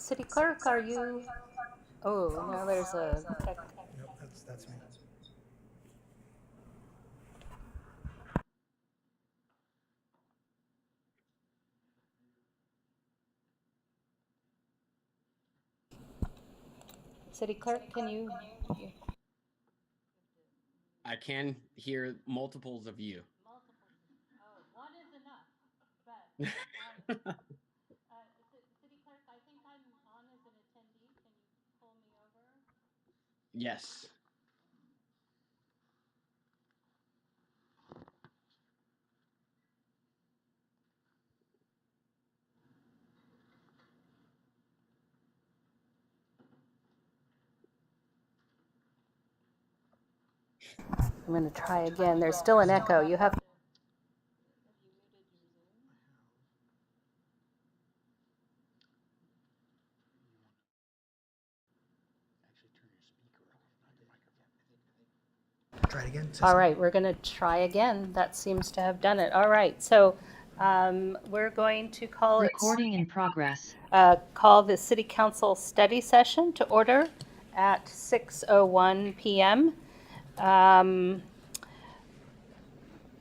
City Clerk, are you? Oh, now there's a tech. Nope, that's me. City Clerk, can you? I can hear multiples of you. Oh, one is enough. But City Clerk, I think I'm on as an attendee. Can you pull me over? Yes. I'm going to try again. There's still an echo. You have. Try it again. All right, we're going to try again. That seems to have done it. All right, so we're going to call Recording in progress. call the City Council study session to order at 6:01 p.m.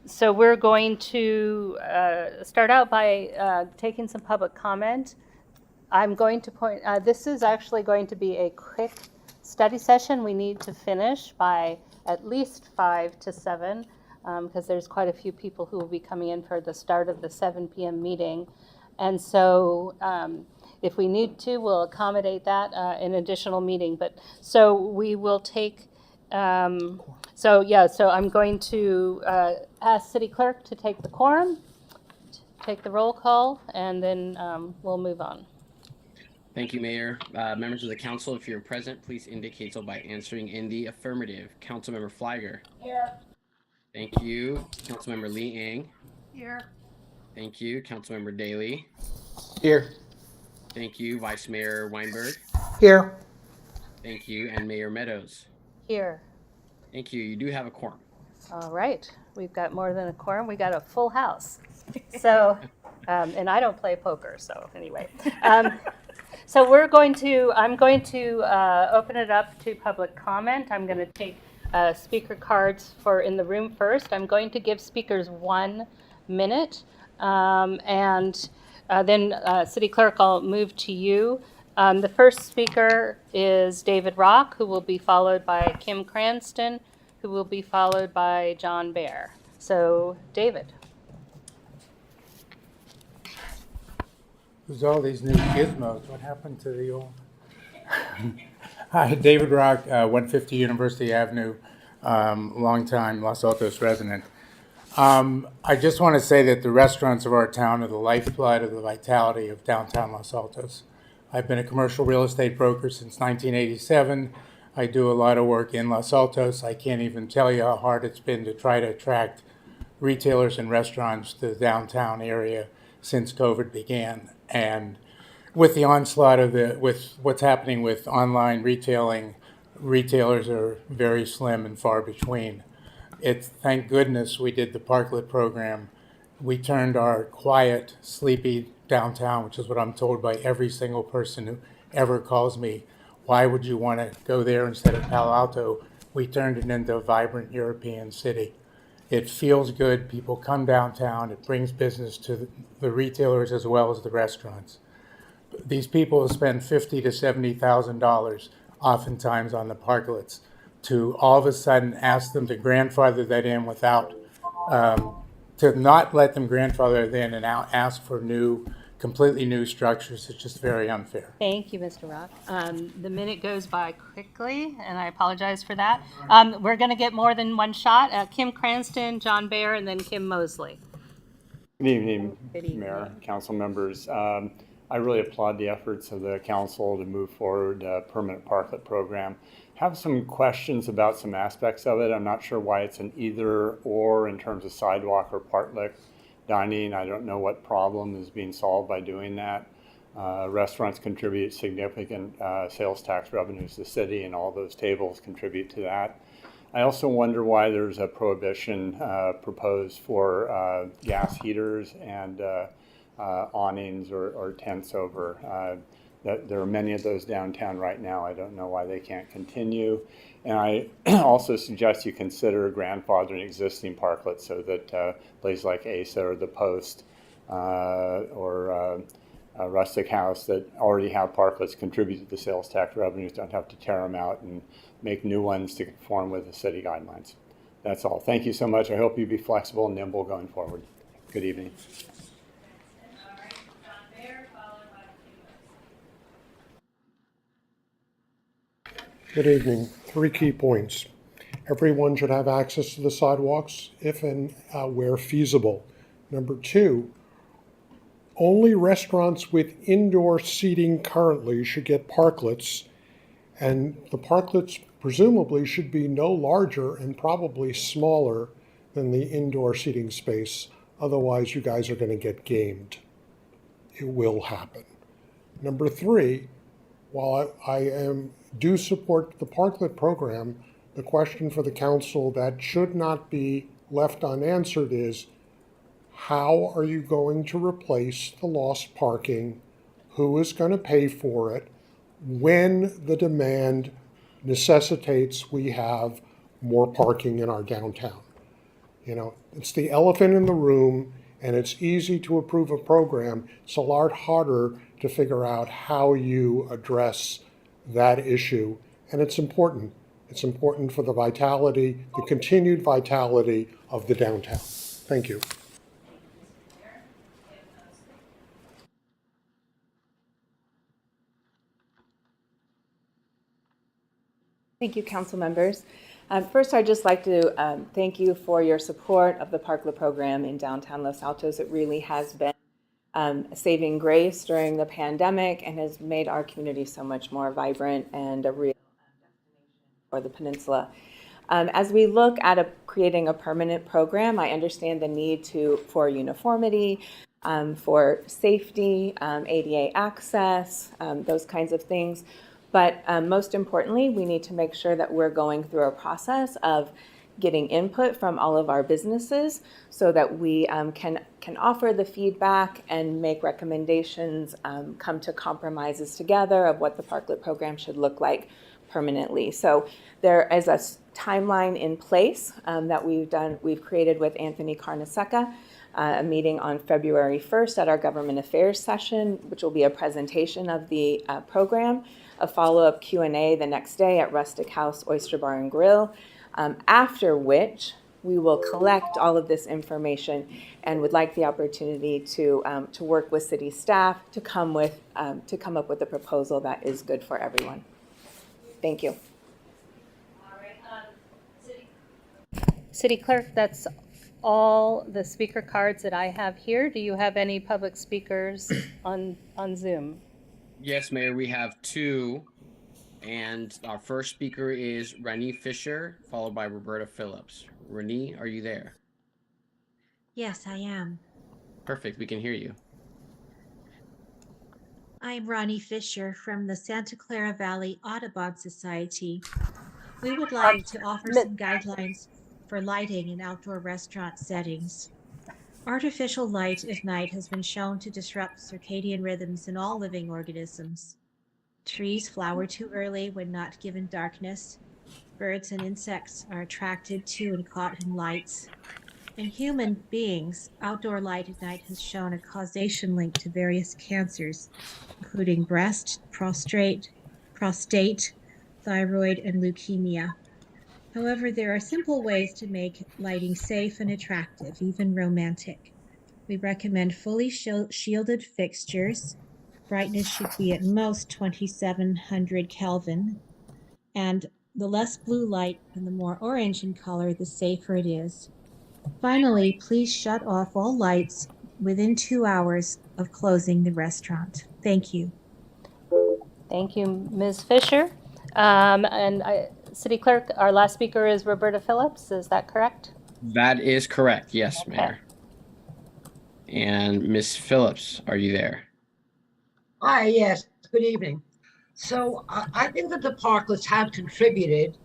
So we're going to start out by taking some public comment. I'm going to point, this is actually going to be a quick study session. We need to finish by at least 5 to 7 because there's quite a few people who will be coming in for the start of the 7 p.m. meeting. And so if we need to, we'll accommodate that in additional meeting. But so we will take, so I'm going to ask City Clerk to take the quorum, take the roll call, and then we'll move on. Thank you, Mayor. Members of the council, if you're present, please indicate so by answering in the affirmative. Councilmember Fliger. Here. Thank you. Councilmember Lee Ang. Here. Thank you. Councilmember Daly. Here. Thank you. Vice Mayor Weinberg. Here. Thank you. And Mayor Meadows. Here. Thank you. You do have a quorum. All right. We've got more than a quorum. We got a full house. So, and I don't play poker, so anyway. So I'm going to open it up to public comment. I'm going to take speaker cards for in the room first. I'm going to give speakers 1 minute. And then City Clerk, I'll move to you. The first speaker is David Rock, who will be followed by Kim Cranston, who will be followed by John Bear. So, David. Who's all these new gizmos? What happened to the old? Hi, David Rock, 150 University Avenue, longtime Los Altos resident. I just want to say that the restaurants of our town are the lifeblood of the vitality of downtown Los Altos. I've been a commercial real estate broker since 1987. I do a lot of work in Los Altos. I can't even tell you how hard it's been to try to attract retailers and restaurants to the downtown area since COVID began. And with the onslaught of with what's happening with online retailing, retailers are very slim and far between. Thank goodness we did the Parklet program. We turned our quiet, sleepy downtown, which is what I'm told by every single person who ever calls me, why would you want to go there instead of Palo Alto? We turned it into a vibrant European city. It feels good. People come downtown. It brings business to the retailers as well as the restaurants. These people spend $50,000 to $70,000 oftentimes on the parklets. To all of a sudden ask them to grandfather that in without, to not let them grandfather that in and ask for completely new structures is just very unfair. Thank you, Mr. Rock. The minute goes by quickly, and I apologize for that. We're going to get more than one shot. Kim Cranston, John Bear, and then Kim Mosley. Good evening, Good evening. Mayor, council members. I really applaud the efforts of the council to move forward a permanent parklet program. Have some questions about some aspects of it. I'm not sure why it's an either or in terms of sidewalk or parklet dining. I don't know what problem is being solved by doing that. Restaurants contribute significant sales tax revenues to the city, and all those tables contribute to that. I also wonder why there's a prohibition proposed for gas heaters and awnings or tents over. There are many of those downtown right now. I don't know why they can't continue. And I also suggest you consider grandfathering existing parklets so that places like ASA or the Post or Rustic House that already have parklets contribute to the sales tax revenues don't have to tear them out and make new ones to conform with the city guidelines. That's all. Thank you so much. I hope you be flexible and nimble going forward. Good evening. Good evening. 3 key points. Everyone should have access to the sidewalks if and where feasible. Number 2, only restaurants with indoor seating currently should get parklets, and the parklets presumably should be no larger and probably smaller than the indoor seating space. Otherwise, you guys are going to get gamed. It will happen. Number 3, while I do support the parklet program, the question for the council that should not be left unanswered is, how are you going to replace the lost parking? Who is going to pay for it when the demand necessitates we have more parking in our downtown? It's the elephant in the room, and it's easy to approve a program. It's a lot harder to figure out how you address that issue, and it's important. It's important for the vitality, the continued vitality of the downtown. Thank you. Thank you, council members. First, I'd just like to thank you for your support of the Parklet program in downtown Los Altos. It really has been a saving grace during the pandemic and has made our community so much more vibrant and a real destination for the peninsula. As we look at creating a permanent program, I understand the need for uniformity, for safety, ADA access, those kinds of things. But most importantly, we need to make sure that we're going through a process of getting input from all of our businesses so that we can offer the feedback and make recommendations, come to compromises together of what the Parklet program should look like permanently. So there is a timeline in place that we've created with Anthony Carnesecca, a meeting on February 1st at our government affairs session, which will be a presentation of the program, a follow-up Q&A the next day at Rustic House Oyster Bar and Grill, after which we will collect all of this information and would like the opportunity to work with city staff to come up with a proposal that is good for everyone. Thank you. All right, City Clerk, that's all the speaker cards that I have here. Do you have any public speakers on Zoom? Yes, Mayor, we have 2. And our first speaker is Renee Fisher, followed by Roberta Phillips. Renee, are you there? Yes, I am. Perfect, we can hear you. I'm Ronnie Fisher from the Santa Clara Valley Audubon Society. We would like to offer some guidelines for lighting in outdoor restaurant settings. Artificial light at night has been shown to disrupt circadian rhythms in all living organisms. Trees flower too early when not given darkness. Birds and insects are attracted to and caught in lights. In human beings, outdoor light at night has shown a causation link to various cancers, including breast, prostate, thyroid, and leukemia. However, there are simple ways to make lighting safe and attractive, even romantic. We recommend fully shielded fixtures. Brightness should be at most 2700 Kelvin, and the less blue light and the more orange in color, the safer it is. Finally, please shut off all lights within 2 hours of closing the restaurant. Thank you. Thank you, Ms. Fisher. City Clerk, our last speaker is Roberta Phillips. Is that correct? That is correct. Yes, Okay. Mayor. And Ms. Phillips, are you there? Hi, yes, good evening. So I think that the parklets have contributed,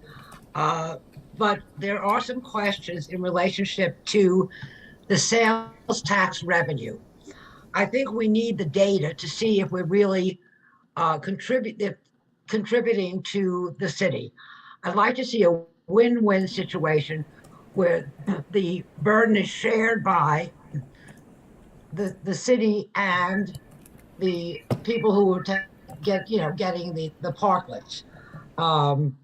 but there are some questions in relationship to the sales tax revenue. I think we need the data to see if we're really contributing to the city. I'd like to see a win-win situation where the burden is shared by the city and the people who are getting the parklets. Um,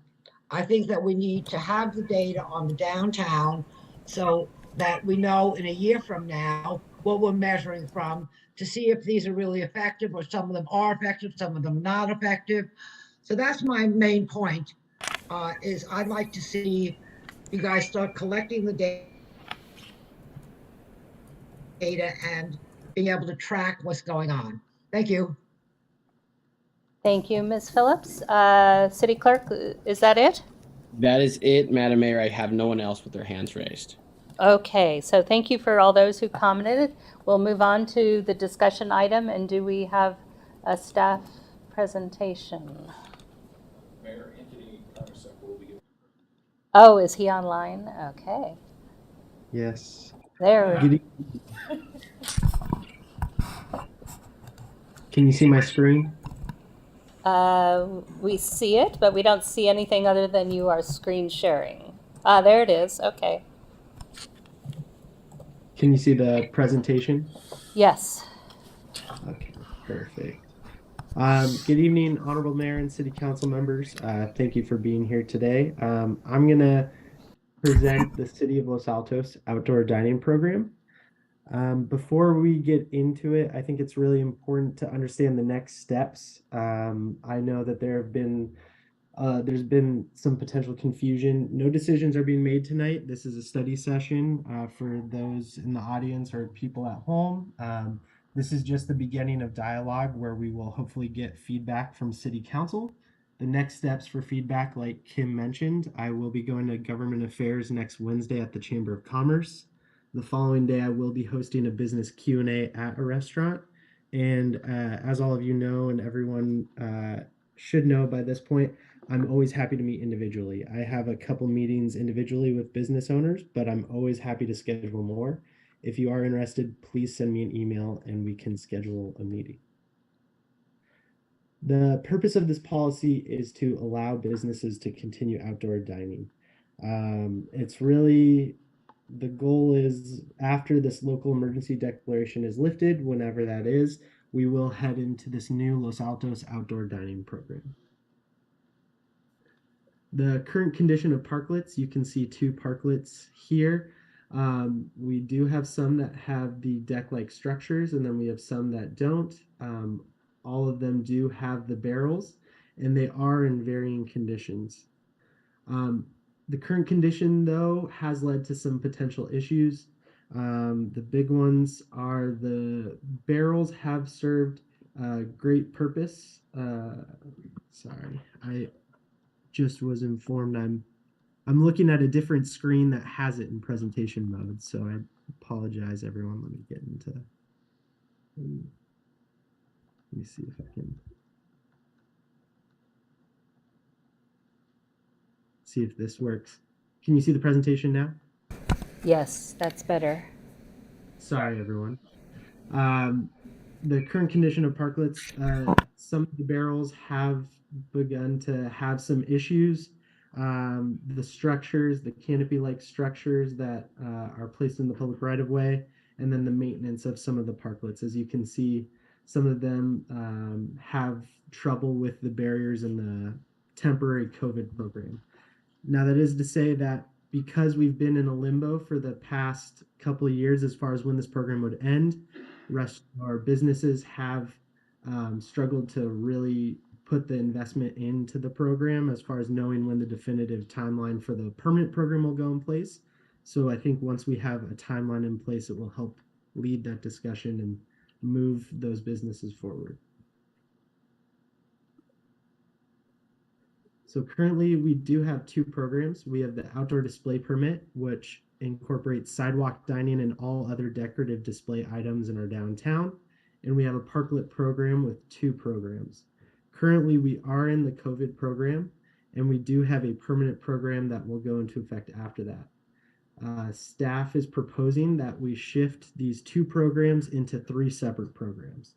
I think that we need to have the data on the downtown so that we know in a year from now what we're measuring from to see if these are really effective or some of them are effective, some of them not effective. So that's my main point. Is I'd like to see you guys start collecting the data and being able to track what's going on. Thank you. Thank you, Ms. Phillips. City Clerk, is that it? That is it, Madam Mayor. I have no one else with their hands raised. Okay, so thank you for all those who commented. We'll move on to the discussion item, and do we have a staff presentation? Mayor Anthony Carmasa will be. Oh, is he online? Okay. Yes. There. Good Can you see my screen? We see it, but we don't see anything other than you are screen sharing. Ah, there it is. Okay. Can you see the presentation? Yes. Okay, perfect. Good evening, Honorable Mayor and City Council members. Thank you for being here today. I'm going to present the City of Los Altos Outdoor Dining Program. Before we get into it, I think it's really important to understand the next steps. I know that there's been some potential confusion. No decisions are being made tonight. This is a study session for those in the audience or people at home. This is just the beginning of dialogue where we will hopefully get feedback from City Council. The next steps for feedback, like Kim mentioned, I will be going to Government Affairs next Wednesday at the Chamber of Commerce. The following day, I will be hosting a business Q&A at a restaurant. And as all of you know, and everyone should know by this point, I'm always happy to meet individually. I have a couple meetings individually with business owners, but I'm always happy to schedule more. If you are interested, please send me an email and we can schedule a meeting. The purpose of this policy is to allow businesses to continue outdoor dining. It's really, the goal is after this local emergency declaration is lifted, whenever that is, we will head into this new Los Altos outdoor dining program. The current condition of parklets, you can see 2 parklets here. We do have some that have the deck-like structures, and then we have some that don't. All of them do have the barrels, and they are in varying conditions. The current condition, though, has led to some potential issues. The big ones are the barrels have served a great purpose. Sorry, I just was informed I'm looking at a different screen that has it in presentation mode, so I apologize, everyone. Let me get into. Let me see if I can see if this works. Can you see the presentation now? Yes, that's better. Sorry, everyone. The current condition of parklets, some of the barrels have begun to have some issues. The structures, the canopy-like structures that are placed in the public right-of-way, and then the maintenance of some of the parklets. As you can see, some of them have trouble with the barriers in the temporary COVID program. Now, that is to say that because we've been in a limbo for the past couple of years as far as when this program would end, rest our businesses have struggled to really put the investment into the program as far as knowing when the definitive timeline for the permanent program will go in place. So I think once we have a timeline in place, it will help lead that discussion and move those businesses forward. So currently we do have 2 programs. We have the outdoor display permit, which incorporates sidewalk dining and all other decorative display items in our downtown. And we have a parklet program with 2 programs. Currently we are in the COVID program, and we do have a permanent program that will go into effect after that. Staff is proposing that we shift these 2 programs into 3 separate programs.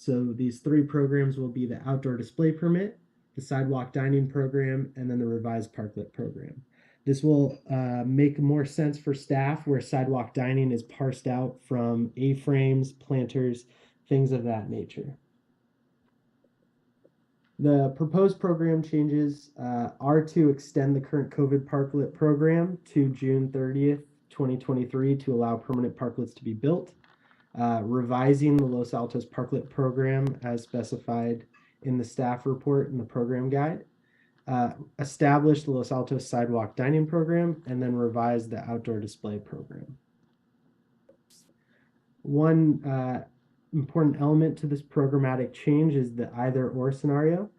So these three programs will be the outdoor display permit, the sidewalk dining program, and then the revised parklet program. This will make more sense for staff where sidewalk dining is parsed out from A-frames, planters, things of that nature. The proposed program changes are to extend the current COVID parklet program to June 30th, 2023 to allow permanent parklets to be built, revising the Los Altos parklet program as specified in the staff report and the program guide, establish the Los Altos sidewalk dining program, and then revise the outdoor display program. One important element to this programmatic change is the either or scenario.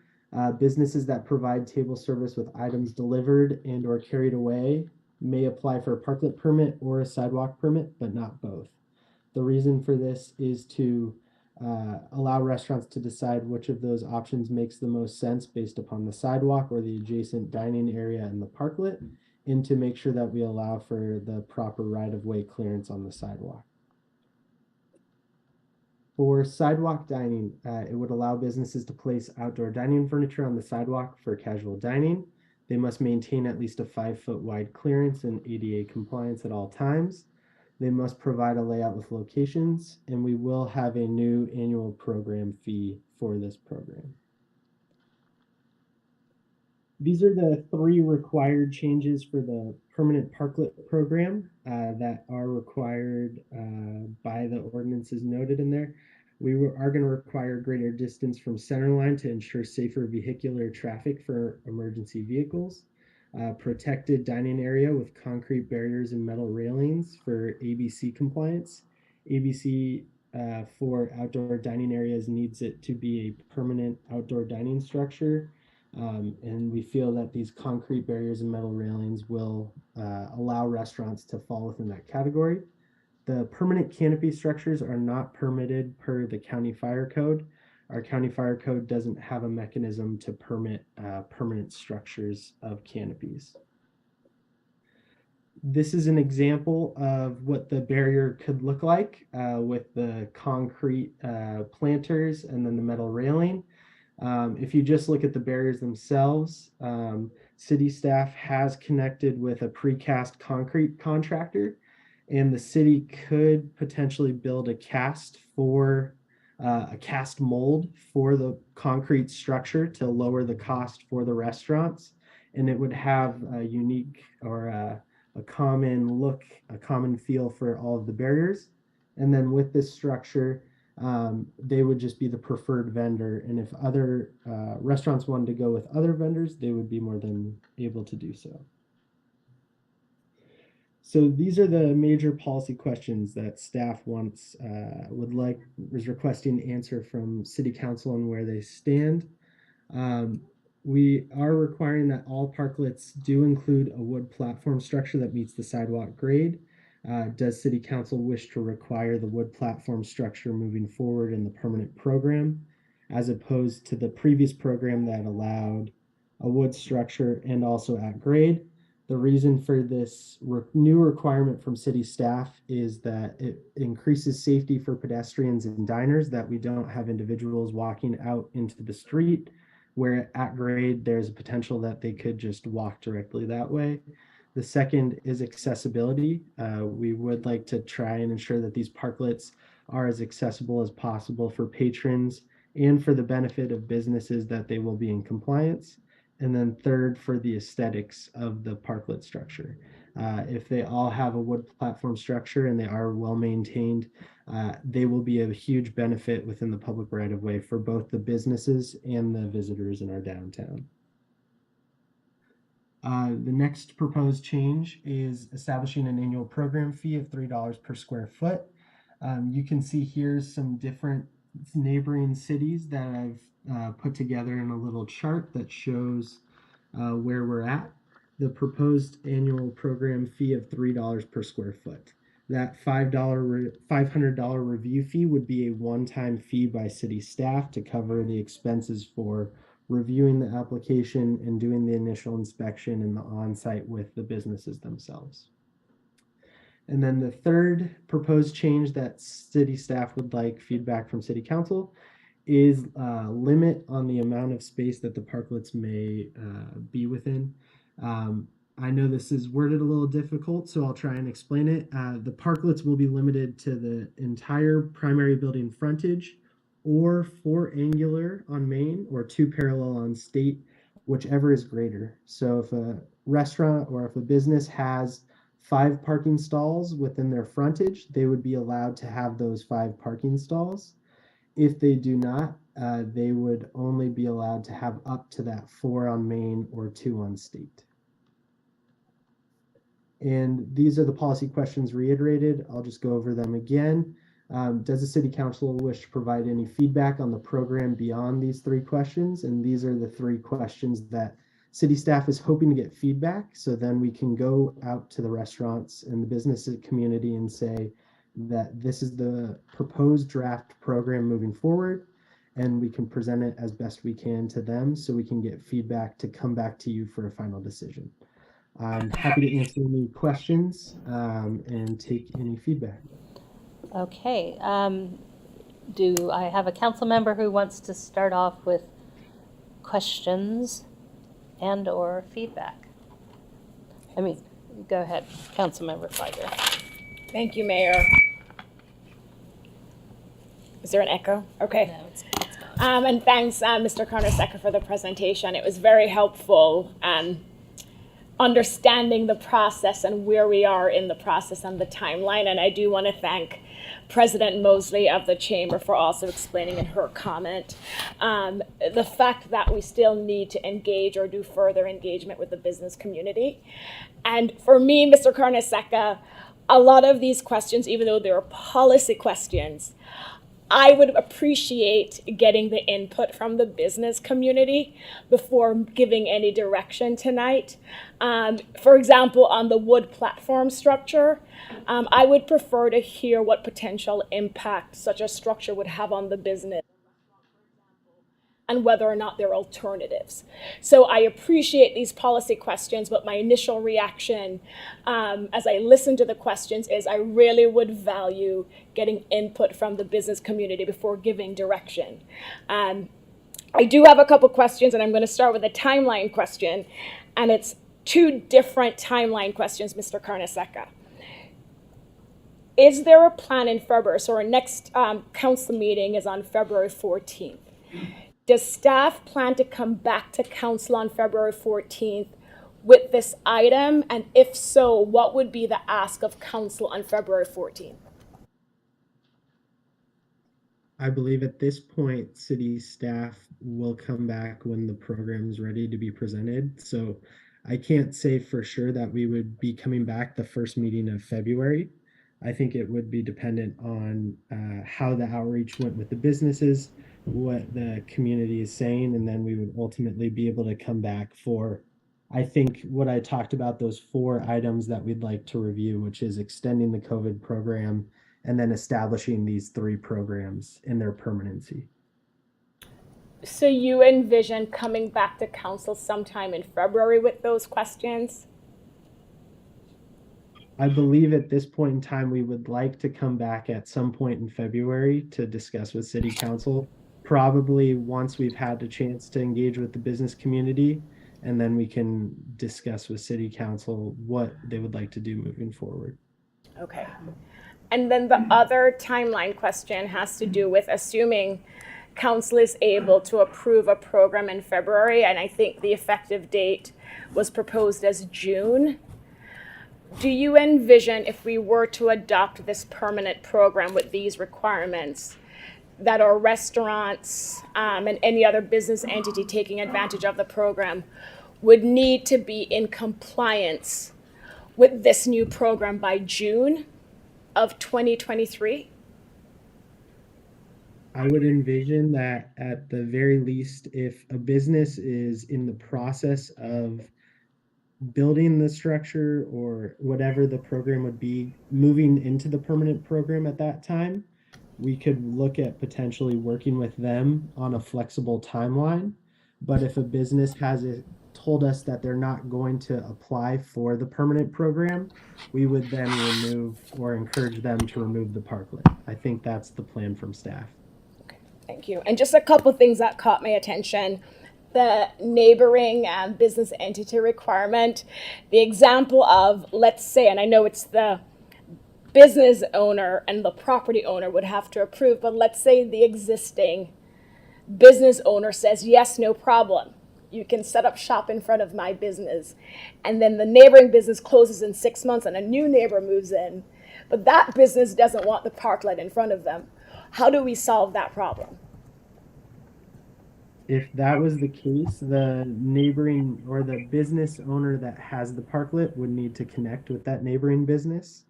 Businesses that provide table service with items delivered and or carried away may apply for a parklet permit or a sidewalk permit, but not both. The reason for this is to allow restaurants to decide which of those options makes the most sense based upon the sidewalk or the adjacent dining area and the parklet, and to make sure that we allow for the proper right-of-way clearance on the sidewalk. For sidewalk dining, it would allow businesses to place outdoor dining furniture on the sidewalk for casual dining. They must maintain at least a 5-foot wide clearance and ADA compliance at all times. They must provide a layout with locations, and we will have a new annual program fee for this program. These are the three required changes for the permanent parklet program that are required by the ordinances noted in there. We are going to require greater distance from center line to ensure safer vehicular traffic for emergency vehicles. Protected dining area with concrete barriers and metal railings for ABC compliance. ABC for outdoor dining areas needs it to be a permanent outdoor dining structure. And we feel that these concrete barriers and metal railings will allow restaurants to fall within that category. The permanent canopy structures are not permitted per the county fire code. Our county fire code doesn't have a mechanism to permit permanent structures of canopies. This is an example of what the barrier could look like with the concrete planters and then the metal railing. If you just look at the barriers themselves, city staff has connected with a precast concrete contractor, and the city could potentially build a cast mold for the concrete structure to lower the cost for the restaurants, and it would have a unique or a common look, a common feel for all of the barriers. And then with this structure, they would just be the preferred vendor. And if other restaurants wanted to go with other vendors, they would be more than able to do so. So these are the major policy questions that staff is requesting answer from City Council on where they stand. We are requiring that all parklets do include a wood platform structure that meets the sidewalk grade. Does City Council wish to require the wood platform structure moving forward in the permanent program, as opposed to the previous program that allowed a wood structure and also at grade? The reason for this new requirement from city staff is that it increases safety for pedestrians and diners, that we don't have individuals walking out into the street, where at grade there's a potential that they could just walk directly that way. The second is accessibility. We would like to try and ensure that these parklets are as accessible as possible for patrons and for the benefit of businesses, that they will be in compliance. And then third, for the aesthetics of the parklet structure. If they all have a wood platform structure and they are well maintained, they will be a huge benefit within the public right of way for both the businesses and the visitors in our downtown. The next proposed change is establishing an annual program fee of $3 per square foot. You can see here some different neighboring cities that I've put together in a little chart that shows where we're at. The proposed annual program fee of $3 per square foot. That $500 review fee would be a one-time fee by city staff to cover the expenses for reviewing the application and doing the initial inspection and the on-site with the businesses themselves. And then the third proposed change that city staff would like feedback from City Council is a limit on the amount of space that the parklets may be within. I know this is worded a little difficult, so I'll try and explain it. The parklets will be limited to the entire primary building frontage, or 4 angular on Main or 2 parallel on State, whichever is greater. So if a restaurant or if a business has 5 parking stalls within their frontage, they would be allowed to have those 5 parking stalls. If they do not, they would only be allowed to have up to that 4 on Main or 2 on State. And these are the policy questions reiterated. I'll just go over them again. Does the City Council wish to provide any feedback on the program beyond these 3 questions? And these are the 3 questions that city staff is hoping to get feedback, so then we can go out to the restaurants and the business community and say that this is the proposed draft program moving forward, and we can present it as best we can to them so we can get feedback to come back to you for a final decision. I'm happy to answer any questions and take any feedback. Okay. Do I have a council member who wants to start off with questions and or feedback? I mean, go ahead, Councilmember Feiger. Thank you, Mayor. Is there an echo? Okay. No, it's not. And thanks, Mr. Carnesecca, for the presentation. It was very helpful understanding the process and where we are in the process and the timeline. And I do want to thank President Mosley of the Chamber for also explaining in her comment the fact that we still need to engage or do further engagement with the business community. And for me, Mr. Carnesecca, a lot of these questions, even though they're policy questions, I would appreciate getting the input from the business community before giving any direction tonight. For example, on the wood platform structure, I would prefer to hear what potential impact such a structure would have on the business and whether or not there are alternatives. So I appreciate these policy questions, but my initial reaction as I listen to the questions is I really would value getting input from the business community before giving direction. I do have a couple questions, and I'm going to start with a timeline question, and it's 2 different timeline questions, Mr. Carnesecca. Is there a plan in February? So our next council meeting is on February 14th. Does staff plan to come back to council on February 14th with this item? And if so, what would be the ask of council on February 14th? I believe at this point, city staff will come back when the program is ready to be presented. So I can't say for sure that we would be coming back the first meeting of February. I think it would be dependent on how the outreach went with the businesses, what the community is saying, and then we would ultimately be able to come back for, I think, what I talked about, those 4 items that we'd like to review, which is extending the COVID program and then establishing these 3 programs in their permanency. So you envision coming back to council sometime in February with those questions? I believe at this point in time, we would like to come back at some point in February to discuss with city council, probably once we've had a chance to engage with the business community, and then we can discuss with city council what they would like to do moving forward. Okay. And then the other timeline question has to do with assuming council is able to approve a program in February, and I think the effective date was proposed as June. Do you envision, if we were to adopt this permanent program with these requirements, that our restaurants and any other business entity taking advantage of the program would need to be in compliance with this new program by June of 2023? I would envision that at the very least, if a business is in the process of building the structure or whatever the program would be, moving into the permanent program at that time, we could look at potentially working with them on a flexible timeline. But if a business has told us that they're not going to apply for the permanent program, we would then remove or encourage them to remove the parklet. I think that's the plan from staff. Thank you. And just a couple things that caught my attention. The neighboring business entity requirement, the example of, let's say, and I know it's the business owner and the property owner would have to approve, but let's say the existing business owner says, yes, no problem. You can set up shop in front of my business. And then the neighboring business closes in 6 months and a new neighbor moves in, but that business doesn't want the parklet in front of them. How do we solve that problem? If that was the case, the neighboring or the business owner that has the parklet would need to connect with that neighboring business.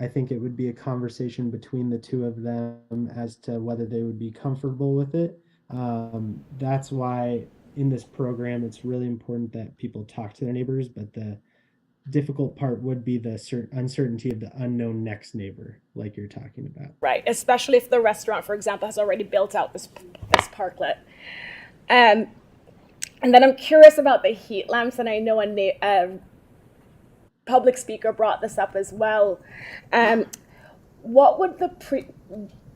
I think it would be a conversation between the two of them as to whether they would be comfortable with it. That's why in this program, it's really important that people talk to their neighbors, but the difficult part would be the uncertainty of the unknown next neighbor, like you're talking about. Right, especially if the restaurant, for example, has already built out this parklet. And then I'm curious about the heat lamps, and I know a public speaker brought this up as well. What would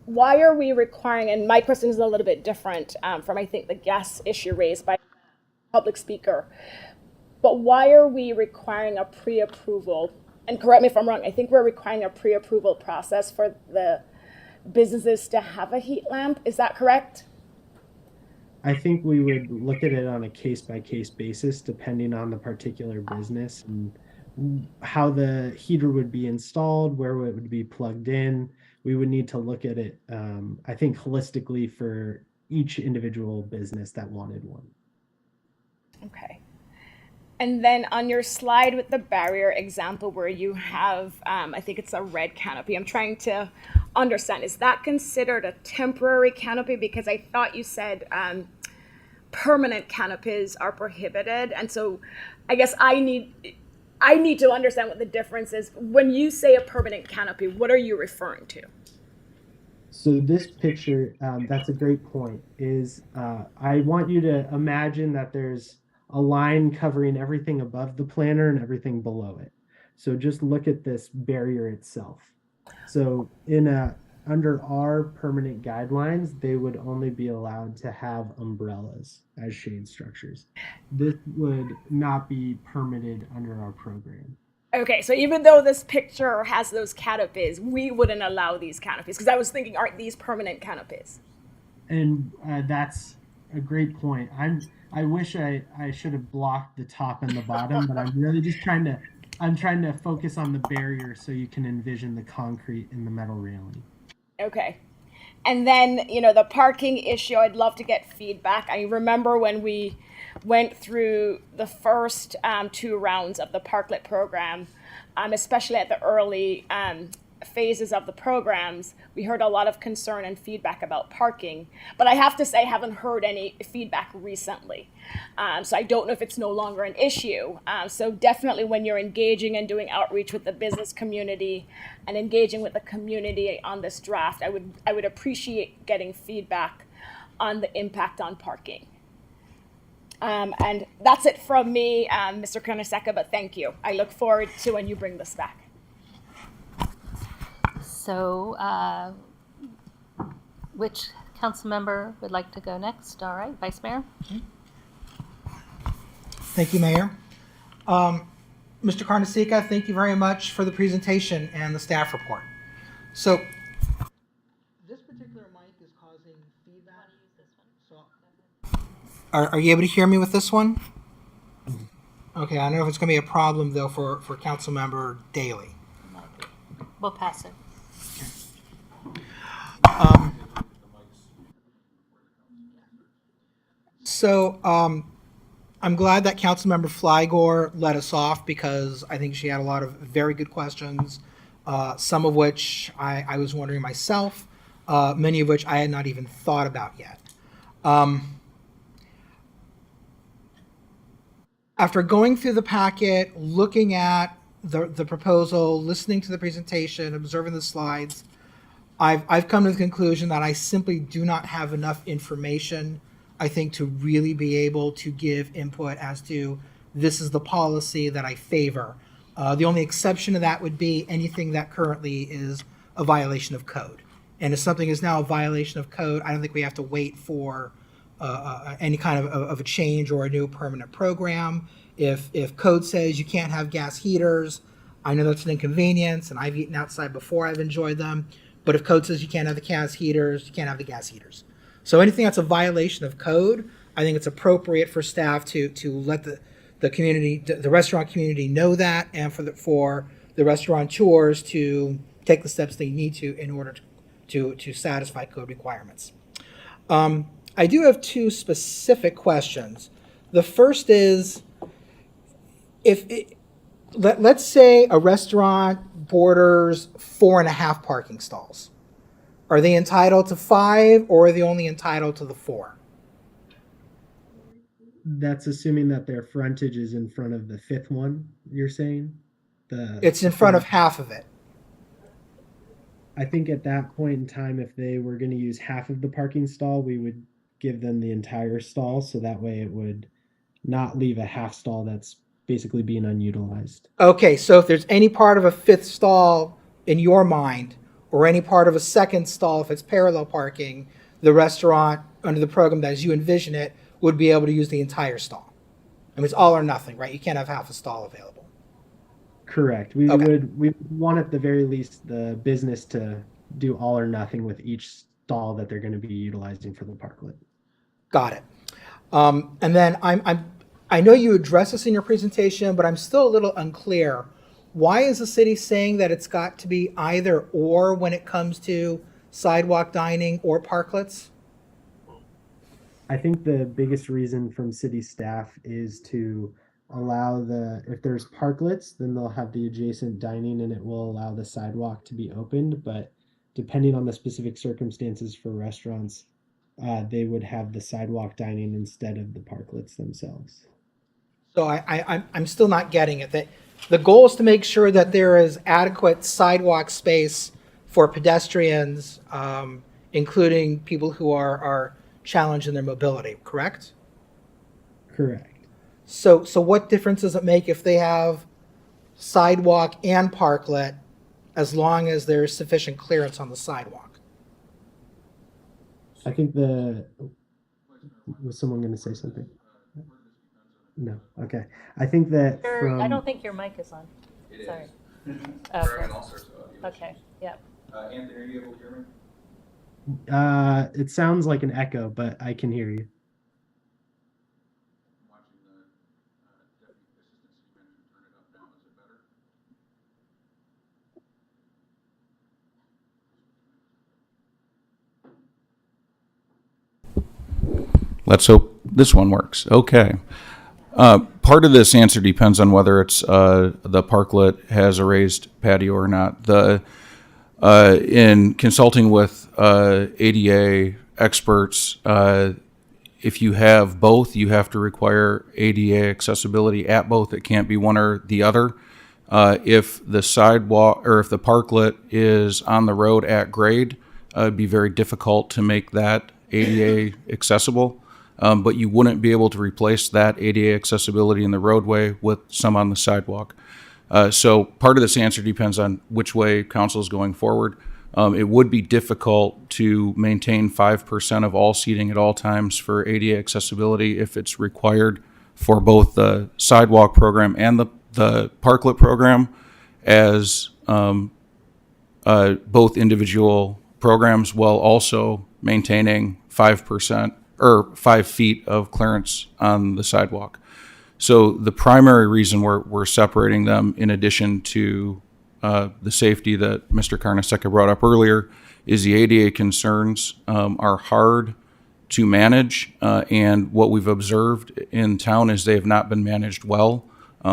why are we requiring, and my question is a little bit different from, I think, the gas issue raised by the public speaker, but why are we requiring a pre-approval? And correct me if I'm wrong, I think we're requiring a pre-approval process for the businesses to have a heat lamp. Is that correct? I think we would look at it on a case-by-case basis, depending on the particular business and how the heater would be installed, where it would be plugged in. We would need to look at it, I think, holistically for each individual business that wanted one. Okay. And then on your slide with the barrier example where you have, I think it's a red canopy, I'm trying to understand, is that considered a temporary canopy? Because I thought you said permanent canopies are prohibited. And so I guess I need to understand what the difference is. When you say a permanent canopy, what are you referring to? So this picture, that's a great point, is I want you to imagine that there's a line covering everything above the planter and everything below it. So just look at this barrier itself. So under our permanent guidelines, they would only be allowed to have umbrellas as shade structures. This would not be permitted under our program. Okay, so even though this picture has those canopies, we wouldn't allow these canopies, because I was thinking, aren't these permanent canopies? And that's a great point. I wish I should have blocked the top and the bottom, but I'm really just trying to focus on the barrier so you can envision the concrete and the metal railing. Okay. And then, the parking issue, I'd love to get feedback. I remember when we went through the first 2 rounds of the parklet program, especially at the early phases of the programs, we heard a lot of concern and feedback about parking. But I have to say, I haven't heard any feedback recently. So I don't know if it's no longer an issue. So definitely when you're engaging and doing outreach with the business community and engaging with the community on this draft, I would appreciate getting feedback on the impact on parking. And that's it from me, Mr. Koniseka, but thank you. I look forward to when you bring this back. So, which council member would like to go next? All right, Vice Mayor. Thank you, Mayor. Mr. Karnasika, thank you very much for the presentation and the staff report. So this particular mic is causing feedback. So, are you able to hear me with this one? Okay, I don't know if it's going to be a problem though for council member Daly. We'll pass it. I'm glad that Councilmember Flygore let us off because I think she had a lot of very good questions, some of which I was wondering myself, many of which I had not even thought about yet. After going through the packet, looking at the proposal, listening to the presentation, observing the slides, I've come to the conclusion that I simply do not have enough information, I think, to really be able to give input as to this is the policy that I favor. The only exception to that would be anything that currently is a violation of code. and if something is now a violation of code, I don't think we have to wait for any kind of a change or a new permanent program. If code says you can't have gas heaters, I know that's an inconvenience, and I've eaten outside before, I've enjoyed them. But if code says you can't have the gas heaters, you can't have the gas heaters. So anything that's a violation of code, I think it's appropriate for staff to let the community, the restaurant community know that, and for the restaurateurs to take the steps they need to in order to satisfy code requirements. I do have two specific questions. The first is, let's say a restaurant borders 4.5 parking stalls. Are they entitled to 5, or are they only entitled to the 4? That's assuming that their frontage is in front of the 5th one, you're saying? It's in front of half of it. I think at that point in time, if they were going to use half of the parking stall, we would give them the entire stall, so that way it would not leave a half stall that's basically being unutilized. Okay, so if there's any part of a 5th stall in your mind, or any part of a 2nd stall if it's parallel parking, the restaurant, under the program as you envision it, would be able to use the entire stall. I mean, it's all or nothing, right? You can't have half a stall available. Correct. We Okay. would want at the very least the business to do all or nothing with each stall that they're going to be utilizing for the parklet. Got it. And then I know you addressed this in your presentation, but I'm still a little unclear. Why is the city saying that it's got to be either or when it comes to sidewalk dining or parklets? I think the biggest reason from city staff is to allow if there's parklets, then they'll have the adjacent dining and it will allow the sidewalk to be opened. But depending on the specific circumstances for restaurants, they would have the sidewalk dining instead of the parklets themselves. So I'm still not getting it. That the goal is to make sure that there is adequate sidewalk space for pedestrians, including people who are challenged in their mobility, correct? Correct. So what difference does it make if they have sidewalk and parklet, as long as there's sufficient clearance on the sidewalk? I think was someone going to say something? No. Okay. I think that I don't think your mic is on. Sorry. Okay. Okay. Yeah. Anthony, are you able to hear me? It sounds like an echo, but I can hear you. I'm watching the deputy assistant city manager turn it up now. Is it better? Let's hope this one works. Okay. Part of this answer depends on whether it's the parklet has a raised patio or not. In consulting with ADA experts, if you have both, you have to require ADA accessibility at both. It can't be one or the other. If the sidewalk or if the parklet is on the road at grade, it'd be very difficult to make that ADA accessible. But you wouldn't be able to replace that ADA accessibility in the roadway with some on the sidewalk. So part of this answer depends on which way council is going forward. It would be difficult to maintain 5% of all seating at all times for ADA accessibility if it's required for both the sidewalk program and the parklet program as both individual programs, while also maintaining 5% or 5 feet of clearance on the sidewalk. So the primary reason we're separating them, in addition to the safety that Mr. Carnesecca brought up earlier, is the ADA concerns are hard to manage, and what we've observed in town is they have not been managed well,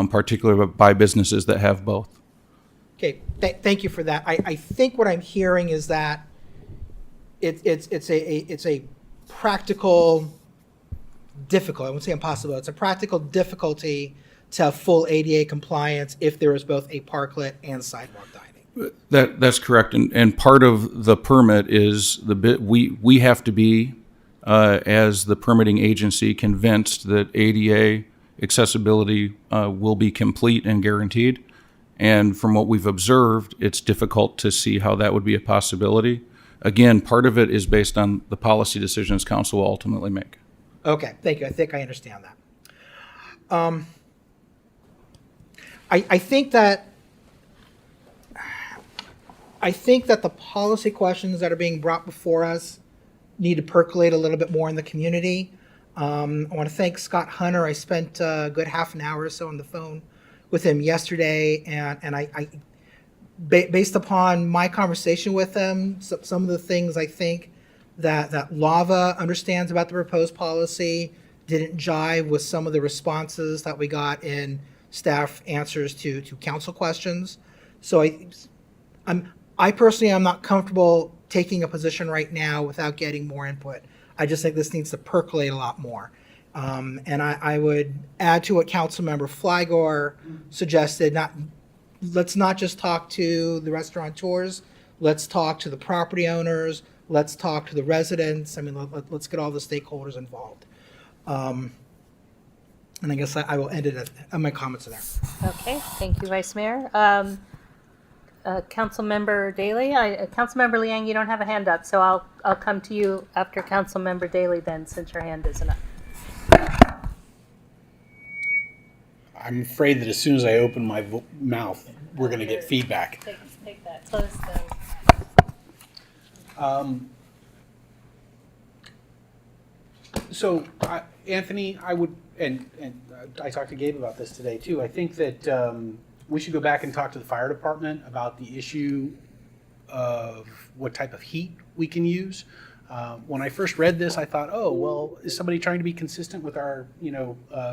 particularly by businesses that have both. Okay, thank you for that. I think what I'm hearing is that it's a practical difficult, I won't say impossible, it's a practical difficulty to have full ADA compliance if there is both a parklet and sidewalk dining. That's correct, and part of the permit is we have to be, as the permitting agency, convinced that ADA accessibility will be complete and guaranteed. And from what we've observed, it's difficult to see how that would be a possibility. again, part of it is based on the policy decisions council will ultimately make. Okay, thank you. I think I understand that. I think that the policy questions that are being brought before us need to percolate a little bit more in the community. I want to thank Scott Hunter. I spent a good half an hour or so on the phone with him yesterday, and based upon my conversation with him, some of the things I think that Lava understands about the proposed policy didn't jive with some of the responses that we got in staff answers to council questions. So I personally am not comfortable taking a position right now without getting more input. I just think this needs to percolate a lot more. And I would add to what Councilmember Flygore suggested, let's not just talk to the restaurateurs, let's talk to the property owners, let's talk to the residents. I mean, let's get all the stakeholders involved. And I guess I will end it at my comments there. Okay, thank you, Vice Mayor. Councilmember Daley, Councilmember Liang, you don't have a hand up, so I'll come to you after Councilmember Daley then, since your hand isn't up. I'm afraid that as soon as I open my mouth, we're going to get feedback. Take that. Close the. So, Anthony, I would, and I talked to Gabe about this today too. I think that we should go back and talk to the fire department about the issue of what type of heat we can use. When I first read this, I thought, oh, well, is somebody trying to be consistent with our,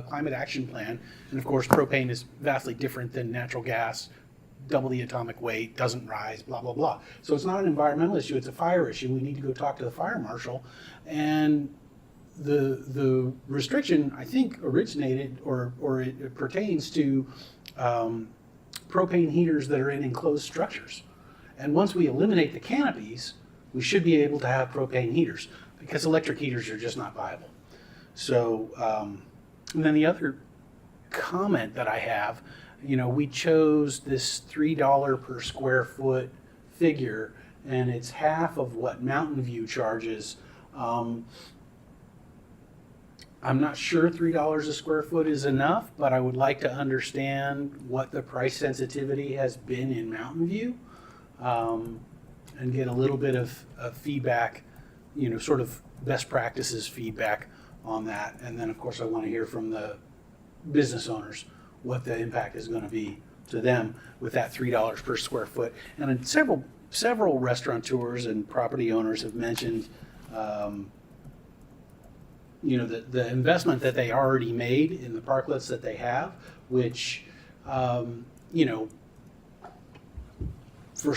climate action plan? And of course, propane is vastly different than natural gas, double the atomic weight, doesn't rise, blah, blah, blah. So it's not an environmental issue, it's a fire issue. We need to go talk to the fire marshal. And the restriction, I think, originated or it pertains to propane heaters that are in enclosed structures. And once we eliminate the canopies, we should be able to have propane heaters because electric heaters are just not viable. So, and then the other comment that I have, we chose this $3 per square foot figure, and it's half of what Mountain View charges. I'm not sure $3 a square foot is enough, but I would like to understand what the price sensitivity has been in Mountain View, and get a little bit of feedback, sort of best practices feedback on that. And then, of course, I want to hear from the business owners what the impact is going to be to them with that $3 per square foot. And then several restaurateurs and property owners have mentioned the investment that they already made in the parklets that they have, which, for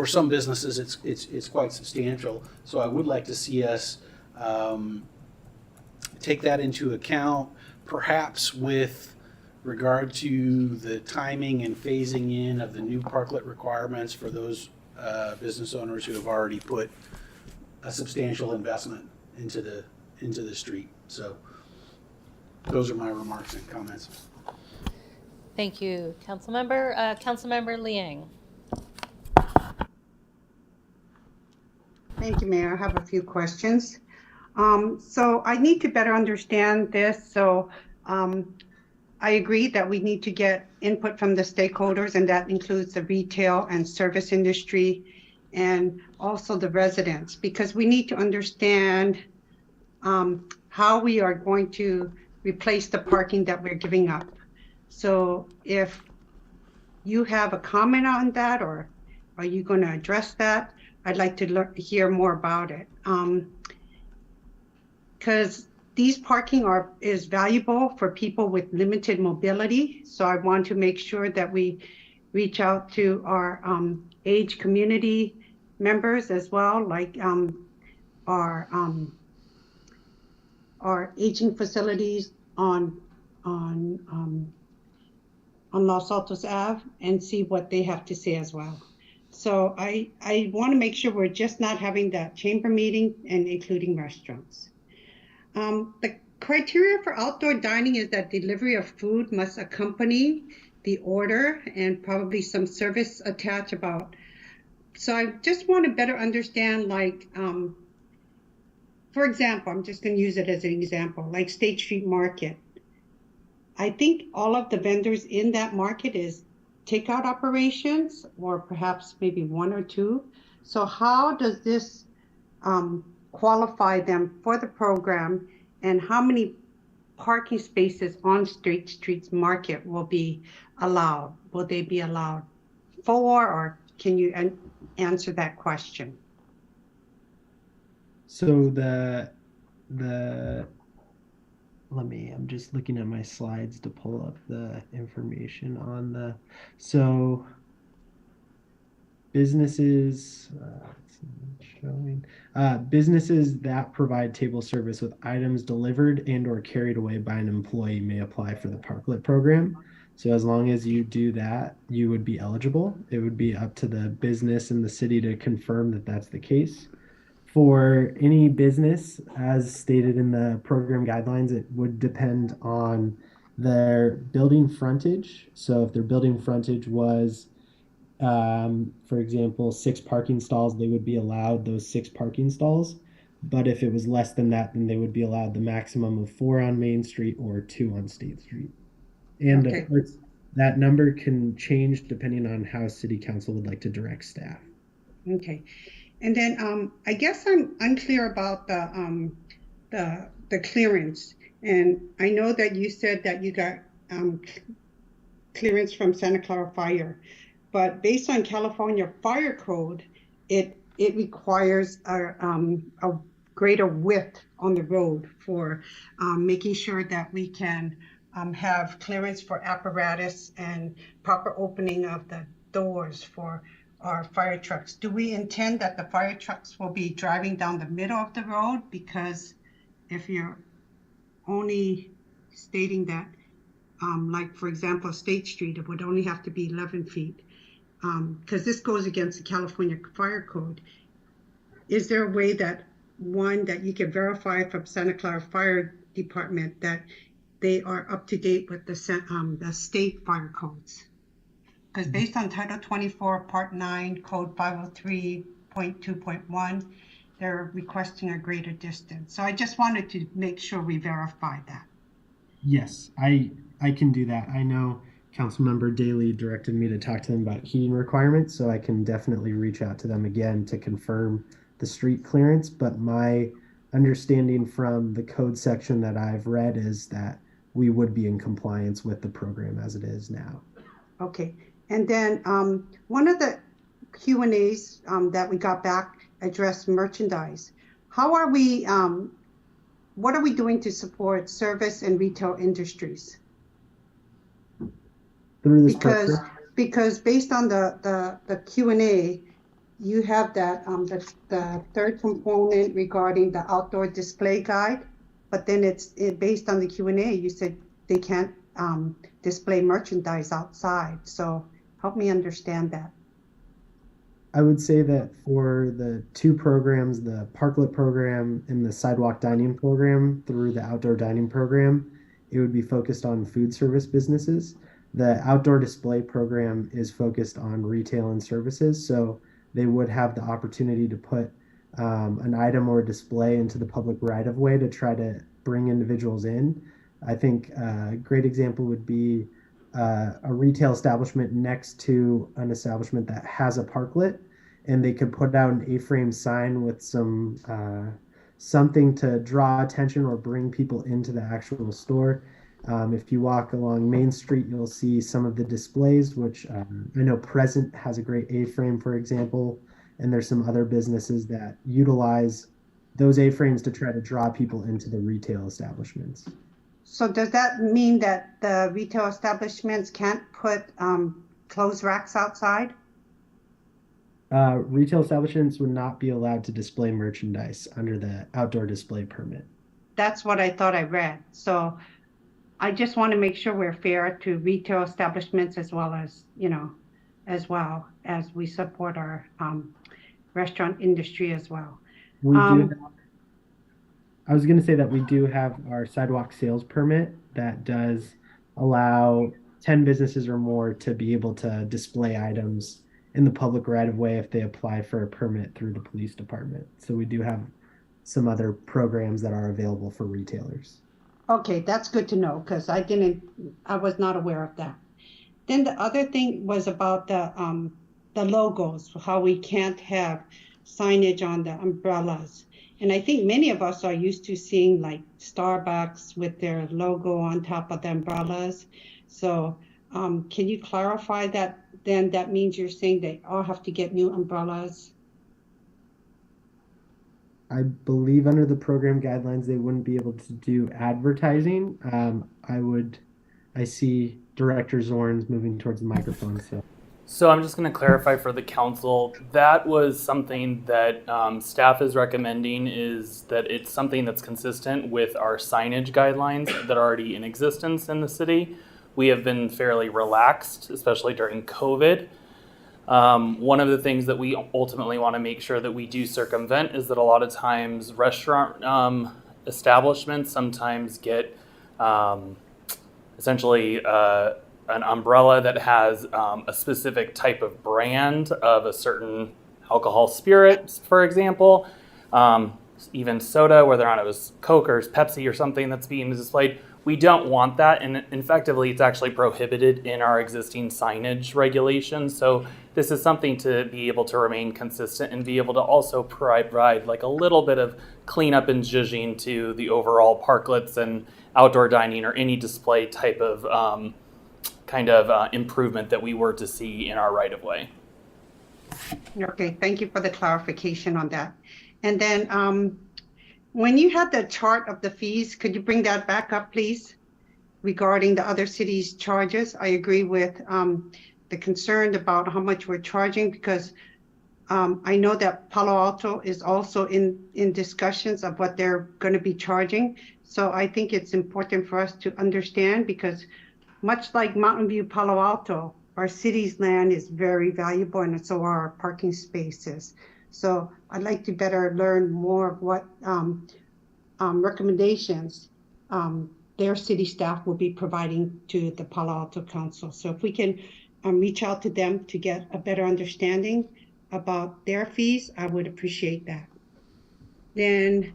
some businesses, it's quite substantial. So I would like to see us take that into account, perhaps with regard to the timing and phasing in of the new parklet requirements for those business owners who have already put a substantial investment into the street. So those are my remarks and comments. Thank you, Councilmember. Councilmember Liang. Thank you, Mayor. I have a few questions. So I need to better understand this. So I agree that we need to get input from the stakeholders, and that includes the retail and service industry and also the residents, because we need to understand how we are going to replace the parking that we're giving up. So if you have a comment on that, or are you going to address that? I'd like to hear more about it. Because these parking is valuable for people with limited mobility. So I want to make sure that we reach out to our age community members as well, like our aging facilities on Los Altos Ave, and see what they have to say as well. So I want to make sure we're just not having that chamber meeting and including restaurants. The criteria for outdoor dining is that delivery of food must accompany the order, and probably some service attached about So I just want to better understand, like, for example, I'm just going to use it as an example, like State Street Market. I think all of the vendors in that market is takeout operations, or perhaps maybe one or two. So how does this qualify them for the program, and how many parking spaces on State Street Market will be allowed? Will they be allowed 4, or can you answer that question? So I'm just looking at my slides to pull up the information on so businesses, showing, businesses that provide table service with items delivered and or carried away by an employee may apply for the Parklet program. So as long as you do that, you would be eligible. It would be up to the business and the city to confirm that that's the case. For any business, as stated in the program guidelines, it would depend on their building frontage. So if their building frontage was, for example, 6 parking stalls, they would be allowed those 6 parking stalls. But if it was less than that, then they would be allowed the maximum of 4 on Main Street or 2 on State Street. And Okay. of course, that number can change depending on how City Council would like to direct staff. Okay. And then I guess I'm unclear about the clearance. And I know that you said that you got clearance from Santa Clara Fire, but based on California Fire Code, it requires a greater width on the road for making sure that we can have clearance for apparatus and proper opening of the doors for our fire trucks. Do we intend that the fire trucks will be driving down the middle of the road? Because if you're only stating that, like for example, State Street, it would only have to be 11 feet, because this goes against the California Fire Code. Is there a way that you can verify from Santa Clara Fire Department that they are up to date with the state fire codes? Because based on Title 24, Part 9, Code 503.2.1, they're requesting a greater distance. So I just wanted to make sure we verify that. Yes, I can do that. I know Councilmember Daly directed me to talk to them about heating requirements, so I can definitely reach out to them again to confirm the street clearance. But my understanding from the code section that I've read is that we would be in compliance with the program as it is now. Okay. And then one of the Q&As that we got back addressed merchandise. How are we, what are we doing to support service and retail industries? Through this Because based on the Q&A, you have that the third component regarding the outdoor display guide, but then it's based on the Q&A, you said they can't display merchandise outside. So help me understand that. I would say that for the 2 programs, the Parklet program and the sidewalk dining program through the outdoor dining program, it would be focused on food service businesses. The outdoor display program is focused on retail and services. So they would have the opportunity to put an item or display into the public right of way to try to bring individuals in. I think a great example would be a retail establishment next to an establishment that has a parklet, and they could put out an A-frame sign with some something to draw attention or bring people into the actual store. If you walk along Main Street, you'll see some of the displays, which I know Present has a great A-frame, for example, and there's some other businesses that utilize those A-frames to try to draw people into the retail establishments. So does that mean that the retail establishments can't put clothes racks outside? Retail establishments would not be allowed to display merchandise under the outdoor display permit. That's what I thought I read. So I just want to make sure we're fair to retail establishments as well as, as well as we support our restaurant industry as well. I was going to say that we do have our sidewalk sales permit that does allow 10 businesses or more to be able to display items in the public right of way if they apply for a permit through the police department. So we do have some other programs that are available for retailers. Okay, that's good to know because I was not aware of that. Then the other thing was about the logos, how we can't have signage on the umbrellas. And I think many of us are used to seeing like Starbucks with their logo on top of the umbrellas. So can you clarify that? Then that means you're saying they all have to get new umbrellas? I believe under the program guidelines, they wouldn't be able to do advertising. I see Director Zorns moving towards the microphone, so. So I'm just going to clarify for the council, that was something that staff is recommending, is that it's something that's consistent with our signage guidelines that are already in existence in the city. We have been fairly relaxed, especially during COVID. One of the things that we ultimately want to make sure that we do circumvent is that a lot of times restaurant establishments sometimes get essentially an umbrella that has a specific type of brand of a certain alcohol spirit, for example, even soda, whether or not it was Coke or Pepsi or something that's being displayed. We don't want that, and effectively it's actually prohibited in our existing signage regulations. So this is something to be able to remain consistent and be able to also provide like a little bit of cleanup and zhuzhing to the overall parklets and outdoor dining or any display type of improvement that we were to see in our right of way. Okay, thank you for the clarification on that. And then when you had the chart of the fees, could you bring that back up, please? Regarding the other cities' charges, I agree with the concern about how much we're charging because I know that Palo Alto is also in discussions of what they're going to be charging. So I think it's important for us to understand because much like Mountain View, Palo Alto, our city's land is very valuable and so are our parking spaces. So I'd like to better learn more of what recommendations their city staff will be providing to the Palo Alto Council. So if we can reach out to them to get a better understanding about their fees, I would appreciate that. Then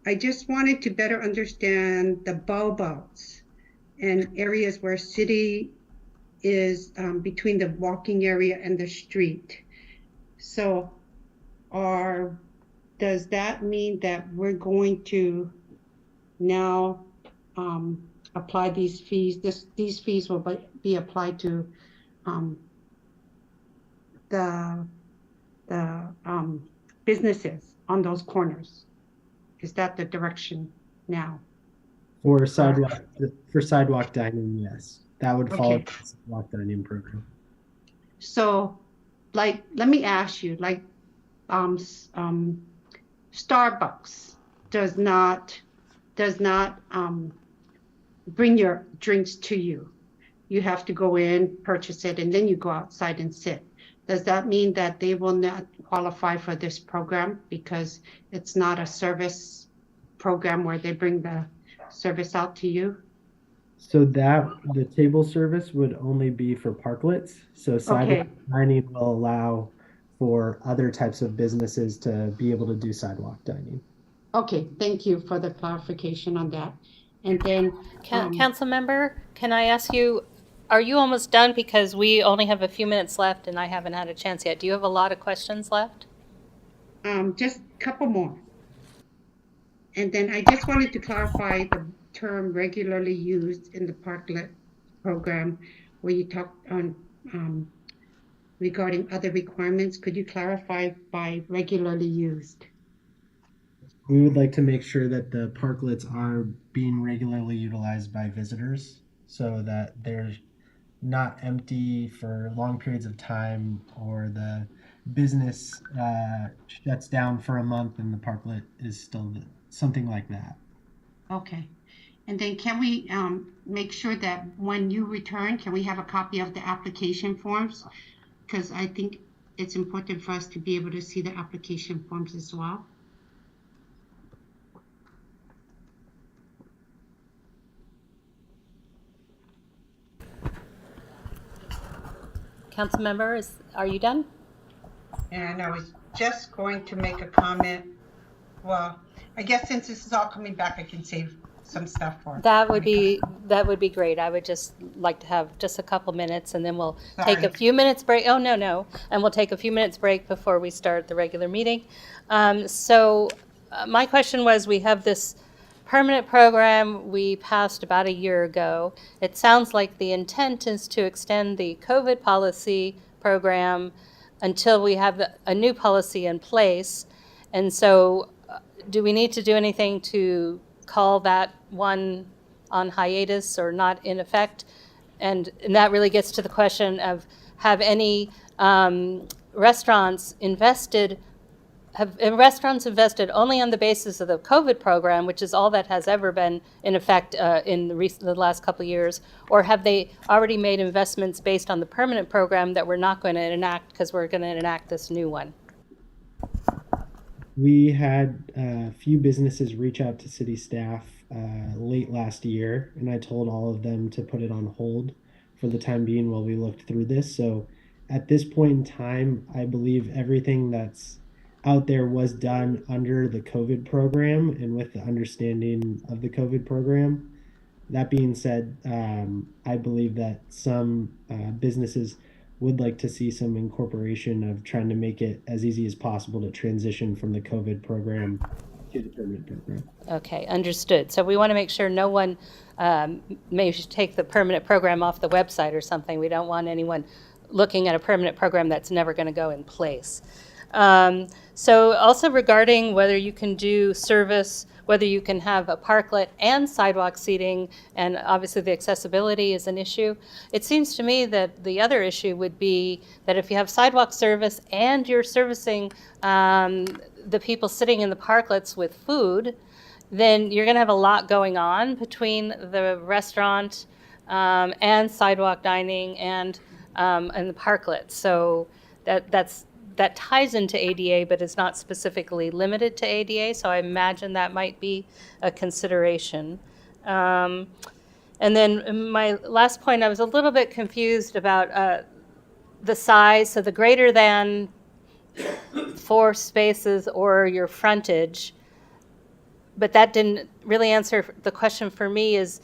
I just wanted to better understand the bulb outs and areas where city is between the walking area and the street. So does that mean that we're going to now apply these fees? These fees will be applied to the businesses on those corners. Is that the direction now? For sidewalk dining, yes. That would follow the sidewalk dining program. So, like, let me ask you, like, Starbucks does not bring your drinks to you. You have to go in, purchase it, and then you go outside and sit. Does that mean that they will not qualify for this program because it's not a service program where they bring the service out to you? So the table service would only be for parklets. So sidewalk dining will allow for other types of businesses to be able to do sidewalk dining. Okay, thank you for the clarification on that. And then Council member, can I ask you, are you almost done? Because we only have a few minutes left and I haven't had a chance yet. Do you have a lot of questions left? Just a couple more. And then I just wanted to clarify the term regularly used in the parklet program where you talked on regarding other requirements. Could you clarify by regularly used? We would like to make sure that the parklets are being regularly utilized by visitors so that they're not empty for long periods of time or the business shuts down for a month and the parklet is still something like that. Okay. And then can we make sure that when you return, can we have a copy of the application forms? Because I think it's important for us to be able to see the application forms as well. council member, are you done? And I was just going to make a comment. Well, I guess since this is all coming back, I can save some stuff for. That would be great. I would just like to have just a couple minutes, and then we'll take a Sorry. few minutes break. Oh, no. And we'll take a few minutes break before we start the regular meeting. My question was, we have this permanent program we passed about a year ago. It sounds like the intent is to extend the COVID policy program until we have a new policy in place. And so do we need to do anything to call that one on hiatus or not in effect? And that really gets to the question of, have any restaurants invested only on the basis of the COVID program, which is all that has ever been in effect in the last couple of years, or have they already made investments based on the permanent program that we're not going to enact because we're going to enact this new one? We had a few businesses reach out to city staff late last year, and I told all of them to put it on hold for the time being while we looked through this. So at this point in time, I believe everything that's out there was done under the COVID program and with the understanding of the COVID program. That being said, I believe that some businesses would like to see some incorporation of trying to make it as easy as possible to transition from the COVID program to the permanent program. Okay, understood. So we want to make sure no one may take the permanent program off the website or something. We don't want anyone looking at a permanent program that's never going to go in place. So also regarding whether you can do service, whether you can have a parklet and sidewalk seating, and obviously the accessibility is an issue. It seems to me that the other issue would be that if you have sidewalk service and you're servicing the people sitting in the parklets with food, then you're going to have a lot going on between the restaurant and sidewalk dining and the parklets. So that ties into ADA, but is not specifically limited to ADA, so I imagine that might be a consideration. And then my last point, I was a little bit confused about the size, so the greater than 4 spaces or your frontage, but that didn't really answer the question for me is,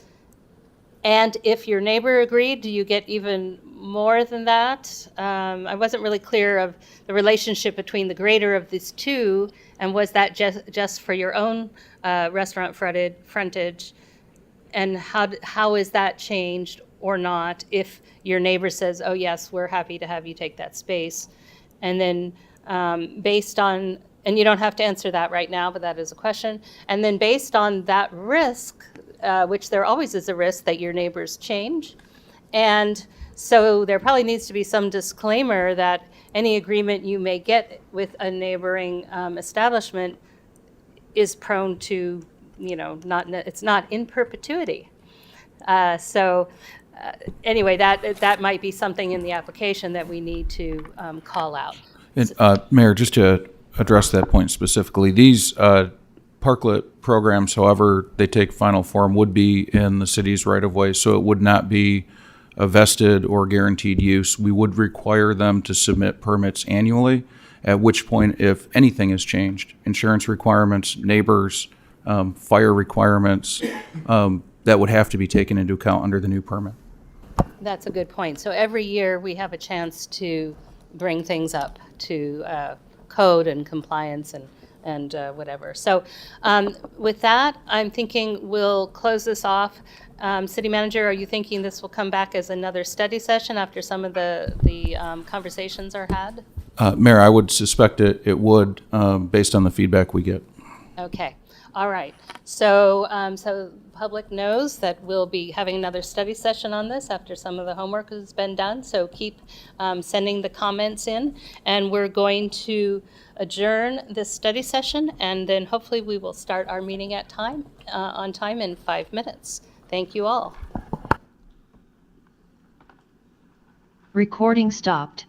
and if your neighbor agreed, do you get even more than that? I wasn't really clear of the relationship between the greater of these two, and was that just for your own restaurant frontage? And how is that changed or not if your neighbor says, oh yes, we're happy to have you take that space? And then based on, and you don't have to answer that right now, but that is a question. And then based on that risk, which there always is a risk that your neighbors change. And so there probably needs to be some disclaimer that any agreement you may get with a neighboring establishment is prone to, it's not in perpetuity. Anyway, that might be something in the application that we need to call out. And, Mayor, just to address that point specifically, these parklet programs, however they take final form, would be in the city's right-of-way, so it would not be a vested or guaranteed use. We would require them to submit permits annually, at which point, if anything has changed, insurance requirements, neighbors, fire requirements, that would have to be taken into account under the new permit. That's a good point. So every year we have a chance to bring things up to code and compliance and whatever. So with that, I'm thinking we'll close this off. City Manager, are you thinking this will come back as another study session after some of the conversations are had? Mayor, I would suspect it would, based on the feedback we get. Okay. All right. So so public knows that we'll be having another study session on this after some of the homework has been done. So keep sending the comments in, and we're going to adjourn this study session, and then hopefully we will start our meeting at on time in 5 minutes. Thank you all. Recording stopped.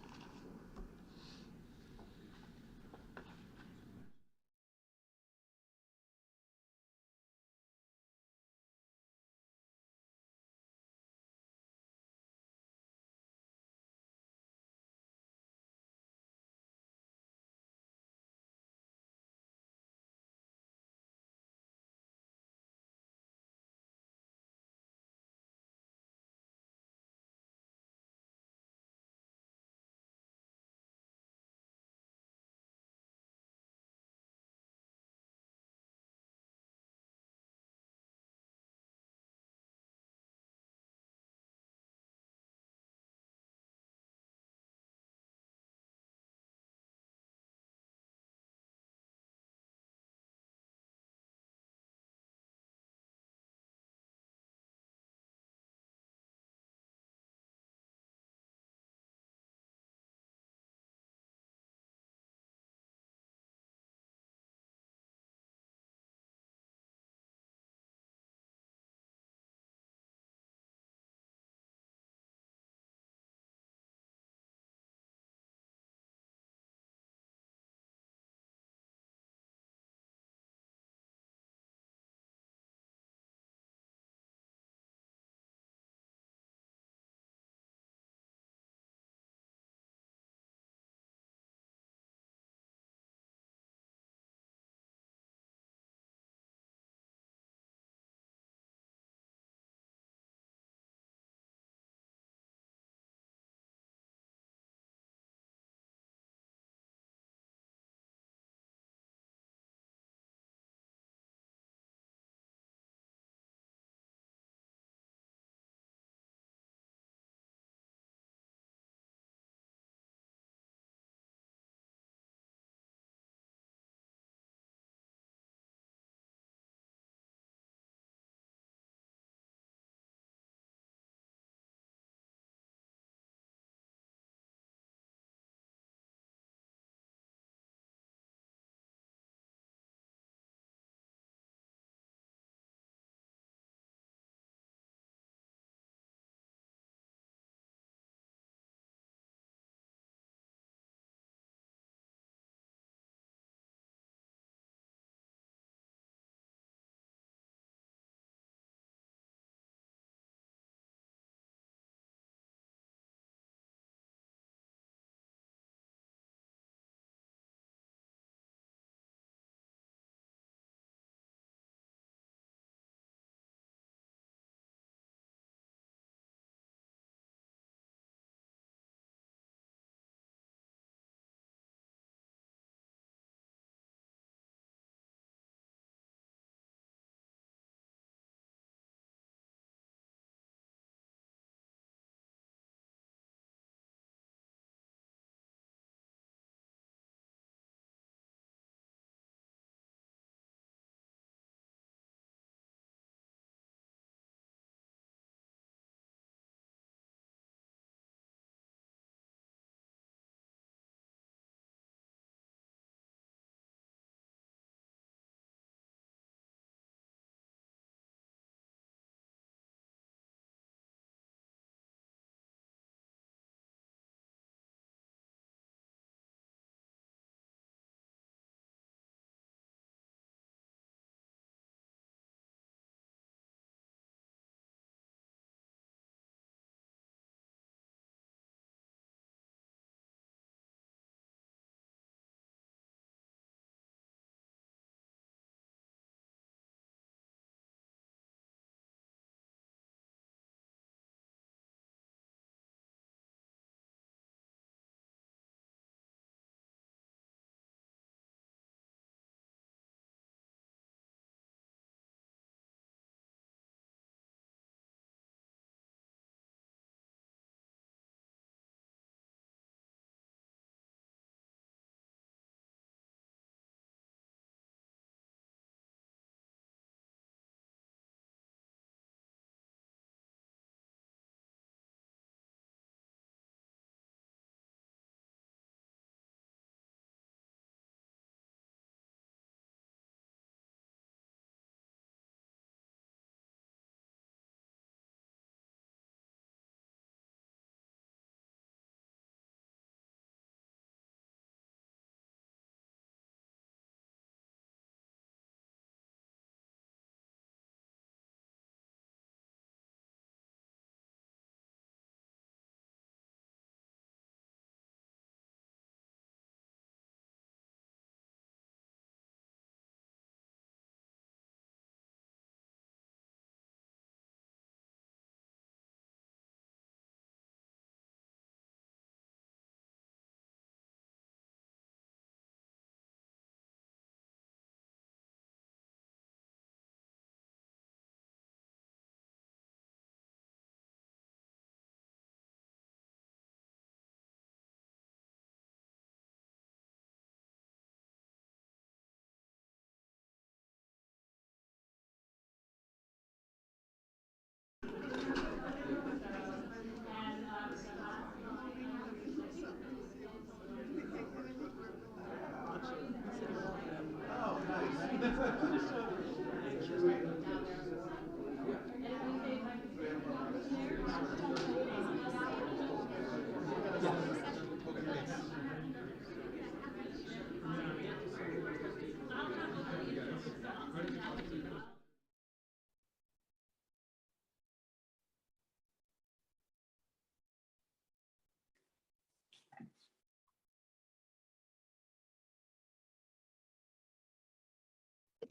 You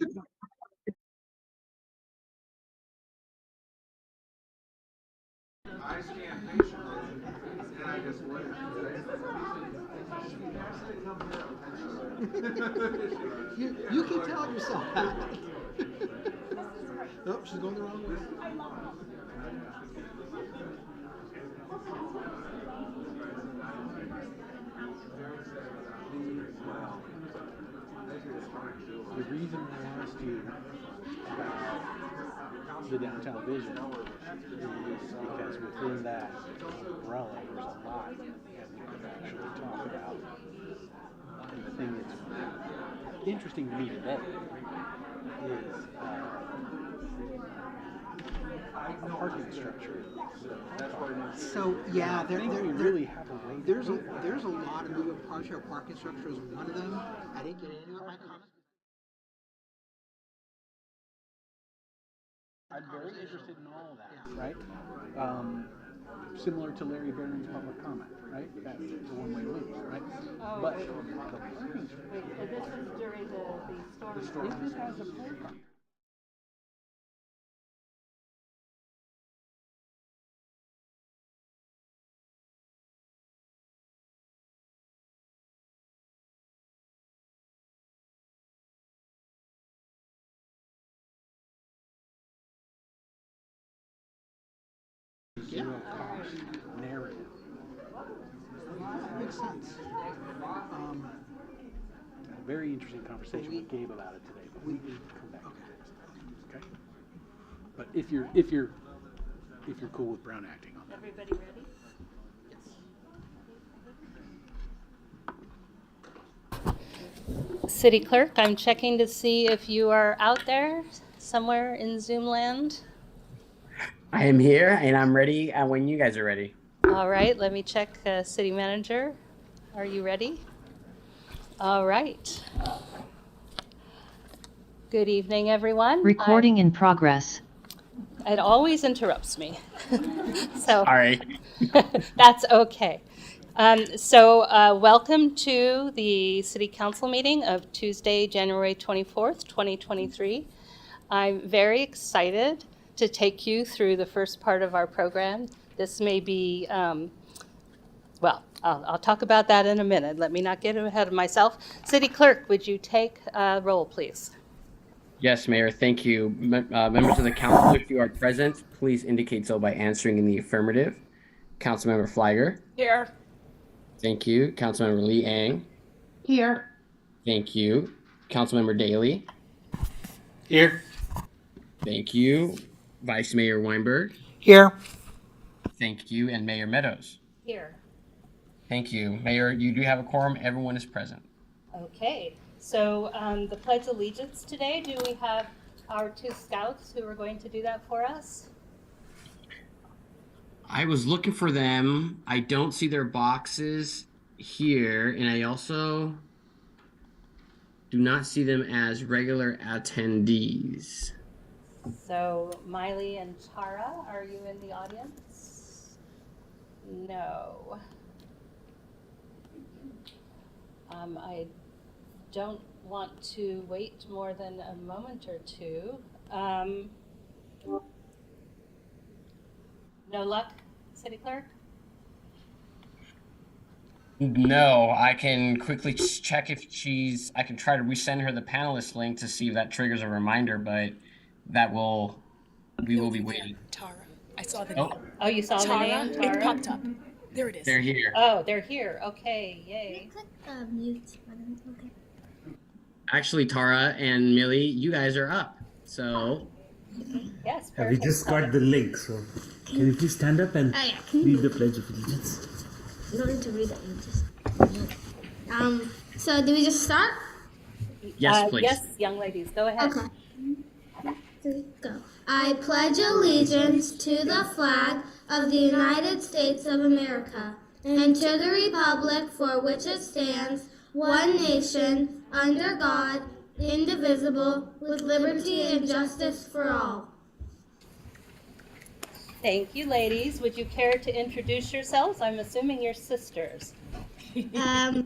keep telling yourself that. Nope, she's going the wrong way. The reason I asked you about the downtown vision is because within that umbrella, there's a lot that we could actually talk about. And the thing that's interesting to me today is a parking structure. So yeah, I think we really have a way. there's a lot of moving parts here. Parking structure is one of them. I didn't get into it in my comments. I'm very interested in all of that, right? Similar to Larry Barron's public comment, right? That's the one-way loop, right? Oh, But wait. the parking structure. Wait, so this was during the storm. If this has a program. Zero cost narrative. That makes sense. A very interesting conversation with Gabe about it today, but we need to come back to this. Okay? But if you're cool with Brown acting on that. Everybody ready? City Clerk, I'm checking to see if you are out there somewhere in Zoom land. I am here and I'm ready when you guys are ready. All right, let me check City Manager. Are you ready? All right. Good evening, everyone. Recording in progress. It always interrupts me. So All right. that's okay. Welcome to the City Council meeting of Tuesday, January 24th, 2023. I'm very excited to take you through the first part of our program. This may be, I'll talk about that in a minute. Let me not get ahead of myself. City Clerk, would you take roll, please? Yes, Mayor, thank you. Members of the council, if you are present, please indicate so by answering in the affirmative. Councilmember Flagger. Here. Thank you. Councilmember Lee Ang. Here. Thank you. Councilmember Daly. Here. Thank you. Vice Mayor Weinberg. Here. Thank you. And Mayor Meadows. Here. Thank you. Mayor, you do have a quorum. Everyone is present. Okay, so the Pledge of Allegiance today, do we have our two scouts who are going to do that for us? I was looking for them. I don't see their boxes here, and I also do not see them as regular attendees. So Miley and Tara, are you in the audience? No. I don't want to wait more than a moment or two. No luck, City Clerk? No, I can quickly check if I can try to resend her the panelist link to see if that triggers a reminder, but we will be waiting. Tara, I saw the name. Oh, you saw the name, Tara? It popped up. There it is. They're here. Oh, they're here. Okay, yay. Click the mute button. Okay. Actually, Tara and Millie, you guys are up. So. Yes. We just got the link, so can you please stand up and read the Pledge of Allegiance? You don't need to read it. You just. So do we just start? Yes, please. Yes, young ladies, go ahead. Okay. 3, go. I pledge allegiance to the flag of the United States of America and to the republic for which it stands, one nation, under God, indivisible, with liberty and justice for all. Thank you, ladies. Would you care to introduce yourselves? I'm assuming you're sisters. Yes.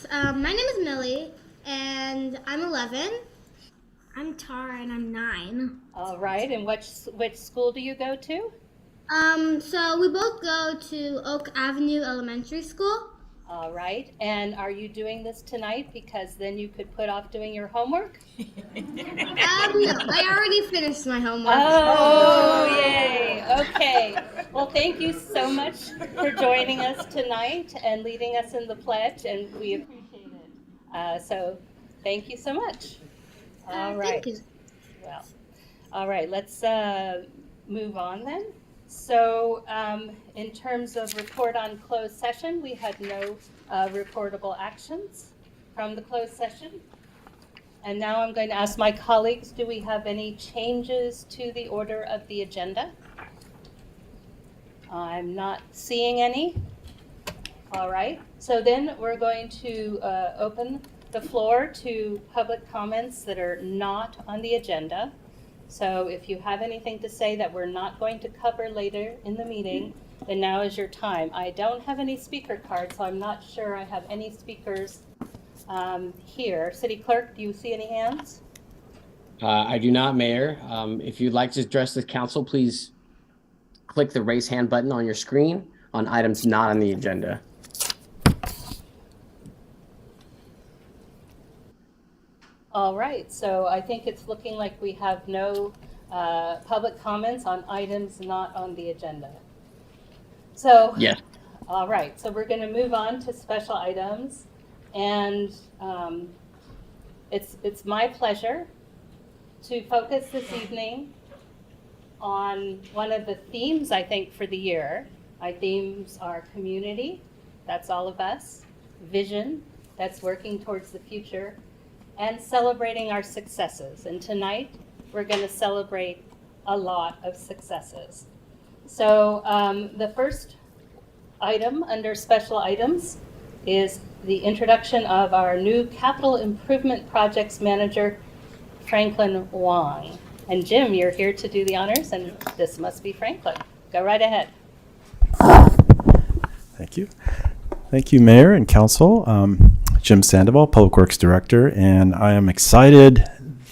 My name is Millie, and I'm 11. I'm Tara and I'm 9. All right, and which school do you go to? So we both go to Oak Avenue Elementary School. All right, and are you doing this tonight because then you could put off doing your homework? No, I already finished my homework. Oh, yay. Okay. Well, thank you so much for joining us tonight and leading us in the pledge, and we appreciate it. So thank you so much. All right. Thank you. Well, all right, let's move on then. So in terms of report on closed session, we had no reportable actions from the closed session. And now I'm going to ask my colleagues, do we have any changes to the order of the agenda? I'm not seeing any. All right, so then we're going to open the floor to public comments that are not on the agenda. So if you have anything to say that we're not going to cover later in the meeting, then now is your time. I don't have any speaker cards, so I'm not sure I have any speakers here. City Clerk, do you see any hands? I do not, Mayor. If you'd like to address the council, please click the raise hand button on your screen on items not on the agenda. All right, so I think it's looking like we have no public comments on items not on the agenda. So, Yes. all right, so we're going to move on to special items. And it's my pleasure to focus this evening on one of the themes, I think, for the year. Our themes are community, that's all of us, vision, that's working towards the future, and celebrating our successes. And tonight, we're going to celebrate a lot of successes. So the first item under special items is the introduction of our new Capital Improvement Projects Manager, Franklin Wong. And Jim, you're here to do the honors, and this must be Franklin. Go right ahead. Thank you. Thank you, Mayor and Council. Jim Sandoval, Public Works Director, and I am excited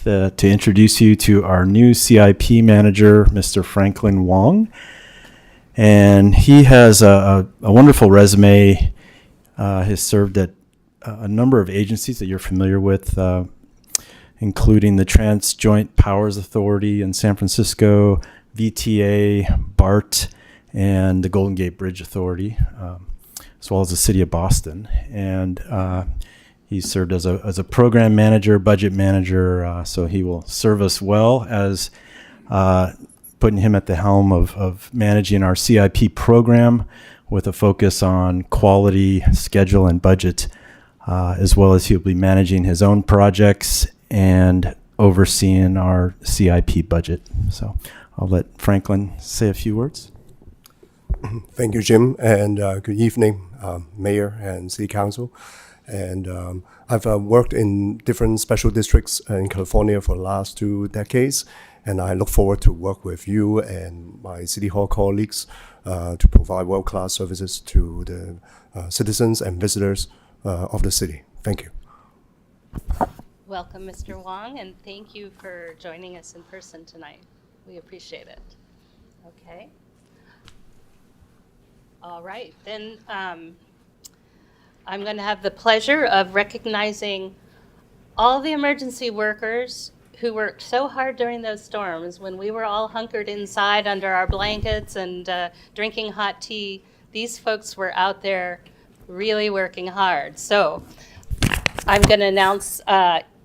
to introduce you to our new CIP Manager, Mr. Franklin Wong. And he has a wonderful resume. Has served at a number of agencies that you're familiar with, including the Trans Joint Powers Authority in San Francisco, VTA, BART, and the Golden Gate Bridge Authority, as well as the City of Boston. And he served as a program manager, budget manager, so he will serve us well as putting him at the helm of managing our CIP program with a focus on quality, schedule, and budget, as well as he'll be managing his own projects and overseeing our CIP budget. So I'll let Franklin say a few words. Thank you, Jim, and good evening, Mayor and City Council. And I've worked in different special districts in California for the last 2 decades, and I look forward to work with you and my City Hall colleagues to provide world-class services to the citizens and visitors of the city. Thank you. Welcome, Mr. Wong, and thank you for joining us in person tonight. We appreciate it. Okay. All right, then I'm going to have the pleasure of recognizing all the emergency workers who worked so hard during those storms when we were all hunkered inside under our blankets and drinking hot tea. These folks were out there really working hard. So I'm going to announce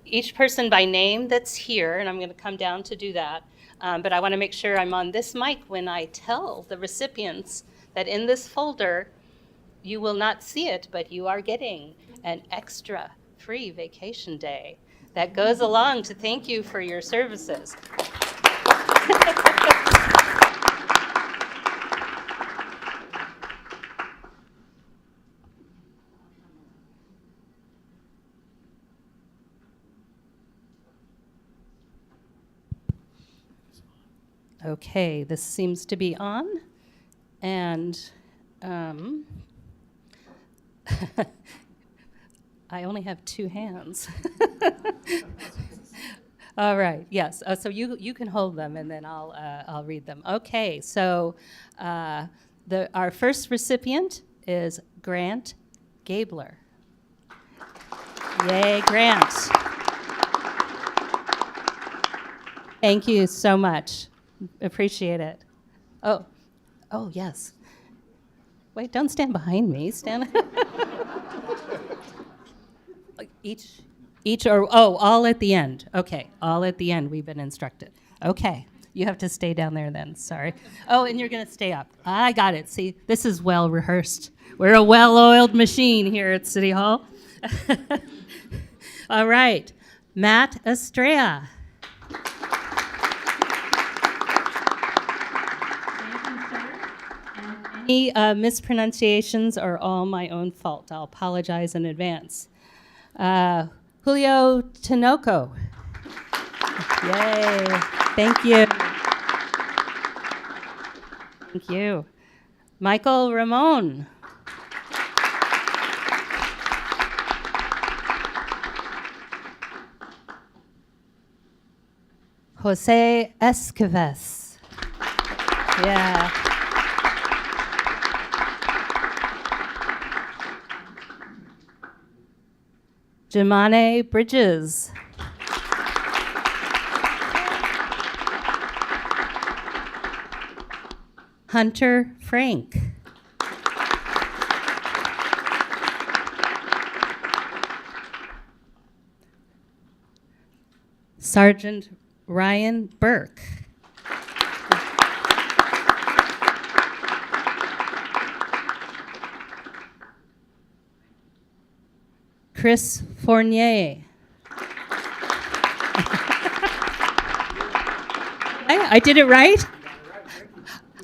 each person by name that's here, and I'm going to come down to do that. But I want to make sure I'm on this mic when I tell the recipients that in this folder, you will not see it, but you are getting an extra free vacation day that goes along to thank you for your services. Okay, this seems to be on, and I only have 2 hands. All right, yes. So you can hold them, and then I'll read them. Okay, so our first recipient is Grant Gabler. Yay, Grant. Thank you so much. Appreciate it. Oh, yes. Wait, don't stand behind me. Stand. Each or, all at the end. Okay, all at the end, we've been instructed. Okay, you have to stay down there then, sorry. Oh, and you're gonna stay up. I got it, see, this is well rehearsed. We're a well-oiled machine here at City Hall. All right, Matt Estrella. Any mispronunciations are all my own fault. I'll apologize in advance. Julio Tinoco. Yay. Thank you. Thank you. Michael Ramon. Jose Esquives. Yeah. Jemane Bridges. Hunter Frank. Sergeant Ryan Burke. Chris Fournier. I did it right?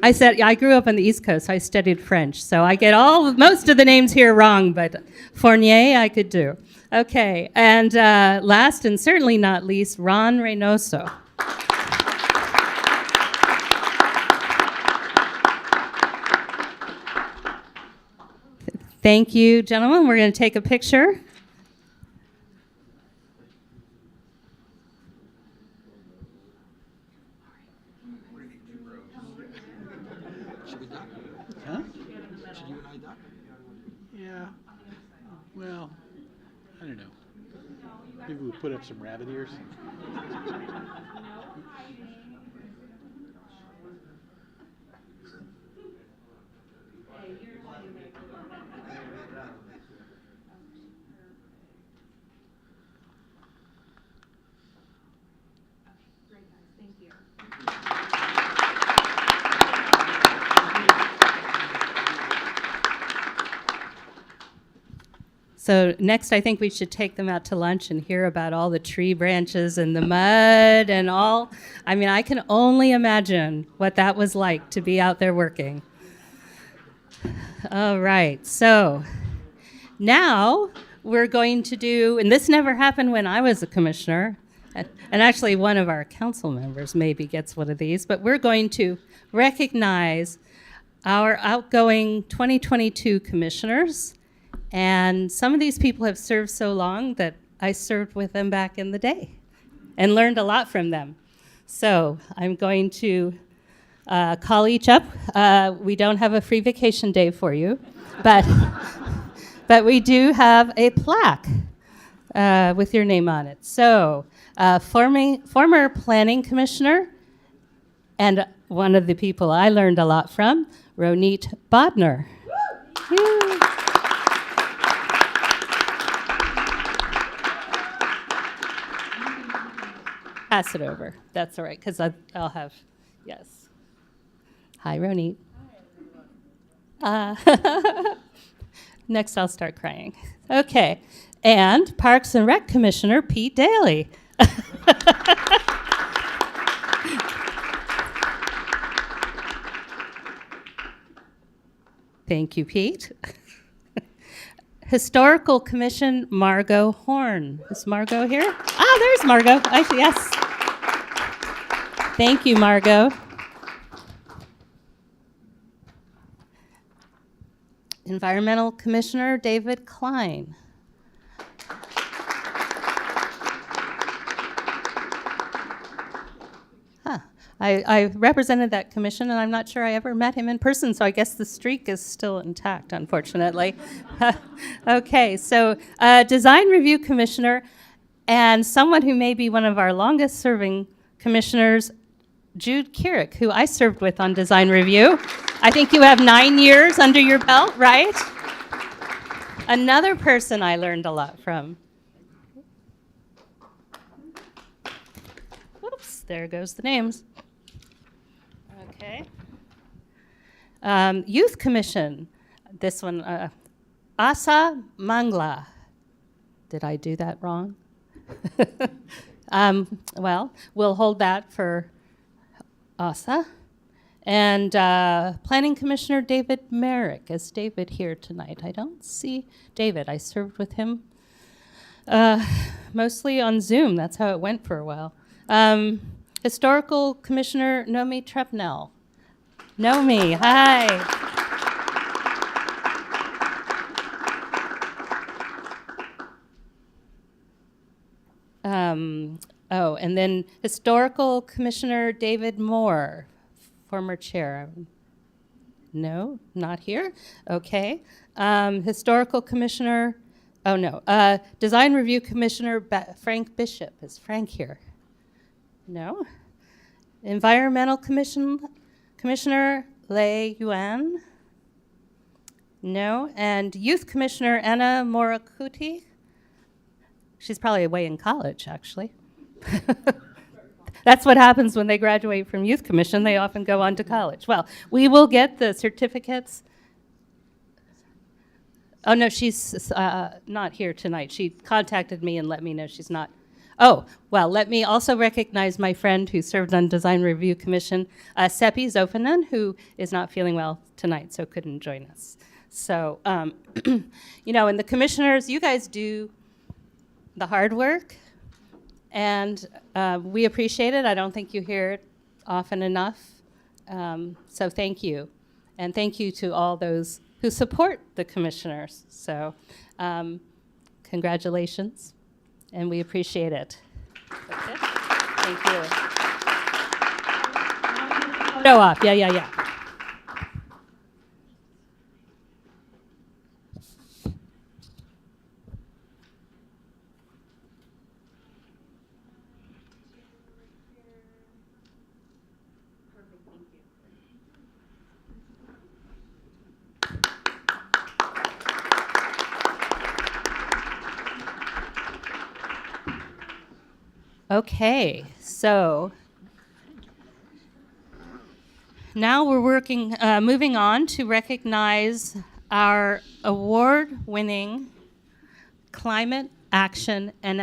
I said, I grew up on the East Coast, so I studied French, so I get most of the names here wrong, but Fournier I could do. Okay, and last and certainly not least, Ron Reynoso. Thank you, gentlemen. We're going to take a picture. Huh? Should you and I duck? Yeah. Well, I don't know. Maybe we'll put up some rabbit ears. So next, I think we should take them out to lunch and hear about all the tree branches and the mud and all. I mean, I can only imagine what that was like to be out there working. All right, so now we're going to do, and this never happened when I was a commissioner, and actually one of our council members maybe gets one of these, but we're going to recognize our outgoing 2022 commissioners. And some of these people have served so long that I served with them back in the day and learned a lot from them. So I'm going to call each up. We don't have a free vacation day for you, but, but we do have a plaque with your name on it. So former planning commissioner and one of the people I learned a lot from, Ronit Bodner. Pass it over. That's all right, because I'll have, yes. Hi, Ronit. Next, I'll start crying. Okay. And Parks and Rec Commissioner Pete Daly. Thank you, Pete. Historical Commission, Margot Horn. Is Margot here? Ah, there's Margot. Yes. Thank you, Margot. Environmental Commissioner, David Klein. I represented that commission, and I'm not sure I ever met him in person, so I guess the streak is still intact, unfortunately. Okay, so Design Review Commissioner, and someone who may be one of our longest-serving commissioners, Jude Keurig, who I served with on Design Review. I think you have 9 years under your belt, right? Another person I learned a lot from. Whoops, there goes the names. Okay. Youth Commission. This one, Asa Mangla. Did I do that wrong? Well, we'll hold that for Asa. And Planning Commissioner David Merrick. Is David here tonight? I don't see David. I served with him mostly on Zoom. That's how it went for a while. Historical Commissioner Nomi Trepnell. Nomi, hi. Oh, and then Historical Commissioner David Moore, former chair. No, not here. Okay. Historical Commissioner, oh no. Design Review Commissioner Frank Bishop. Is Frank here? No. Environmental Commissioner Lei Yuan. No. And Youth Commissioner Anna Morakuti. She's probably away in college, actually. That's what happens when they graduate from Youth Commission. They often go on to college. Well, we will get the certificates. Oh, no, she's not here tonight. She contacted me and let me know she's not. Oh, well, let me also recognize my friend who served on Design Review Commission, Seppi Zofanen, who is not feeling well tonight, so couldn't join us. So, you know, and the commissioners, you guys do the hard work, and we appreciate it. I don't think you hear it often enough. So thank you. And thank you to all those who support the commissioners. So congratulations, and we appreciate it. That's it. Thank you. Photo op, yeah. Okay, so now we're moving on to recognize our award-winning Climate Action and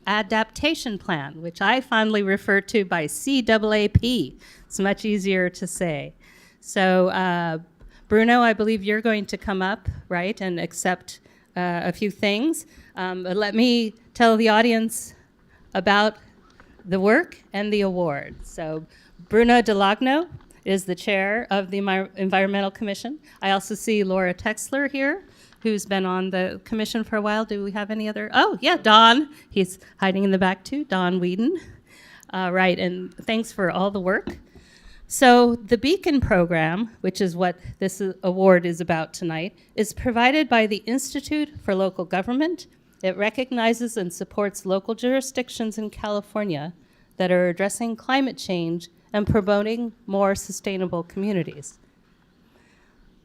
Adaptation Plan, which I fondly refer to by CAAP. It's much easier to say. So Bruno, I believe you're going to come up, right, and accept a few things. But let me tell the audience about the work and the award. So Bruno Delagno is the chair of the Environmental Commission. I also see Laura Texler here, who's been on the commission for a while. Do we have any other? Oh, yeah, Don. He's hiding in the back too, Don Whedon. Right, and thanks for all the work. So the Beacon program, which is what this award is about tonight, is provided by the Institute for Local Government. It recognizes and supports local jurisdictions in California that are addressing climate change and promoting more sustainable communities.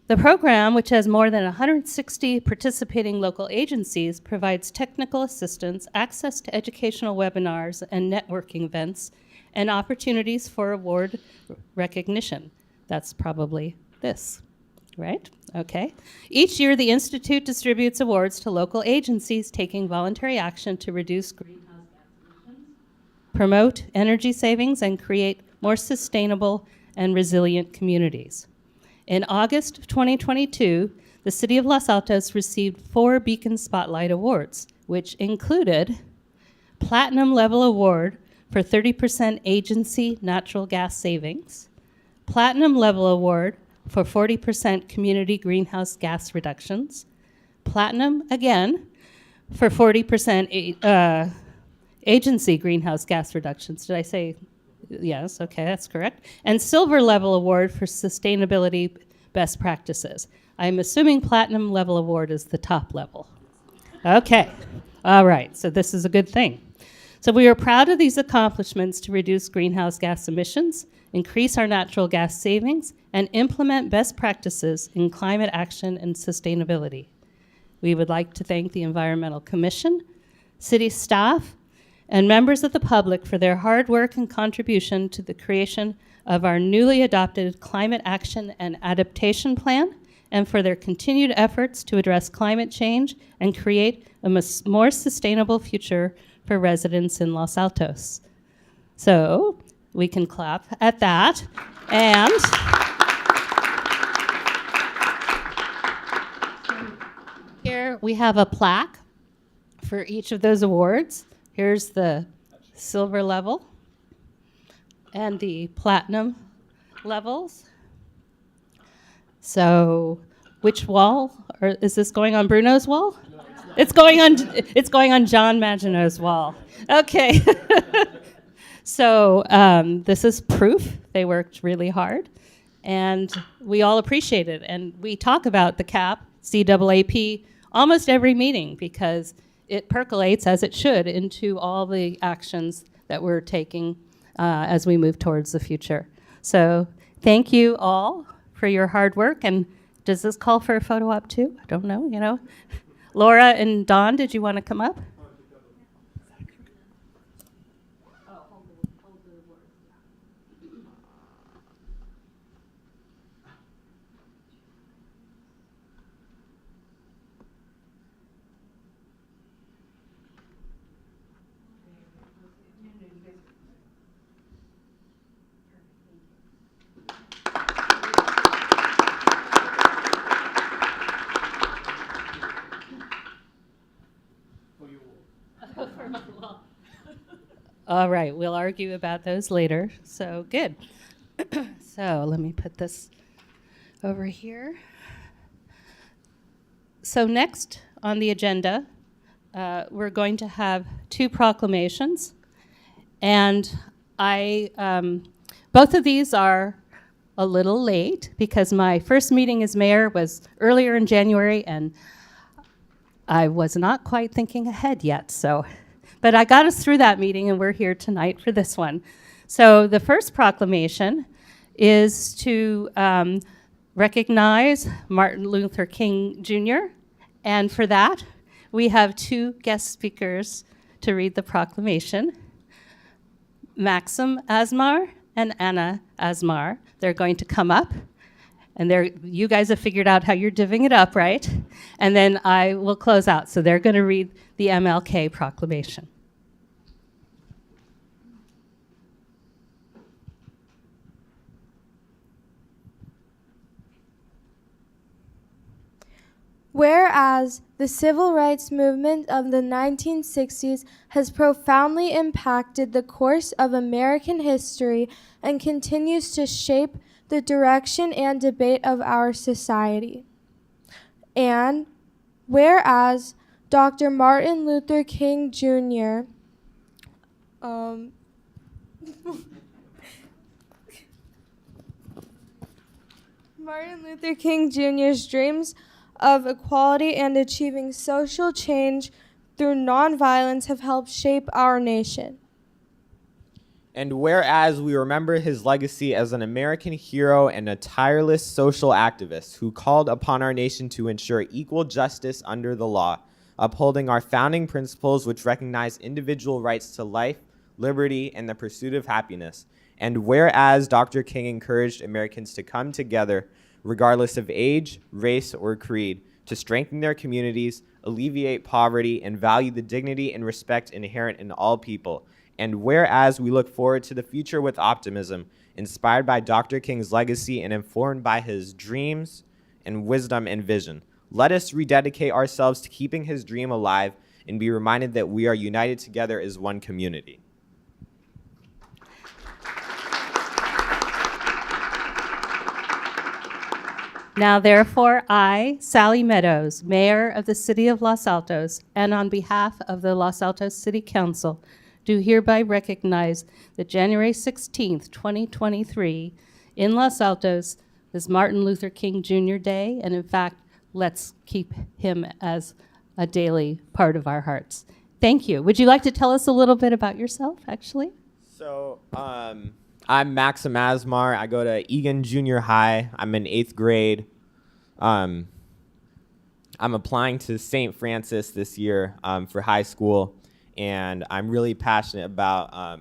The program, which has more than 160 participating local agencies, provides technical assistance, access to educational webinars and networking events, and opportunities for award recognition. That's probably this. Right? Okay. Each year, the Institute distributes awards to local agencies taking voluntary action to reduce greenhouse gas emissions, promote energy savings, and create more sustainable and resilient communities. In August of 2022, the City of Los Altos received 4 Beacon Spotlight Awards, which included Platinum Level Award for 30% agency natural gas savings, Platinum Level Award for 40% community greenhouse gas reductions, Platinum again for 40% agency greenhouse gas reductions. Did I say Yes, okay, that's correct. And silver level award for sustainability best practices. I'm assuming platinum level award is the top level. Okay, all right, so this is a good thing. So we are proud of these accomplishments to reduce greenhouse gas emissions, increase our natural gas savings, and implement best practices in climate action and sustainability. We would like to thank the Environmental Commission, city staff, and members of the public for their hard work and contribution to the creation of our newly adopted Climate Action and Adaptation Plan, and for their continued efforts to address climate change and create a more sustainable future for residents in Los Altos. So we can clap at that. And here we have a plaque for each of those awards. Here's the silver level and the platinum levels. So which wall? Or is this going on Bruno's wall? It's going on John Maginot's wall. Okay. So this is proof they worked really hard, and we all appreciate it. And we talk about the CAP, CAAP, almost every meeting because it percolates, as it should, into all the actions that we're taking as we move towards the future. So thank you all for your hard work. And does this call for a photo op too? I don't know, you know. Laura and Dawn, did you want to come up? All right, we'll argue about those later. So good. So let me put this over here. So next on the agenda, we're going to have two proclamations. And both of these are a little late because my first meeting as mayor was earlier in January and I was not quite thinking ahead yet. But I got us through that meeting and we're here tonight for this one. So the first proclamation is to recognize Martin Luther King Jr. And for that, we have two guest speakers to read the proclamation. Maxim Asmar and Anna Asmar. They're going to come up. And you guys have figured out how you're divvying it up, right? And then I will close out. So they're going to read the MLK proclamation. Whereas the civil rights movement of the 1960s has profoundly impacted the course of American history and continues to shape the direction and debate of our society. And whereas Dr. Martin Luther King Jr. Martin Luther King Jr.'s dreams of equality and achieving social change through nonviolence have helped shape our nation. And whereas we remember his legacy as an American hero and a tireless social activist who called upon our nation to ensure equal justice under the law, upholding our founding principles which recognize individual rights to life, liberty, and the pursuit of happiness. And whereas Dr. King encouraged Americans to come together, regardless of age, race, or creed, to strengthen their communities, alleviate poverty, and value the dignity and respect inherent in all people. And whereas we look forward to the future with optimism, inspired by Dr. King's legacy and informed by his dreams and wisdom and vision, let us rededicate ourselves to keeping his dream alive and be reminded that we are united together as one community. Now, therefore, I, Sally Meadows, Mayor of the City of Los Altos, and on behalf of the Los Altos City Council, do hereby recognize that January 16th, 2023, in Los Altos is Martin Luther King Jr. Day, and in fact, let's keep him as a daily part of our hearts. Thank you. Would you like to tell us a little bit about yourself, actually? So, I'm Maxim Asmar. I go to Egan Junior High. I'm in 8th grade. I'm applying to St. Francis this year for high school, and I'm really passionate about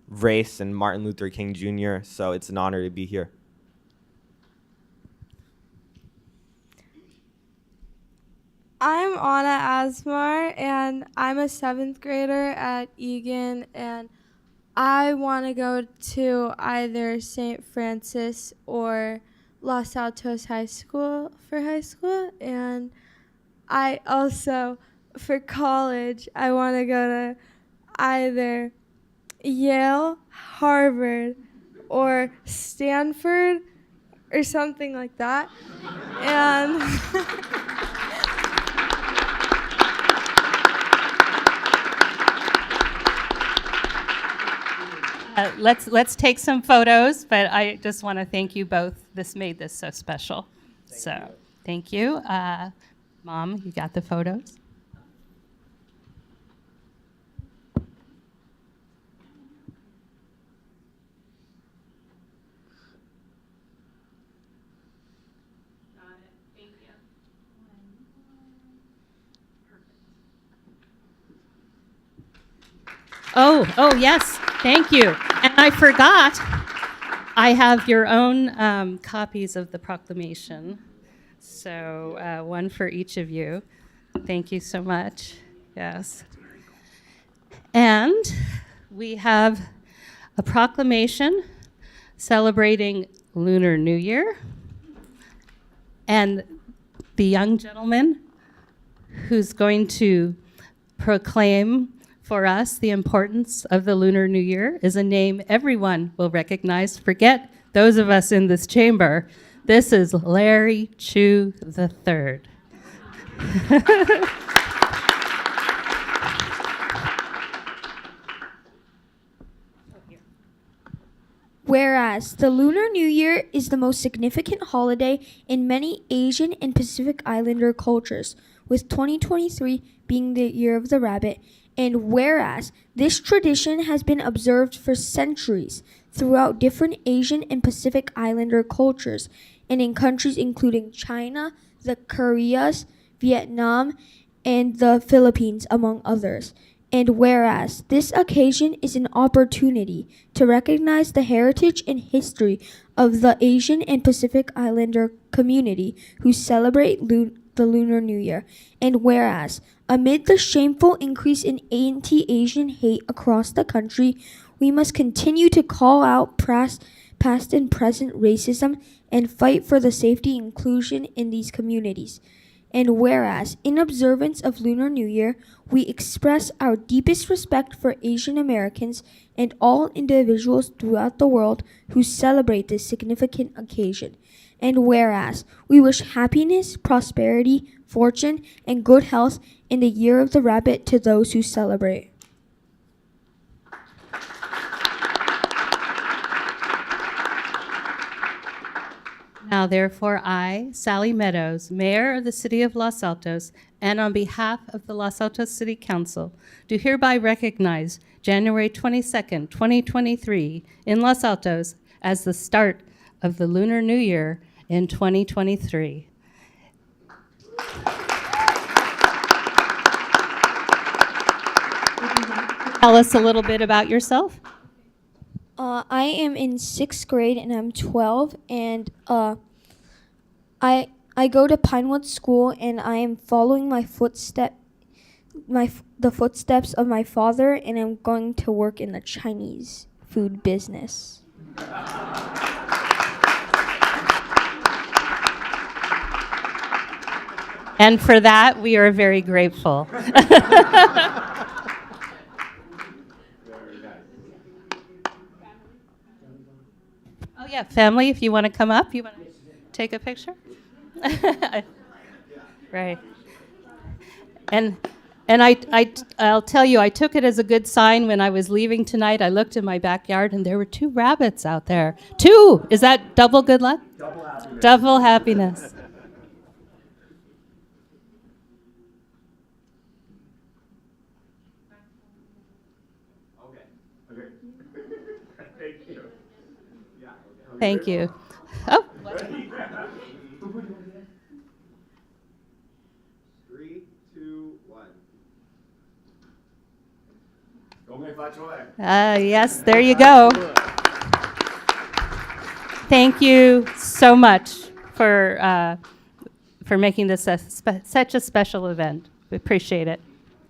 race and Martin Luther King Jr., so it's an honor to be here. I'm Anna Asmar, and I'm a 7th grader at Egan, and I want to go to either St. Francis or Los Altos High School for high school, and I also, for college, I want to go to either Yale, Harvard, or Stanford, or something like that, and... Let's take some photos, but I just want to thank you both. This made this so special. Thank you. Mom, you got the photos? Oh, yes. Thank you. And I forgot, I have your own copies of the proclamation. So one for each of you. Thank you so much. Yes. And we have a proclamation celebrating Lunar New Year. And the young gentleman who's going to proclaim for us the importance of the Lunar New Year is a name everyone will recognize. Forget those of us in this chamber. This is Larry Chu III. Whereas the Lunar New Year is the most significant holiday in many Asian and Pacific Islander cultures, with 2023 being the year of the rabbit, and whereas this tradition has been observed for centuries throughout different Asian and Pacific Islander cultures, and in countries including China, the Koreas, Vietnam, and the Philippines, among others. And whereas this occasion is an opportunity to recognize the heritage and history of the Asian and Pacific Islander community who celebrate the Lunar New Year, and whereas amid the shameful increase in anti-Asian hate across the country, we must continue to call out past and present racism and fight for the safety and inclusion in these communities. And whereas, in observance of Lunar New Year, we express our deepest respect for Asian Americans and all individuals throughout the world who celebrate this significant occasion. And whereas, we wish happiness, prosperity, fortune, and good health in the Year of the Rabbit to those who celebrate. Now, therefore, I, Sally Meadows, Mayor of the City of Los Altos, and on behalf of the Los Altos City Council, do hereby recognize January 22nd, 2023, in Los Altos as the start of the Lunar New Year in 2023. Tell us a little bit about yourself. I am in 6th grade and I'm 12, and I go to Pinewood School, and I am following the footsteps of my father, and I'm going to work in the Chinese food business. And for that, we are very grateful. Oh yeah, family, if you want to come up, you want to take a picture? Right. And And I'll tell you, I took it as a good sign when I was leaving tonight. I looked in my backyard and there were 2 rabbits out there. 2! Is that double good luck? Double happiness. Double happiness. Okay. Thank you. Yeah. Thank you. Oh. 3, 2, 1. Yes, there you go. Thank you so much for making this such a special event. We appreciate it.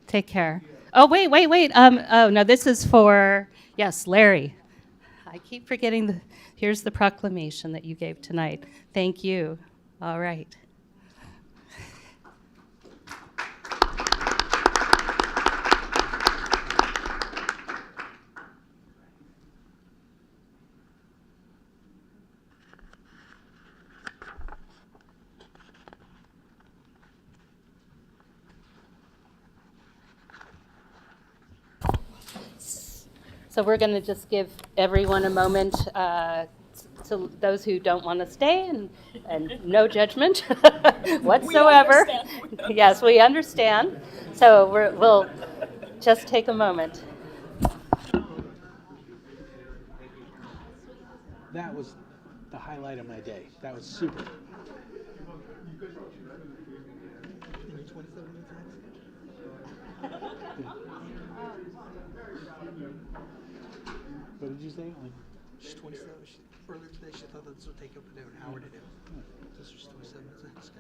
Take care. Oh, wait. Oh, no, this is for, yes, Larry. I keep forgetting here's the proclamation that you gave tonight. Thank you. All right. So we're going to just give everyone a moment to those who don't want to stay, and no judgment whatsoever. Yes, we understand. So we'll just take a moment. That was the highlight of my day. That was super. What did you say? She's 27. Earlier today, she thought this would take up an hour to do. This was 27 minutes.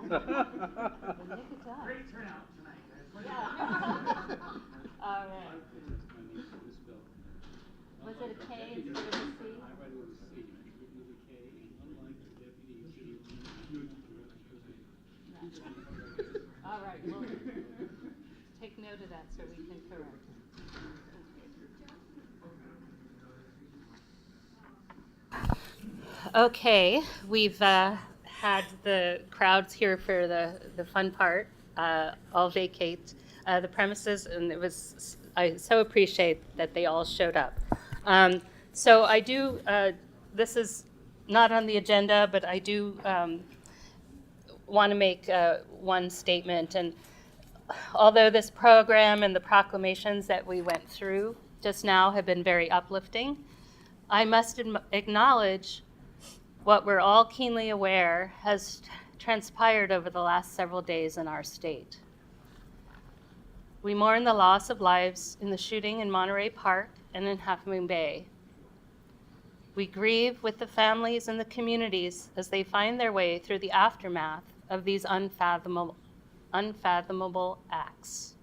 Great turnout tonight, guys. All right. Was it a K instead of a C? I read it was a C. It was a K, and unlike the deputy city all right, we'll take note of that so we can correct. Okay, we've had the crowds here for the fun part all vacate the premises, and I so appreciate that they all showed up. So I do, this is not on the agenda, but I do want to make one statement. And although this program and the proclamations that we went through just now have been very uplifting, I must acknowledge what we're all keenly aware has transpired over the last several days in our state. We mourn the loss of lives in the shooting in Monterey Park and in Half Moon Bay. We grieve with the families and the communities as they find their way through the aftermath of these unfathomable acts.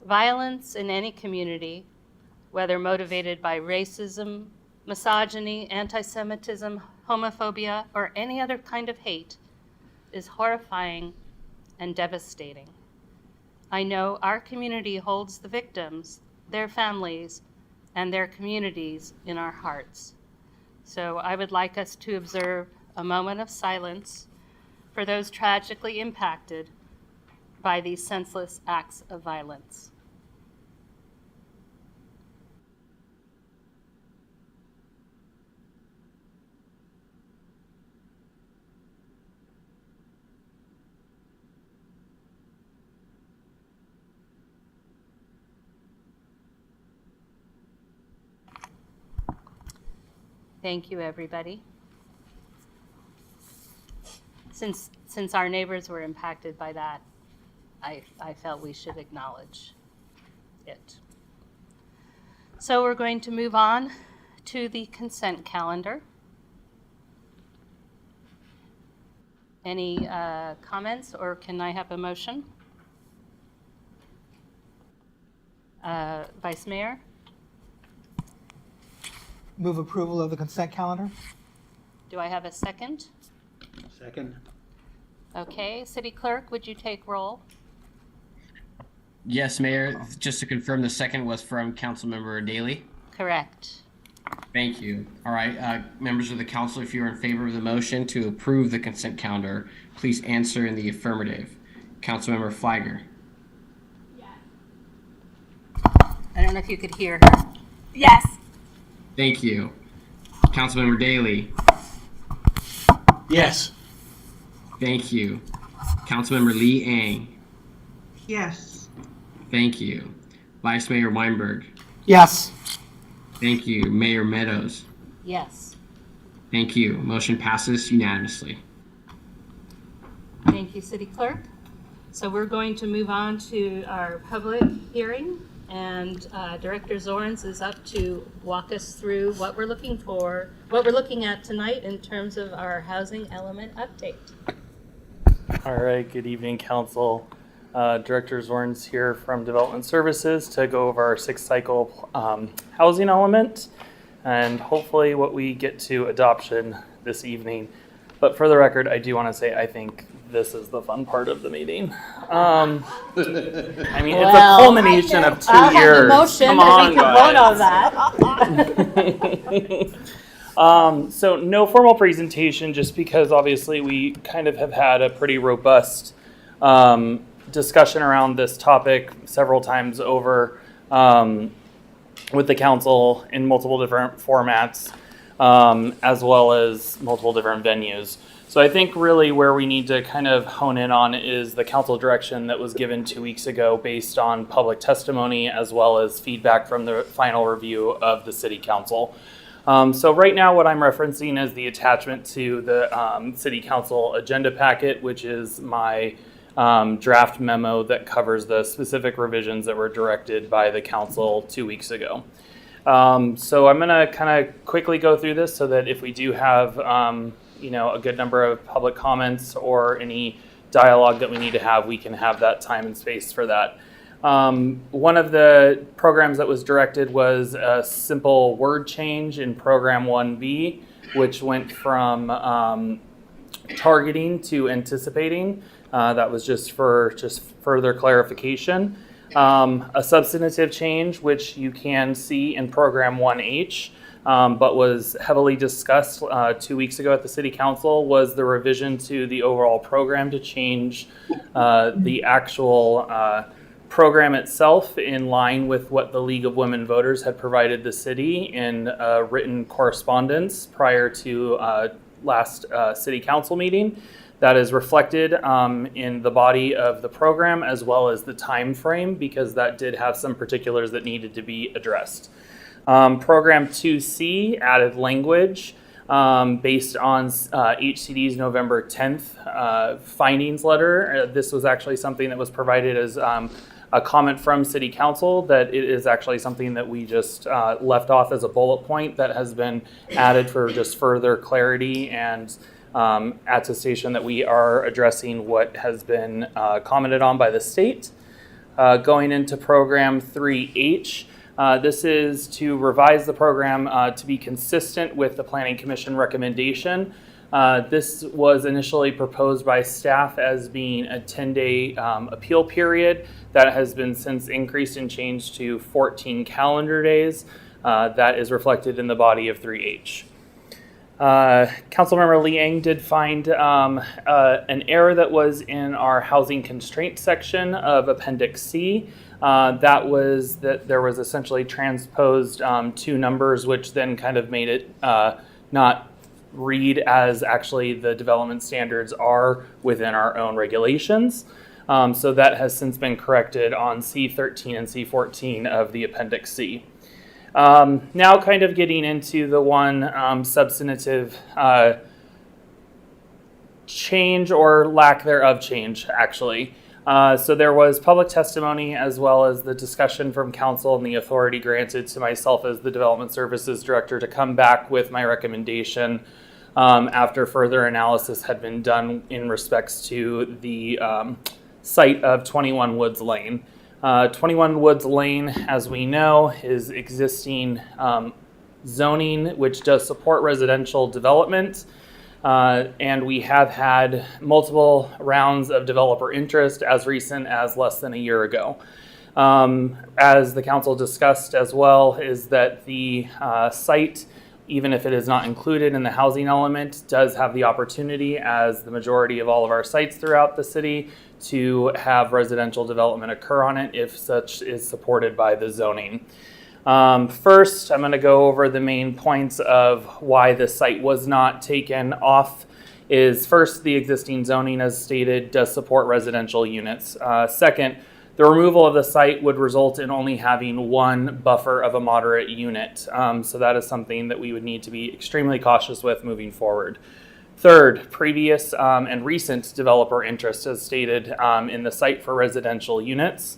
Violence in any community, whether motivated by racism, misogyny, anti-Semitism, homophobia, or any other kind of hate, is horrifying and devastating. I know our community holds the victims, their families, and their communities in our hearts. So I would like us to observe a moment of silence for those tragically impacted by these senseless acts of violence. Thank you, everybody. Since our neighbors were impacted by that, I felt we should acknowledge it. So we're going to move on to the consent calendar. Any comments, or can I have a motion? Vice Mayor? Move approval of the consent calendar. Do I have a second? Second. Okay, City Clerk, would you take roll? Yes, Mayor. Just to confirm, the second was from Councilmember Daly. Correct. Thank you. All right, members of the council, if you're in favor of the motion to approve the consent calendar, please answer in the affirmative. Councilmember Flagger. I don't know if you could hear her. Yes. Thank you. Councilmember Daly. Yes. Thank you. Councilmember Lee Ang. Yes. Thank you. Vice Mayor Weinberg. Yes. Thank you. Mayor Meadows. Yes. Thank you. Motion passes unanimously. Thank you, City Clerk. So we're going to move on to our public hearing, and Director Zorns is up to walk us through what we're looking at tonight in terms of our housing element update. All right, good evening, Council. Director Zorns here from Development Services to go over our 6th cycle housing element and hopefully what we get to adoption this evening. But for the record, I do want to say I think this is the fun part of the meeting. I mean, it's a culmination of 2 I'll years. have a motion Come that on, we can guys. vote on that. So no formal presentation, just because obviously we kind of have had a pretty robust discussion around this topic several times over with the council in multiple different formats, as well as multiple different venues. So I think really where we need to kind of hone in on is the council direction that was given 2 weeks ago based on public testimony as well as feedback from the final review of the city council. So right now what I'm referencing is the attachment to the city council agenda packet, which is my draft memo that covers the specific revisions that were directed by the council 2 weeks ago. So I'm going to kind of quickly go through this so that if we do have a good number of public comments or any dialogue that we need to have, we can have that time and space for that. One of the programs that was directed was a simple word change in program 1B, which went from targeting to anticipating. That was just for further clarification. A substantive change, which you can see in program 1H, but was heavily discussed 2 weeks ago at the City Council, was the revision to the overall program to change the actual program itself in line with what the League of Women Voters had provided the city in written correspondence prior to last City Council meeting. That is reflected in the body of the program as well as the time frame, because that did have some particulars that needed to be addressed. Program 2C added language based on HCD's November 10th findings letter. This was actually something that was provided as a comment from City Council, that it is actually something that we just left off as a bullet point that has been added for just further clarity and attestation that we are addressing what has been commented on by the state. Going into program 3H, this is to revise the program to be consistent with the Planning Commission recommendation. This was initially proposed by staff as being a 10-day appeal period that has been since increased and changed to 14 calendar days. That is reflected in the body of 3H. Councilmember Liang did find an error that was in our housing constraint section of Appendix C. That was that there was essentially transposed 2 numbers, which then kind of made it not read as actually the development standards are within our own regulations. So that has since been corrected on C13 and C14 of the Appendix C. Now kind of getting into the one substantive change or lack thereof change, actually. So there was public testimony as well as the discussion from council and the authority granted to myself as the Development Services Director to come back with my recommendation after further analysis had been done in respects to the site of 21 Woods Lane. 21 Woods Lane, as we know, is existing zoning which does support residential development. And we have had multiple rounds of developer interest as recent as less than a year ago. As the council discussed as well, is that the site, even if it is not included in the housing element, does have the opportunity, as the majority of all of our sites throughout the city, to have residential development occur on it if such is supported by the zoning. First, I'm going to go over the main points of why the site was not taken off. Is first, the existing zoning, as stated, does support residential units. Second, the removal of the site would result in only having one buffer of a moderate unit. So that is something that we would need to be extremely cautious with moving forward. Third, previous and recent developer interest, as stated, in the site for residential units.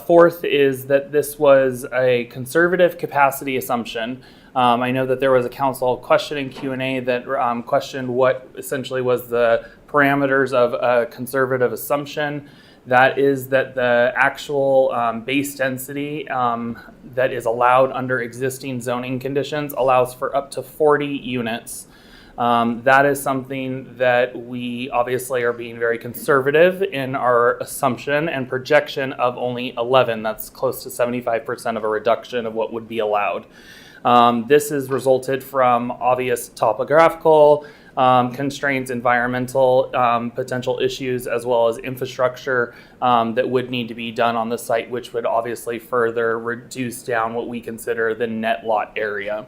Fourth is that this was a conservative capacity assumption. I know that there was a council question in Q&A that questioned what essentially was the parameters of a conservative assumption. That is that the actual base density that is allowed under existing zoning conditions allows for up to 40 units. That is something that we obviously are being very conservative in our assumption and projection of only 11. That's close to 75% of a reduction of what would be allowed. This has resulted from obvious topographical constraints, environmental potential issues, as well as infrastructure that would need to be done on the site, which would obviously further reduce down what we consider the net lot area.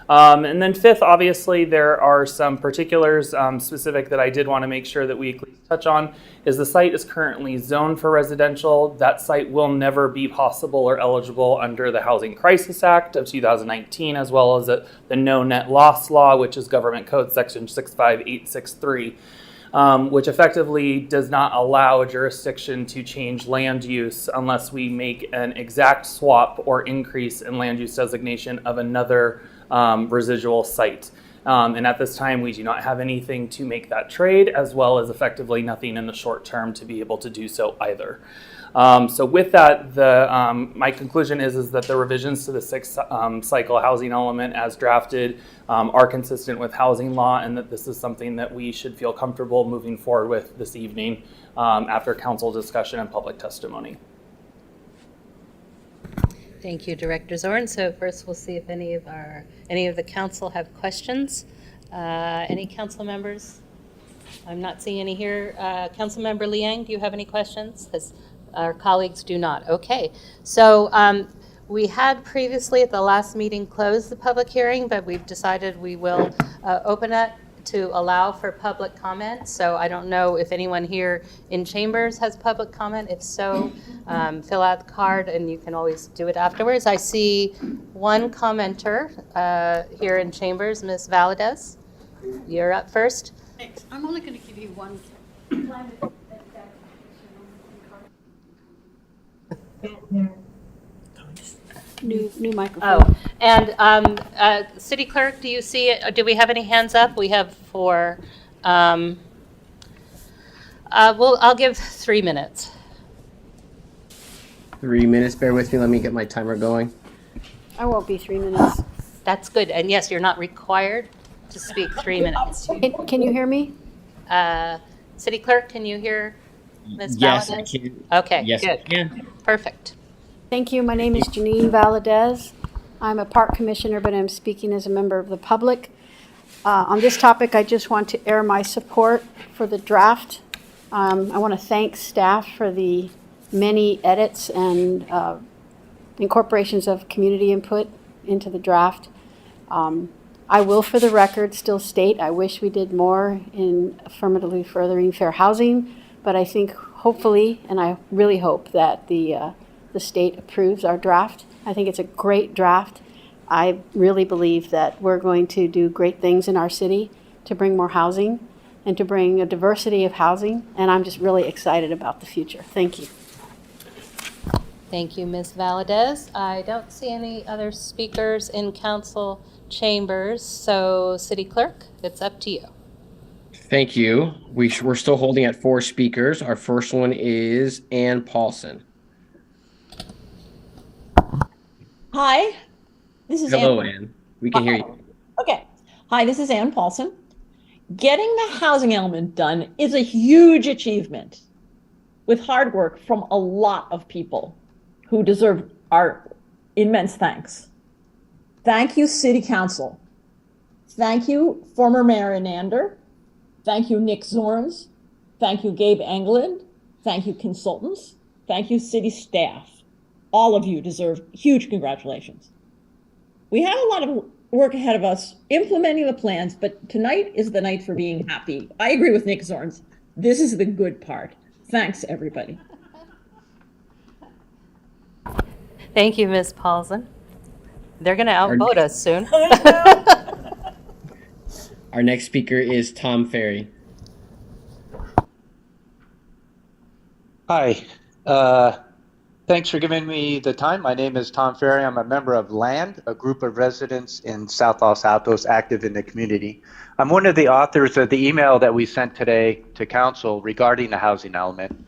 And then fifth, obviously, there are some particulars specific that I did want to make sure that we at least touch on, is the site is currently zoned for residential. That site will never be possible or eligible under the Housing Crisis Act of 2019, as well as the No Net Loss Law, which is Government Code Section 65863. Which effectively does not allow a jurisdiction to change land use unless we make an exact swap or increase in land use designation of another residual site. And at this time, we do not have anything to make that trade, as well as effectively nothing in the short term to be able to do so either. So with that, my conclusion is that the revisions to the sixth cycle housing element as drafted are consistent with housing law, and that this is something that we should feel comfortable moving forward with this evening after council discussion and public testimony. Thank you, Director Zorn. So first we'll see if any of the council have questions. Any council members? I'm not seeing any here. Councilmember Liang, do you have any questions? Because our colleagues do not. Okay. So we had previously at the last meeting closed the public hearing, but we've decided we will open it to allow for public comment. So I don't know if anyone here in chambers has public comment. If so, fill out the card and you can always do it afterwards. I see one commenter here in chambers, Ms. Valadez. You're up first. Thanks. I'm only going to give you one. New microphone. Oh, and City Clerk, do you see it? Do we have any hands up? We have four. I'll give 3 minutes. 3 minutes, bear with me, let me get my timer going. I won't be 3 minutes. That's good. And yes, you're not required to speak 3 minutes. Can you hear me? City Clerk, can you hear Ms. Yes, Valadez? I can. Okay, Yes, good. I can. Perfect. Thank you. My name is Janine Valadez. I'm a park commissioner, but I'm speaking as a member of the public. On this topic, I just want to air my support for the draft. I want to thank staff for the many edits and incorporations of community input into the draft. I will, for the record, still state I wish we did more in affirmatively furthering fair housing, but I think hopefully, and I really hope that the state approves our draft. I think it's a great draft, I really believe that we're going to do great things in our city to bring more housing and to bring a diversity of housing, and I'm just really excited about the future. Thank you. Thank you, Ms. Valadez. I don't see any other speakers in council chambers, so City Clerk, it's up to you. Thank you. We're still holding at 4 speakers. Our first one is Ann Paulson. Hi, this is Hello, Ann. Ann. We can hear you. Okay. Hi, this is Ann Paulson. Getting the housing element done is a huge achievement with hard work from a lot of people who deserve our immense thanks. Thank you, City Council. Thank you, former Mayor Inander. Thank you, Nick Zorns. Thank you, Gabe Englund. Thank you, consultants. Thank you, city staff. All of you deserve huge congratulations. We have a lot of work ahead of us implementing the plans, but tonight is the night for being happy. I agree with Nick Zorns. This is the good part. Thanks, everybody. Thank you, Ms. Paulson. They're going to outvote us soon. Our next speaker is Tom Ferry. Hi. Thanks for giving me the time. My name is Tom Ferry. I'm a member of LAND, a group of residents in South Los Altos active in the community. I'm one of the authors of the email that we sent today to council regarding the housing element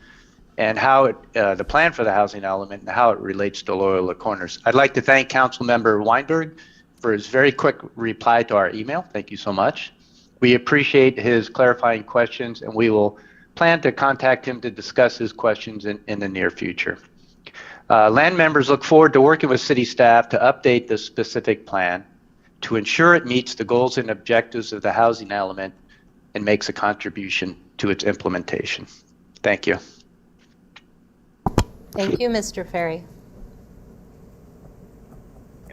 and how it, the plan for the housing element and how it relates to Loyola Corners. I'd like to thank Council Member Weinberg for his very quick reply to our email. Thank you so much. We appreciate his clarifying questions, and we will plan to contact him to discuss his questions in the near future. Land members look forward to working with city staff to update the specific plan to ensure it meets the goals and objectives of the housing element and makes a contribution to its implementation. Thank you. Thank you, Mr. Ferry.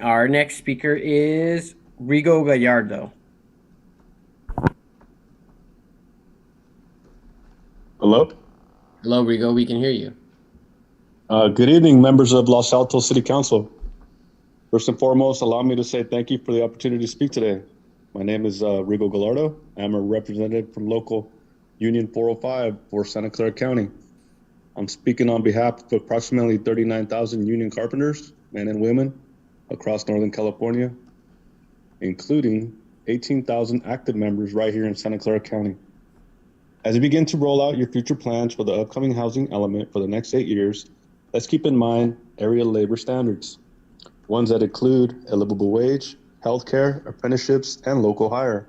Our next speaker is Rigo Gallardo. Hello? Hello, Rigo. We can hear you. Good evening, members of Los Altos City Council. First and foremost, allow me to say thank you for the opportunity to speak today. My name is Rigo Gallardo. I'm a representative from local Union 405 for Santa Clara County. I'm speaking on behalf of approximately 39,000 union carpenters, men and women, across Northern California, including 18,000 active members right here in Santa Clara County. As you begin to roll out your future plans for the upcoming housing element for the next 8 years, let's keep in mind area labor standards, ones that include a livable wage, healthcare, apprenticeships, and local hire.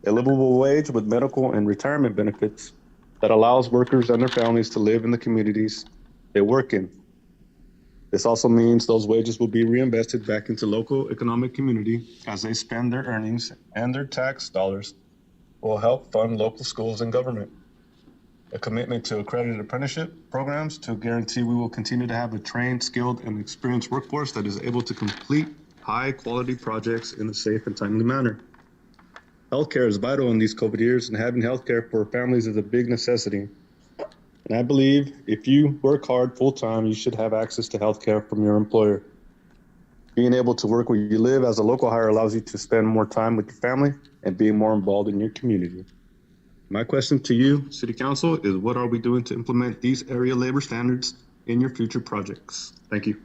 A livable wage with medical and retirement benefits that allows workers and their families to live in the communities they work in. This also means those wages will be reinvested back into local economic community as they spend their earnings, and their tax dollars will help fund local schools and government. A commitment to accredited apprenticeship programs to guarantee we will continue to have a trained, skilled, and experienced workforce that is able to complete high-quality projects in a safe and timely manner. Healthcare is vital in these COVID years, and having healthcare for families is a big necessity. And I believe if you work hard full-time, you should have access to healthcare from your employer. Being able to work where you live as a local hire allows you to spend more time with your family and be more involved in your community. My question to you, City Council, is what are we doing to implement these area labor standards in your future projects? Thank you.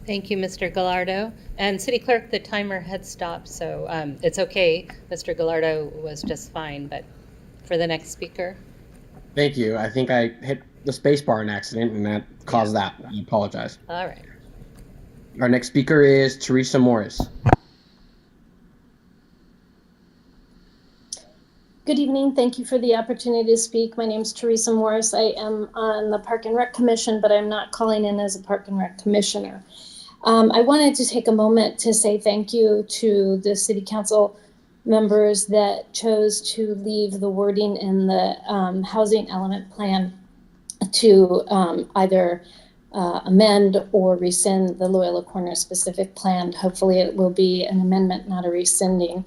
Thank you, Mr. Gallardo. And City Clerk, the timer had stopped, so it's okay. Mr. Gallardo was just fine, but for the next speaker. Thank you. I think I hit the space bar in accident, and that caused that. I apologize. All right. Our next speaker is Teresa Morris. Good evening. Thank you for the opportunity to speak. My name is Teresa Morris. I am on the Park and Rec Commission, but I'm not calling in as a Park and Rec Commissioner. I wanted to take a moment to say thank you to the City Council members that chose to leave the wording in the housing element plan to either amend or rescind the Loyola Corners specific plan. Hopefully it will be an amendment, not a rescinding.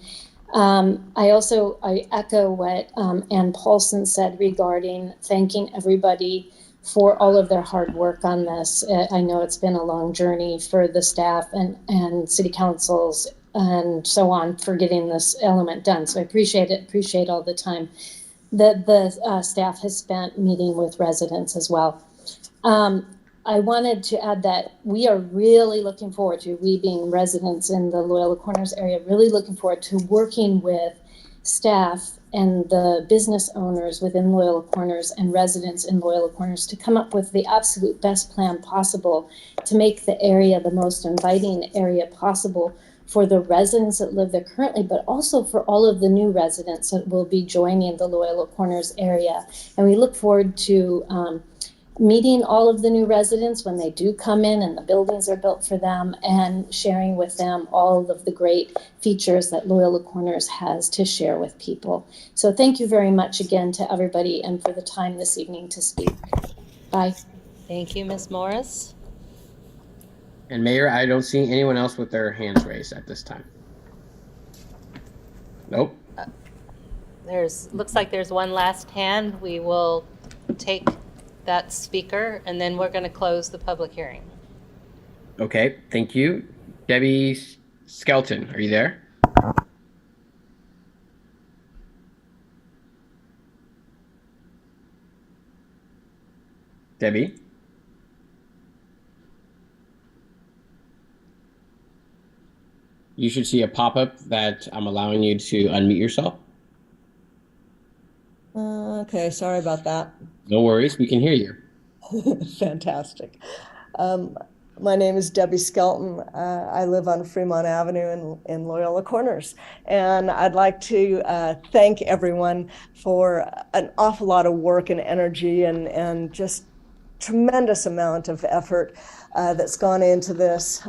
I echo what Ann Paulson said regarding thanking everybody for all of their hard work on this. I know it's been a long journey for the staff and city councils and so on for getting this element done. So I appreciate it, appreciate all the time that the staff has spent meeting with residents as well. I wanted to add that we are really looking forward to, we being residents in the Loyola Corners area, really looking forward to working with staff and the business owners within Loyola Corners and residents in Loyola Corners to come up with the absolute best plan possible to make the area the most inviting area possible for the residents that live there currently, but also for all of the new residents that will be joining the Loyola Corners area. And we look forward to meeting all of the new residents when they do come in and the buildings are built for them, and sharing with them all of the great features that Loyola Corners has to share with people. So thank you very much again to everybody and for the time this evening to speak. Bye. Thank you, Ms. Morris. And Mayor, I don't see anyone else with their hands raised at this time. Nope. Looks like there's one last hand. We will take that speaker, and then we're going to close the public hearing. Okay, thank you. Debbie Skelton, are you there? Debbie? You should see a pop-up that I'm allowing you to unmute yourself. Okay, sorry about that. No worries, we can hear you. Fantastic. My name is Debbie Skelton. I live on Fremont Avenue in Loyola Corners. And I'd like to thank everyone for an awful lot of work and energy and just tremendous amount of effort that's gone into this.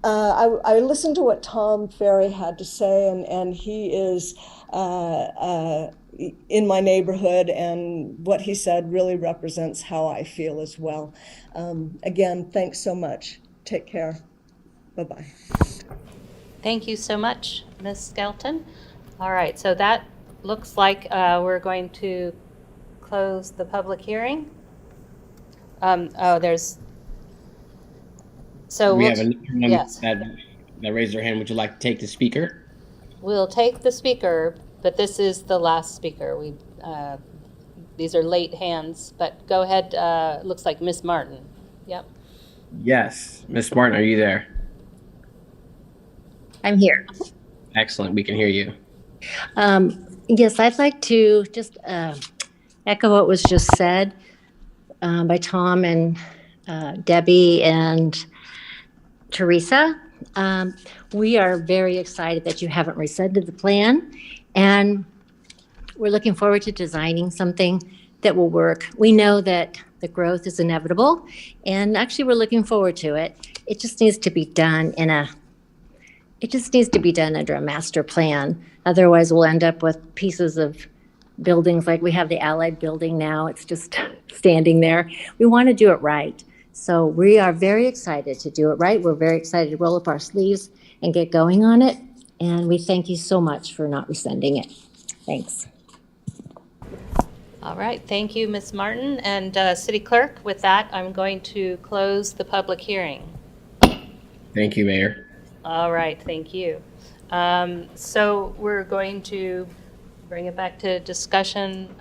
I listened to what Tom Ferry had to say, and he is in my neighborhood, and what he said really represents how I feel as well. Again, thanks so much. Take care. Bye-bye. Thank you so much, Ms. Skelton. All right, so that looks like we're going to close the public hearing. We have another one yes. that raised their hand. Would you like to take the speaker? We'll take the speaker, but this is the last speaker. These are late hands, but go ahead. Looks like Miss Martin. Yep. Yes. Miss Martin, are you there? I'm here. Excellent. We can hear you. Yes, I'd like to just echo what was just said by Tom and Debbie and Teresa. We are very excited that you haven't rescinded the plan, and we're looking forward to designing something that will work. We know that the growth is inevitable, and actually we're looking forward to it. It just needs to be done under a master plan. Otherwise, we'll end up with pieces of buildings like we have the Allied building now. It's just standing there. We want to do it right. So we are very excited to do it right. We're very excited to roll up our sleeves and get going on it. And we thank you so much for not rescinding it. Thanks. All right, thank you, Ms. Martin. And City Clerk, with that, I'm going to close the public hearing. Thank you, Mayor. All right, thank you. So we're going to bring it back to discussion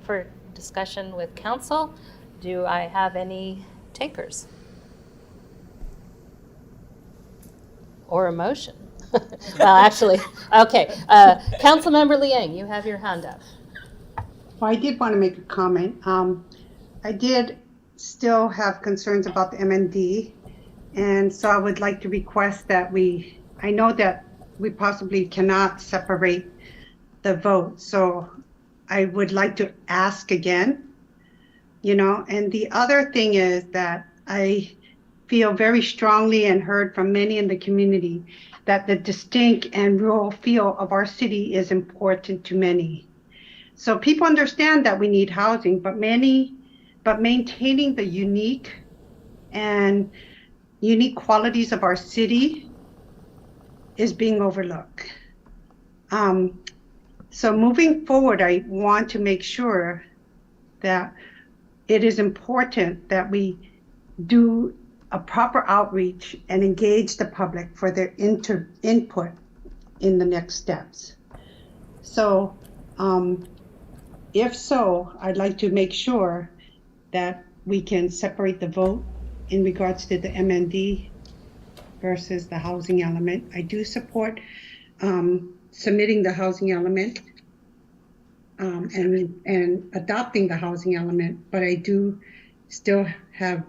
for discussion with council. Do I have any takers? Or a motion? Well, actually, okay. Councilmember Liang, you have your hand up. Well, I did want to make a comment. I did still have concerns about the MND, and so I would like to request that I know that we possibly cannot separate the vote, so I would like to ask again, and the other thing is that I feel very strongly and heard from many in the community that the distinct and rural feel of our city is important to many. So people understand that we need housing, but maintaining the unique qualities of our city is being overlooked. So moving forward, I want to make sure that it is important that we do a proper outreach and engage the public for their input in the next steps. So if so, I'd like to make sure that we can separate the vote in regards to the MND versus the housing element. I do support submitting the housing element and adopting the housing element, but I do still have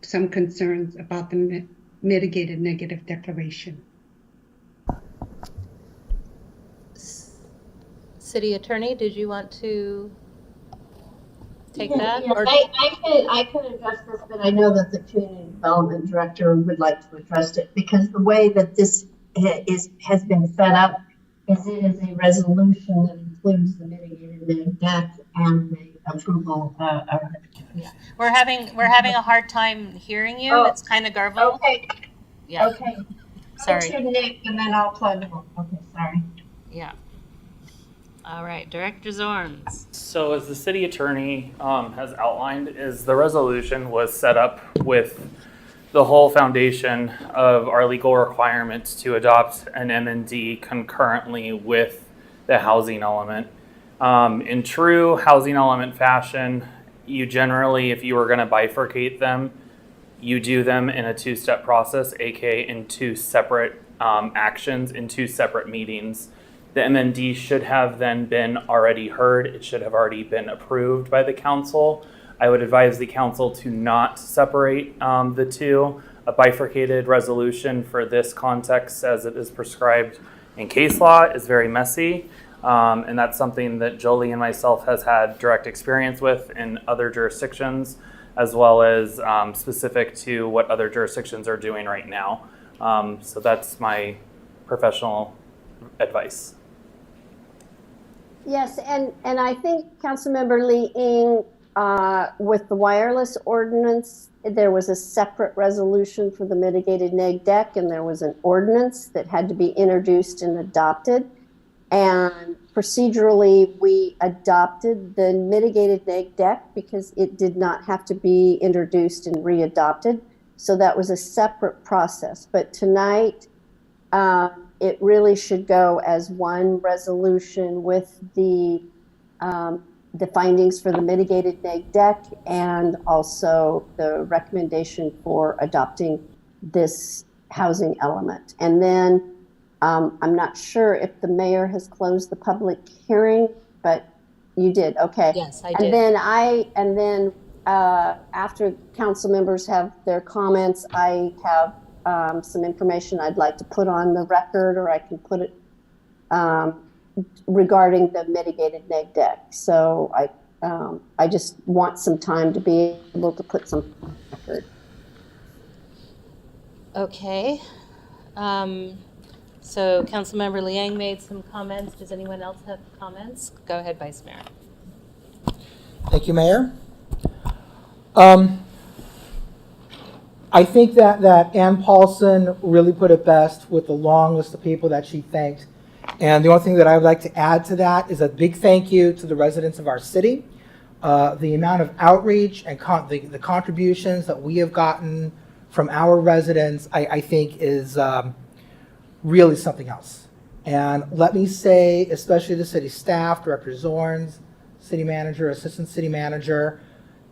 some concerns about the mitigated negative declaration. City Attorney, did you want to take that? Yeah, Or I could address this, but I know that the Community Development Director would like to address it, because the way that this has been set up is it is a resolution that includes the mitigated neg deck and the approval. yeah. We're having a hard time hearing you. Oh, It's kind of garbled. Okay. Yeah. Okay. Sorry. Go to Nick, and then I'll plug in. Okay, sorry. Yeah. All right, Director Zorns. So as the city attorney has outlined, is the resolution was set up with the whole foundation of our legal requirements to adopt an M&D concurrently with the housing element. In true housing element fashion, you generally, if you were going to bifurcate them, you do them in a two-step process, aka in two separate actions, in two separate meetings. The MND should have then been already heard. It should have already been approved by the council. I would advise the council to not separate the two. A bifurcated resolution for this context, as it is prescribed in case law, is very messy. And that's something that Jolie and myself has had direct experience with in other jurisdictions, as well as specific to what other jurisdictions are doing right now. So that's my professional advice. Yes, and I think Councilmember Lee Ng, with the wireless ordinance, there was a separate resolution for the mitigated neg deck, and there was an ordinance that had to be introduced and adopted. And procedurally, we adopted the mitigated neg deck because it did not have to be introduced and readopted. So that was a separate process. But tonight, it really should go as one resolution with the findings for the mitigated neg deck and also the recommendation for adopting this housing element. And then I'm not sure if the mayor has closed the public hearing, but you did. Okay. Yes, I and did. Then after council members have their comments, I have some information I'd like to put on the record, or I can put it regarding the mitigated neg deck. So I just want some time to be able to put some on the record. Okay. So Councilmember Liang made some comments. Does anyone else have comments? Go ahead, Vice Mayor. Thank you, Mayor. I think that Ann Paulson really put it best with the long list of people that she thanked. And the only thing that I would like to add to that is a big thank you to the residents of our city. The amount of outreach and the contributions that we have gotten from our residents, I think is really something else. And let me say, especially the city staff, Director Zorns, city manager, assistant city manager,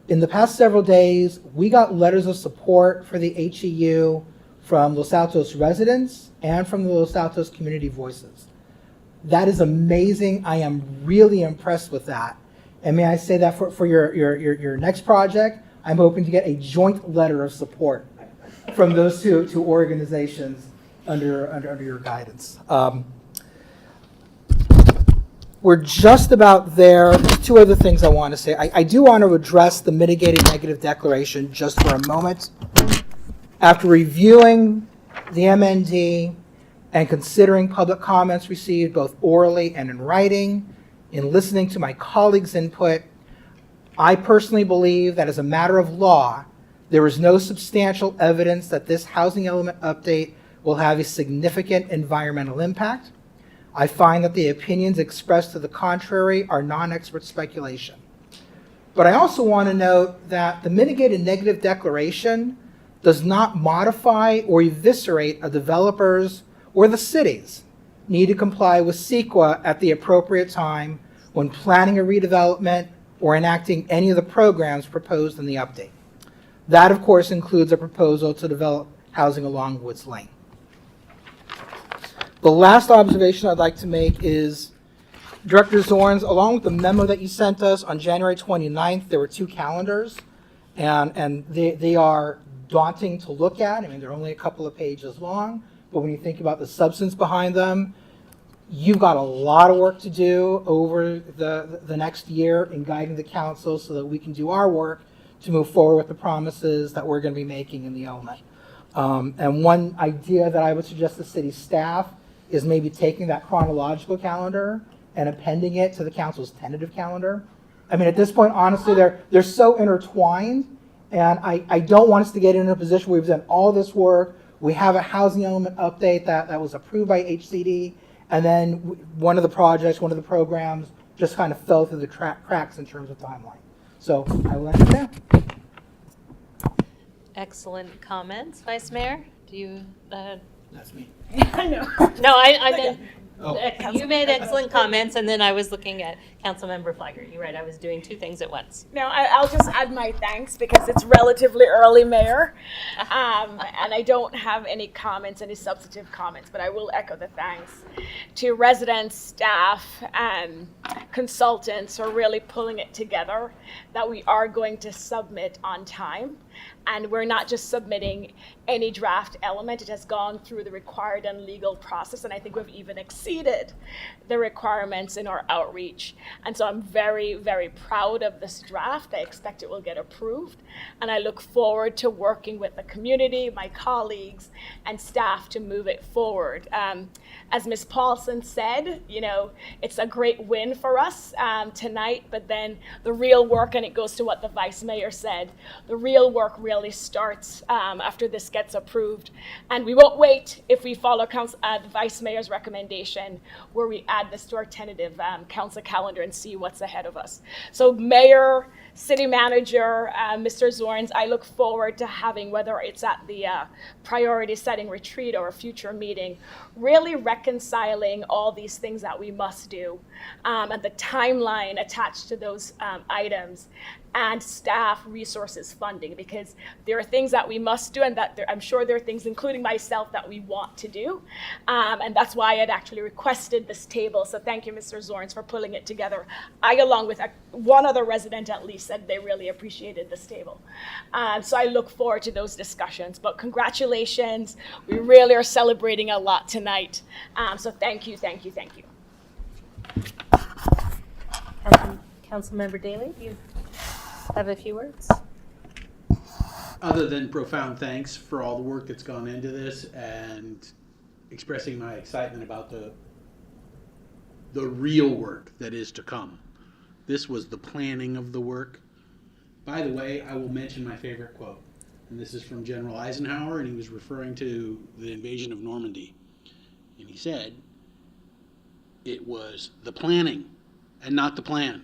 in the past several days, we got letters of support for the HEU from Los Altos residents and from the Los Altos community voices. That is amazing. I am really impressed with that. And may I say that for your next project, I'm hoping to get a joint letter of support from those two organizations under your guidance. We're just about there. There's two other things I want to say. I do want to address the mitigated negative declaration just for a moment. After reviewing the MND and considering public comments received both orally and in writing, in listening to my colleagues' input, I personally believe that as a matter of law, there is no substantial evidence that this housing element update will have a significant environmental impact. I find that the opinions expressed to the contrary are non-expert speculation. But I also want to note that the mitigated negative declaration does not modify or eviscerate a developer's or the city's need to comply with CEQA at the appropriate time when planning a redevelopment or enacting any of the programs proposed in the update. That, of course, includes a proposal to develop housing along Woods Lane. The last observation I'd like to make is, Director Zorns, along with the memo that you sent us on January 29th, there were 2 calendars, and they are daunting to look at. I mean, they're only a couple of pages long, but when you think about the substance behind them, you've got a lot of work to do over the next year in guiding the council so that we can do our work to move forward with the promises that we're going to be making in the element. And one idea that I would suggest to city staff is maybe taking that chronological calendar and appending it to the council's tentative calendar. I mean, at this point, honestly, they're so intertwined, and I don't want us to get in a position where we've done all this work, we have a housing element update that was approved by HCD, and then one of the projects, one of the programs just kind of fell through the cracks in terms of timeline. So I will end it there. Excellent comments, Vice Mayor. Do you? That's me. I know. No, I meant. Oh. You made excellent comments, and then I was looking at Councilmember Flagger. You're right. I was doing 2 things at once. No, I'll just add my thanks because it's relatively early, Mayor, and I don't have any comments, any substantive comments, but I will echo the thanks to residents, staff, and consultants who are really pulling it together that we are going to submit on time. And we're not just submitting any draft element. It has gone through the required and legal process, and I think we've even exceeded the requirements in our outreach. And so I'm very, very proud of this draft. I expect it will get approved, and I look forward to working with the community, my colleagues, and staff to move it forward. As Ms. Paulson said, you know, it's a great win for us tonight, but then the real work, and it goes to what the Vice Mayor said, the real work really starts after this gets approved. And we won't wait if we follow the Vice Mayor's recommendation where we add this to our tentative council calendar and see what's ahead of us. So Mayor, City Manager, Mr. Zorns, I look forward to having, whether it's at the priority setting retreat or a future meeting, really reconciling all these things that we must do and the timeline attached to those items, and staff resources funding, because there are things that we must do, and that I'm sure there are things, including myself, that we want to do. And that's why I'd actually requested this table. So thank you, Mr. Zorns, for pulling it together. I, along with one other resident at least, said they really appreciated this table. So I look forward to those discussions. But congratulations. We really are celebrating a lot tonight. So thank you, thank you, thank you. Councilmember Daley, you have a few words? Other than profound thanks for all the work that's gone into this and expressing my excitement about the real work that is to come. This was the planning of the work. By the way, I will mention my favorite quote, and this is from General Eisenhower, and he was referring to the invasion of Normandy. And he said, it was the planning and not the plan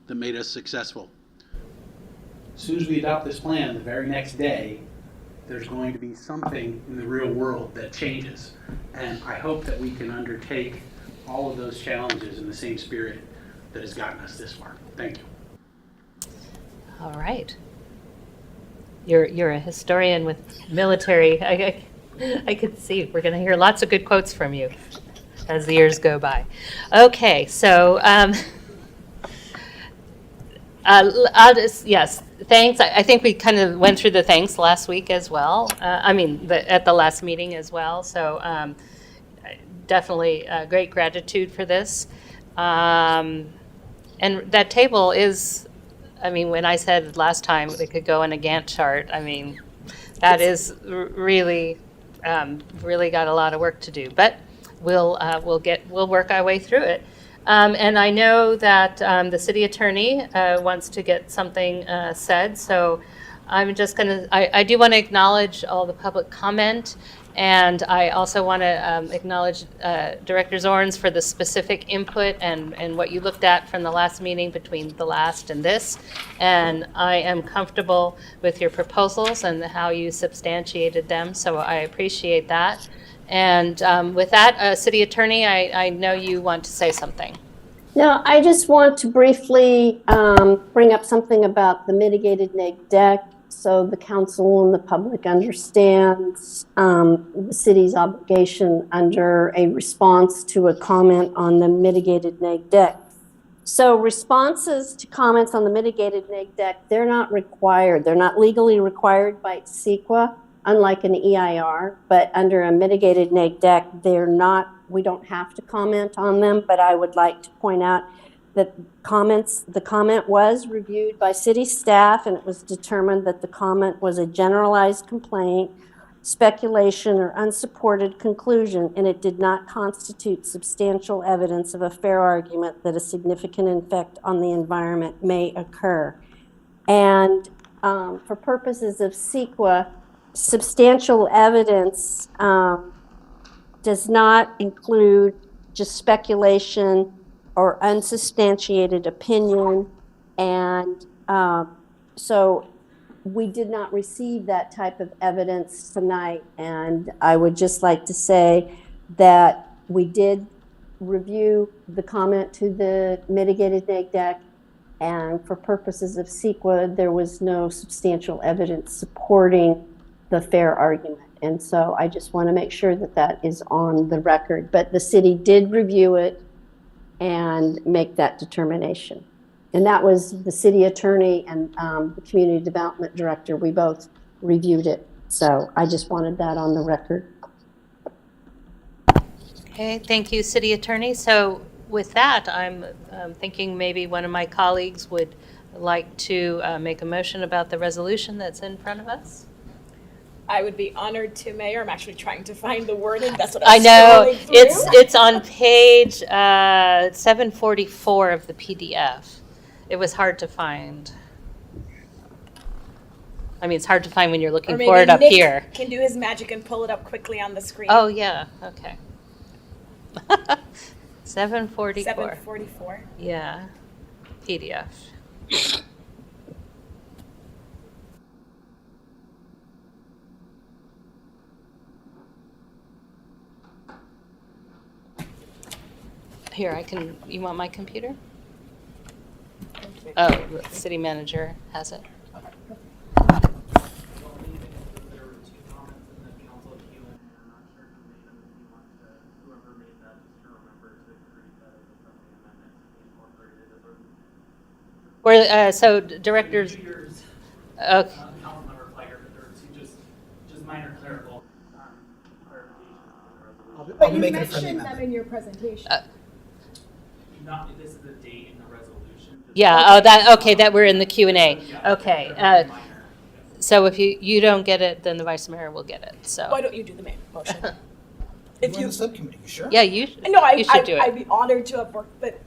that made us successful. As soon as we adopt this plan, the very next day, there's going to be something in the real world that changes. And I hope that we can undertake all of those challenges in the same spirit that has gotten us this far. Thank you. All right. You're a historian with military. I could see. We're going to hear lots of good quotes from you as the years go by. Okay, so yes, thanks. I think we kind of went through the thanks last week as well. At the last meeting as well. So definitely great gratitude for this. And that table is, when I said last time it could go in a Gantt chart, that is really, really got a lot of work to do. But we'll work our way through it. And I know that the city attorney wants to get something said, so I'm just going to, I do want to acknowledge all the public comment, and I also want to acknowledge Director Zorns for the specific input and what you looked at from the last meeting between the last and this. And I am comfortable with your proposals and how you substantiated them, so I appreciate that. And with that, City Attorney, I know you want to say something. No, I just want to briefly bring up something about the mitigated neg deck so the council and the public understands the city's obligation under a response to a comment on the mitigated neg deck. So responses to comments on the mitigated neg deck, they're not required. They're not legally required by CEQA, unlike an EIR, but under a mitigated neg deck, they're not, we don't have to comment on them, but I would like to point out that the comment was reviewed by city staff, and it was determined that the comment was a generalized complaint, speculation, or unsupported conclusion, and it did not constitute substantial evidence of a fair argument that a significant effect on the environment may occur. And for purposes of CEQA, substantial evidence does not include just speculation or unsubstantiated opinion. And so we did not receive that type of evidence tonight. And I would just like to say that we did review the comment to the mitigated neg deck. And for purposes of CEQA, there was no substantial evidence supporting the fair argument. And so I just want to make sure that that is on the record. But the city did review it and make that determination. And that was the city attorney and the community development director. We both reviewed it. So I just wanted that on the record. Okay, thank you, City Attorney. So with that, I'm thinking maybe one of my colleagues would like to make a motion about the resolution that's in front of us. I would be honored to, Mayor. I'm actually trying to find the wording. That's what I I'm know. scrolling through. It's on page 744 of the PDF. It was hard to find. I mean, it's hard to find when you're looking for it up Nick here. Can do his magic and pull it up quickly on the screen. Oh, yeah. Okay. 744. 744. Yeah. PDF. Here, I can, you want my computer? Oh, the city manager has it. Or, so directors. Okay. Councilmember Flager, just minor clerical clarification. But you mentioned them in your presentation. This is the date in the resolution. Yeah. Oh, that okay. That we're in the Q&A. Okay. So if you don't get it, then the vice mayor will get it. So why don't you do the main motion? If you the subcommittee, you sure? Yeah, you. No, you should do it. I'd be honored to have worked, but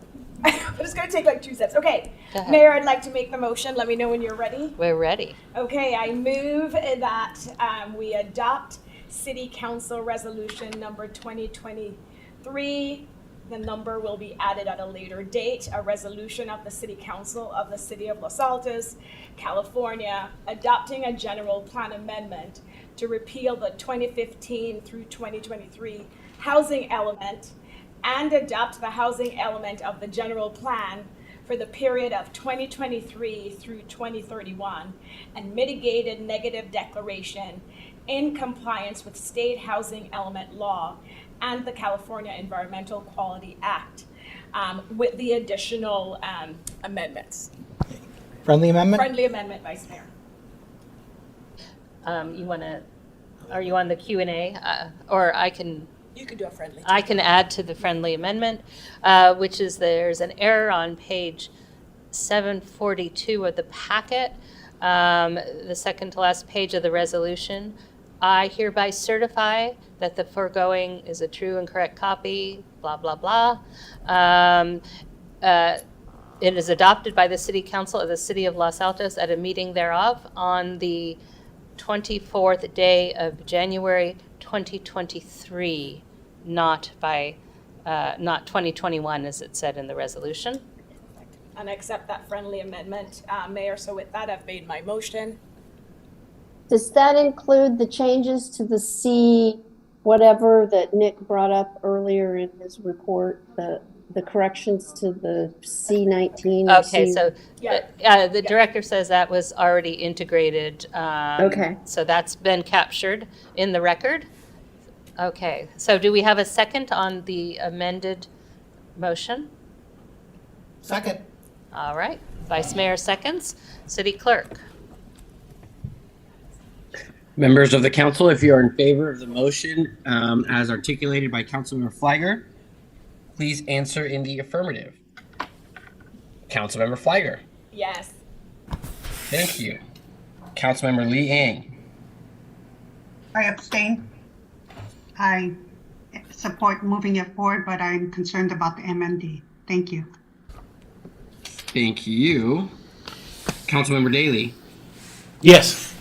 it's going to take like 2 steps. Okay, Go ahead. Mayor, I'd like to make the motion. Let me know when you're ready. We're ready. Okay, I move that we adopt City Council Resolution number 2023. The number will be added at a later date. A resolution of the City Council of the City of Los Altos, California, adopting a general plan amendment to repeal the 2015 through 2023 housing element and adopt the housing element of the general plan for the period of 2023 through 2031 and mitigated negative declaration in compliance with state housing element law and the California Environmental Quality Act with the additional amendments. Friendly amendment? Friendly amendment, Vice Mayor. You want to? Are you on the Q&A? Or I can. You could do a friendly. I can add to the friendly amendment, which is there's an error on page 742 of the packet, the second to last page of the resolution. I hereby certify that the foregoing is a true and correct copy, blah, blah, blah. it is adopted by the City Council of the City of Los Altos at a meeting thereof on the 24th day of January 2023, not 2021 as it said in the resolution. And I accept that friendly amendment, Mayor. So with that, I've made my motion. Does that include the changes to the C, whatever that Nick brought up earlier in his report, the corrections to the C19? Okay, so the director says that was already integrated. Okay. So that's been captured in the record. Okay, so do we have a second on the amended motion? Second. All right, Vice Mayor seconds. City Clerk? Members of the council, if you are in favor of the motion as articulated by Councilmember Flagger, please answer in the affirmative. Councilmember Flagger. Yes. Thank you. Councilmember Lee Ang. I abstain. I support moving it forward, but I'm concerned about the MMD. Thank you. Thank you. Councilmember Daly. Yes.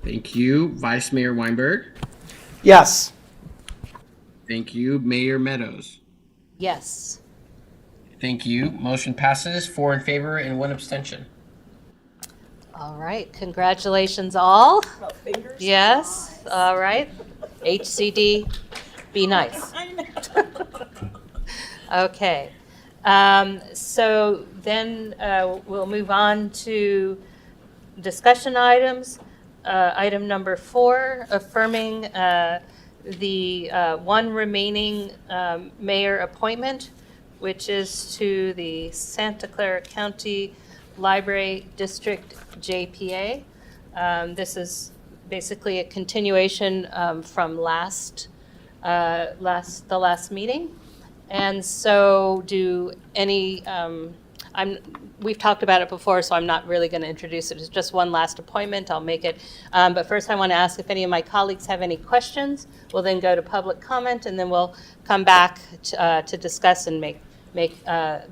Thank you. Vice Mayor Weinberg. Yes. Thank you. Mayor Meadows. Yes. Thank you. Motion passes 4 in favor and 1 abstention. All right, congratulations all. Well, fingers yes, crossed. All right. HCD, be nice. Okay. So then we'll move on to discussion items. Item number 4, affirming the one remaining mayor appointment, which is to the Santa Clara County Library District JPA. This is basically a continuation from the last meeting. And so we've talked about it before, so I'm not really going to introduce it. It's just one last appointment. I'll make it. But first I want to ask if any of my colleagues have any questions. We'll then go to public comment, and then we'll come back to discuss and make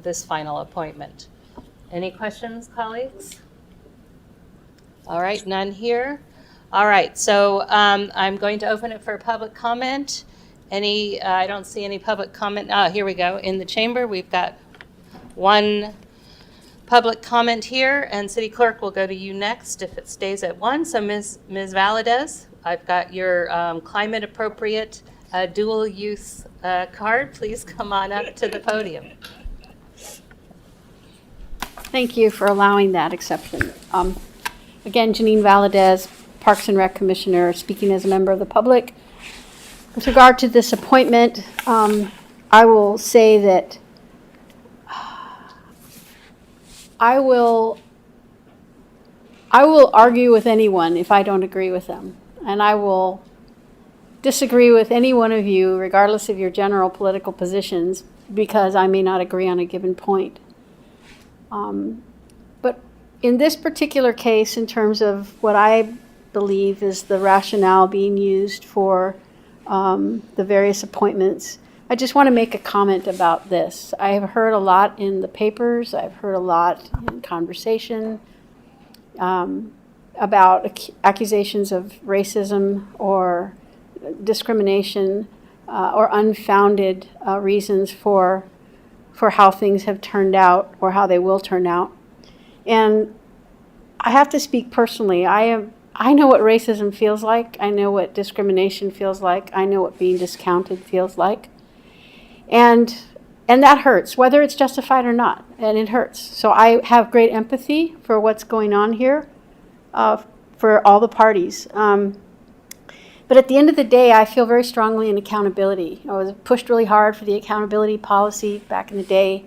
this final appointment. Any questions, colleagues? All right, none here. All right, so I'm going to open it for public comment. I don't see any public comment. Here we go. In the chamber, we've got one public comment here, and City Clerk will go to you next if it stays at 1. So Ms. Valadez, I've got your climate appropriate dual use card. Please come on up to the podium. Thank you for allowing that exception. Again, Janine Valadez, Parks and Rec Commissioner, speaking as a member of the public. With regard to this appointment, I will say that I will argue with anyone if I don't agree with them. And I will disagree with any one of you, regardless of your general political positions, because I may not agree on a given point. But in this particular case, in terms of what I believe is the rationale being used for the various appointments, I just want to make a comment about this. I have heard a lot in the papers, I've heard a lot in conversation about accusations of racism or discrimination or unfounded reasons for how things have turned out or how they will turn out. And I have to speak personally. I know what racism feels like. I know what discrimination feels like. I know what being discounted feels like. And that hurts, whether it's justified or not, and it hurts. So I have great empathy for what's going on here for all the parties. But at the end of the day, I feel very strongly in accountability. I was pushed really hard for the accountability policy back in the day.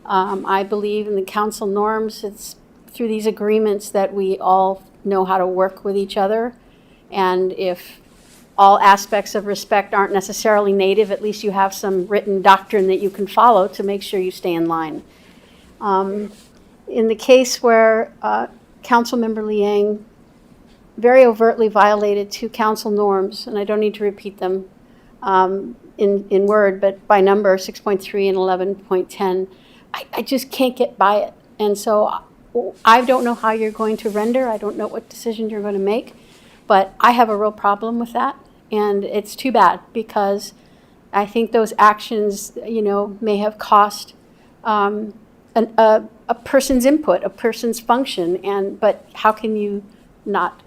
I believe in the council norms. It's through these agreements that we all know how to work with each other. And if all aspects of respect aren't necessarily native, at least you have some written doctrine that you can follow to make sure you stay in line. In the case where Councilmember Liang very overtly violated 2 council norms, and I don't need to repeat them in word, but by number, 6.3 and 11.10, I just can't get by it. And so I don't know how you're going to render. I don't know what decision you're going to make, but I have a real problem with that. And it's too bad because I think those actions, may have cost a person's input, a person's function. But how can you not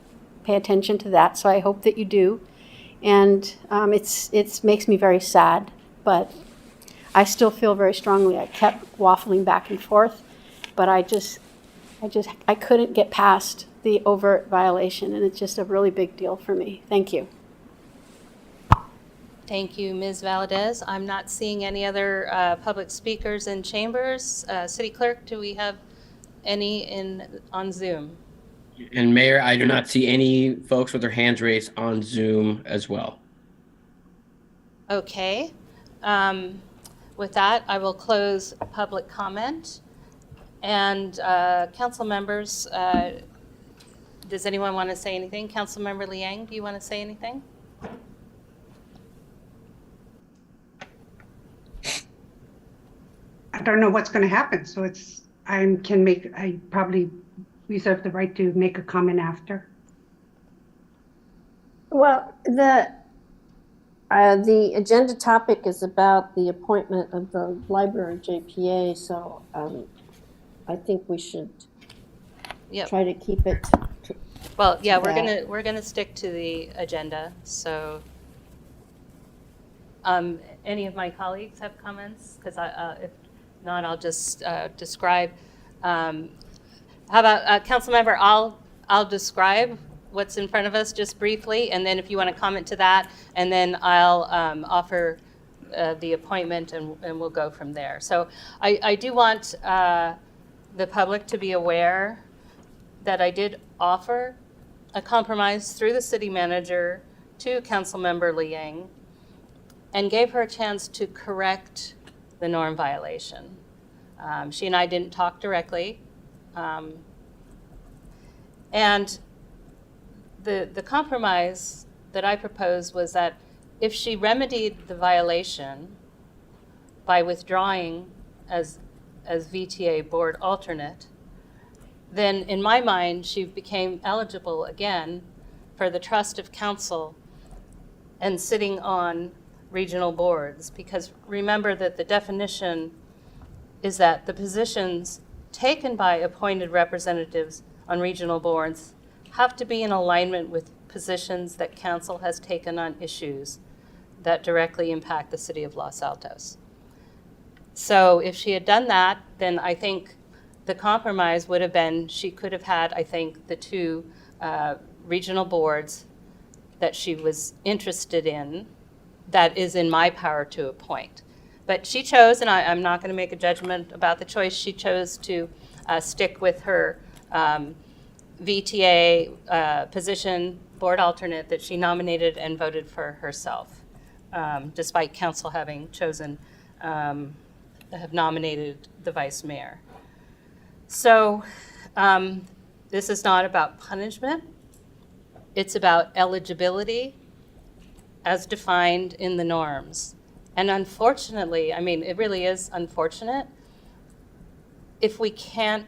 pay attention to that? So I hope that you do. And it makes me very sad, but I still feel very strongly. I kept waffling back and forth, but I couldn't get past the overt violation, and it's just a really big deal for me. Thank you. Thank you, Ms. Valadez. I'm not seeing any other public speakers in chambers. City Clerk, do we have any on Zoom? And Mayor, I do not see any folks with their hands raised on Zoom as well. Okay. With that, I will close public comment. And council members, does anyone want to say anything? Councilmember Liang, do you want to say anything? I don't know what's going to happen, so I probably reserve the right to make a comment after. Well, the agenda topic is about the appointment of the library JPA, so I think we should try to keep it. Well, yeah, we're gonna stick to the agenda. So, any of my colleagues have comments? Because if not, I'll just describe. How about Councilmember? I'll describe what's in front of us just briefly, and then if you want to comment to that, and then I'll offer the appointment, and we'll go from there. So I do want the public to be aware that I did offer a compromise through the city manager to Councilmember Liang and gave her a chance to correct the norm violation. She and I didn't talk directly. And the compromise that I proposed was that if she remedied the violation by withdrawing as VTA board alternate, then in my mind, she became eligible again for the trust of council and sitting on regional boards. Because remember that the definition is that the positions taken by appointed representatives on regional boards have to be in alignment with positions that council has taken on issues that directly impact the city of Los Altos. So if she had done that, then I think the compromise would have been she could have had, I think, the two regional boards that she was interested in that is in my power to appoint. But she chose, and I'm not going to make a judgment about the choice, she chose to stick with her VTA position, board alternate, that she nominated and voted for herself, despite council having chosen, have nominated the vice mayor. So this is not about punishment. It's about eligibility as defined in the norms. And unfortunately, I mean, it really is unfortunate if we can't,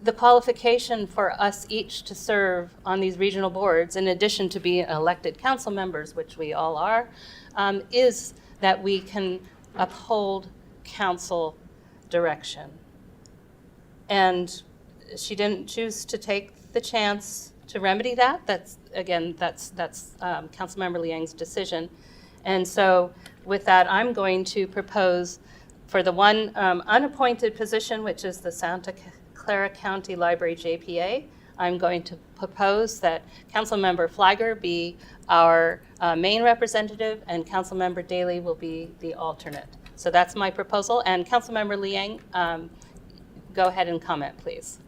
the qualification for us each to serve on these regional boards, in addition to being elected council members, which we all are, is that we can uphold council direction. And she didn't choose to take the chance to remedy that. That's Councilmember Liang's decision. And so with that, I'm going to propose for the one unappointed position, which is the Santa Clara County Library JPA, I'm going to propose that Councilmember Flagger be our main representative and Councilmember Daly will be the alternate. So that's my proposal. And Councilmember Liang, go ahead and comment, please.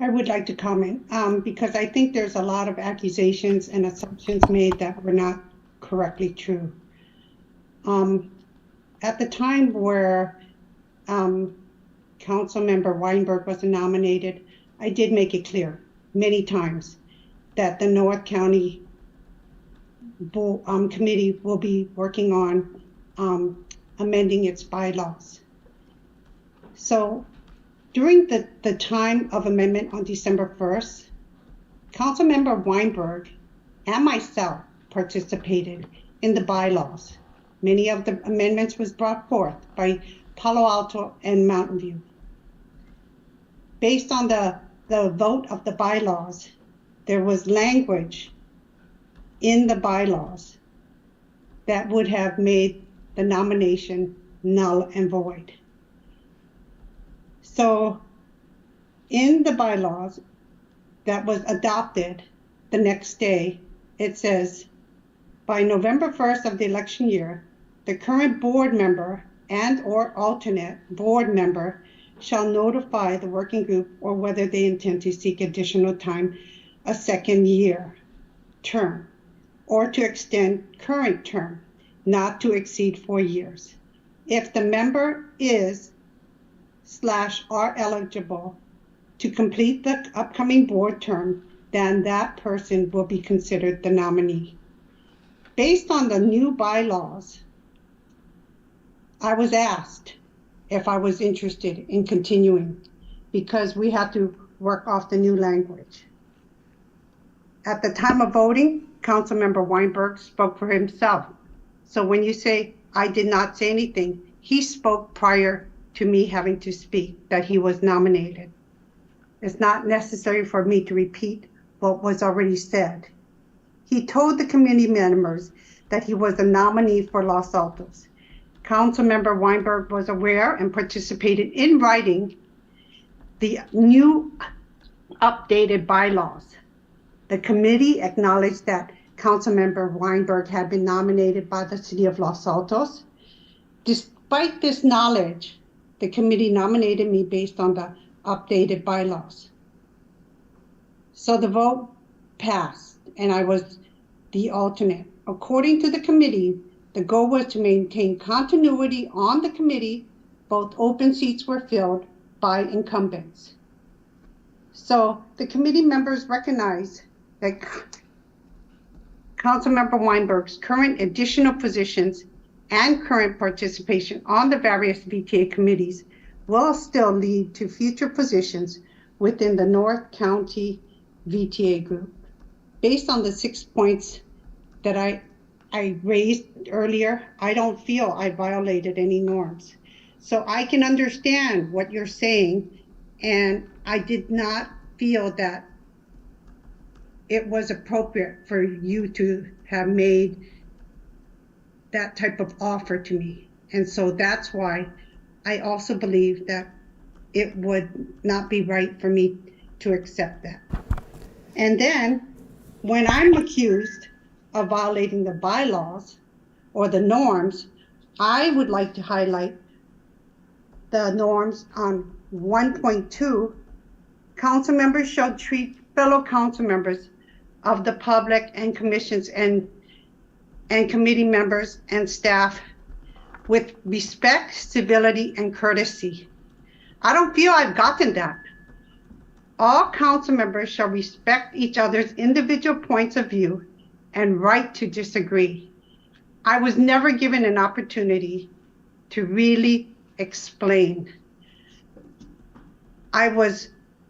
I would like to comment because I think there's a lot of accusations and assumptions made that were not correctly true. At the time where Councilmember Weinberg was nominated, I did make it clear many times that the North County Committee will be working on amending its bylaws. So during the time of amendment on December 1st, Councilmember Weinberg and myself participated in the bylaws. Many of the amendments was brought forth by Palo Alto and Mountain View. Based on the vote of the bylaws, there was language in the bylaws that would have made the nomination null and void. So in the bylaws that was adopted the next day, it says, by November 1st of the election year, the current board member and or alternate board member shall notify the working group or whether they intend to seek additional time, a second year term, or to extend current term, not to exceed 4 years. If the member is / are eligible to complete the upcoming board term, then that person will be considered the nominee. Based on the new bylaws, I was asked if I was interested in continuing because we had to work off the new language. At the time of voting, Councilmember Weinberg spoke for himself. So when you say I did not say anything, he spoke prior to me having to speak that he was nominated. It's not necessary for me to repeat what was already said. He told the committee members that he was a nominee for Los Altos. Councilmember Weinberg was aware and participated in writing the new updated bylaws. The committee acknowledged that Councilmember Weinberg had been nominated by the city of Los Altos. Despite this knowledge, the committee nominated me based on the updated bylaws. So the vote passed and I was the alternate. According to the committee, the goal was to maintain continuity on the committee. Both open seats were filled by incumbents. So the committee members recognize that Councilmember Weinberg's current additional positions and current participation on the various VTA committees will still lead to future positions within the North County VTA group. Based on the 6 points that I raised earlier, I don't feel I violated any norms. So I can understand what you're saying, and I did not feel that it was appropriate for you to have made that type of offer to me. And so that's why I also believe that it would not be right for me to accept that. And then when I'm accused of violating the bylaws or the norms, I would like to highlight the norms on 1.2. Council members shall treat fellow council members of the public and commissions and committee members and staff with respect, civility, and courtesy. I don't feel I've gotten that. All council members shall respect each other's individual points of view and right to disagree. I was never given an opportunity to really explain.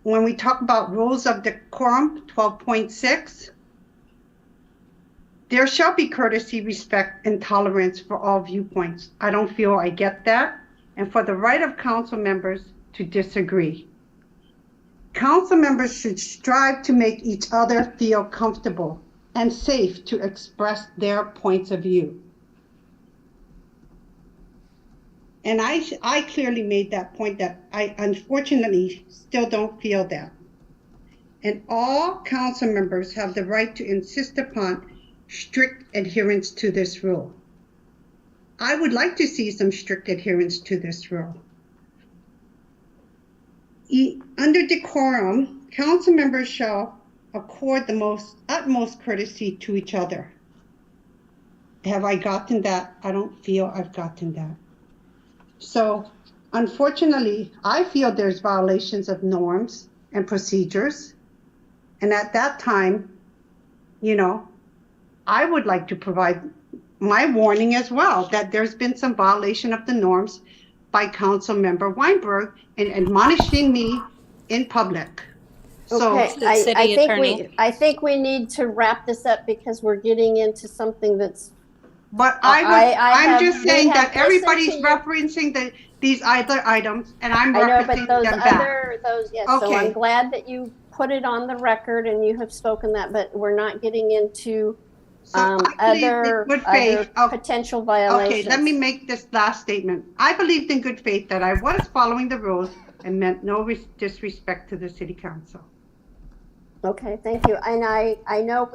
When we talk about rules of decorum, 12.6, there shall be courtesy, respect, and tolerance for all viewpoints. I don't feel I get that. And for the right of council members to disagree. Council members should strive to make each other feel comfortable and safe to express their points of view. And I clearly made that point that I unfortunately still don't feel that. And all council members have the right to insist upon strict adherence to this rule. I would like to see some strict adherence to this rule. Under decorum, council members shall accord the utmost courtesy to each other. Have I gotten that? I don't feel I've gotten that. So unfortunately, I feel there's violations of norms and procedures. And at that time, I would like to provide my warning as well, that there's been some violation of the norms by Council Member Weinberg in admonishing me in public. So, Okay, I think we need to wrap this up because we're getting into something that's. But I'm just saying that everybody's referencing these other items, and I'm I know, referencing but them back. yes. So Okay. I'm glad that you put it on the record and you have spoken that, but we're not getting into other potential violations. Okay, let me make this last statement. I believed in good faith that I was following the rules and meant no disrespect to the city council. Okay, thank you. And I know